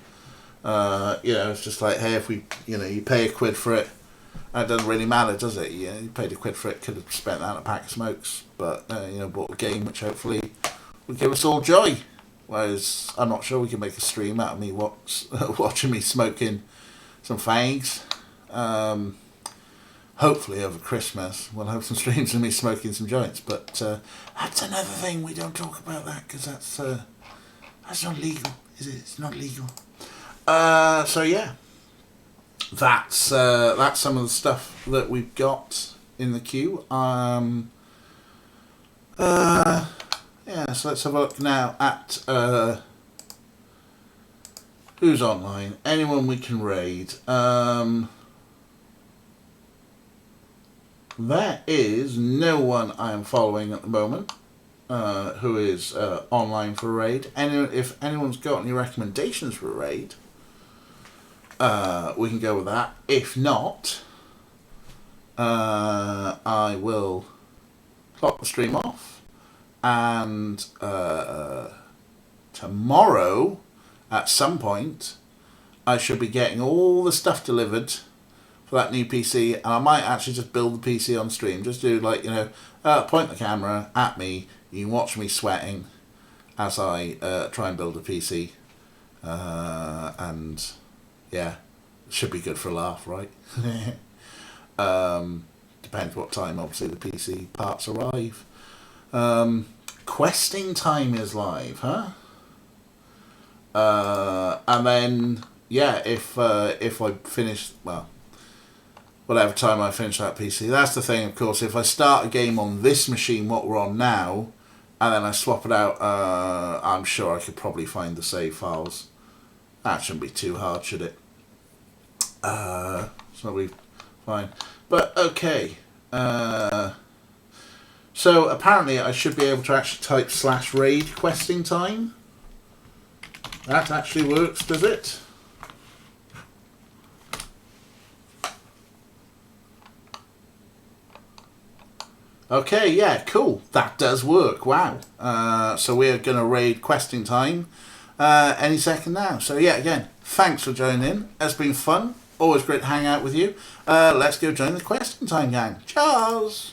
It's just like, hey, if we, you pay a quid for it, it doesn't really matter, does it? You paid a quid for it, could have spent that on a pack of smokes, but bought a game which hopefully will give us all joy. Whereas I'm not sure we can make a stream out of me watching me smoking some fags. Hopefully over Christmas we'll have some streams of me smoking some joints, but that's another thing, we don't talk about that because that's not legal, is it? It's not legal. So yeah. That's some of the stuff that we've got in the queue. So let's have a look now at who's online. Anyone we can raid. There is no one I am following at the moment who is online for a raid. If anyone's got any recommendations for a raid, we can go with that. If not, I will clock the stream off, and tomorrow at some point I should be getting all the stuff delivered for that new PC, and I might actually just build the PC on stream. Just do like, point the camera at me, you can watch me sweating as I try and build a PC, and yeah, it should be good for a laugh, right? Depends what time obviously the PC parts arrive. Questing time is live, huh? And then yeah, if I finish, well, whatever time I finish that PC. That's the thing, of course, if I start a game on this machine, what we're on now, and then I swap it out, I'm sure I could probably find the save files. That shouldn't be too hard, should it? So we fine. But okay. So apparently I should be able to actually type /raid questing time. That actually works, does it? Okay, yeah, cool. That does work. Wow. So we're going to raid questing time any second now. So yeah, again, thanks for joining in. It's been fun. Always great to hang out with you. Let's go join the questing time gang. Cheers.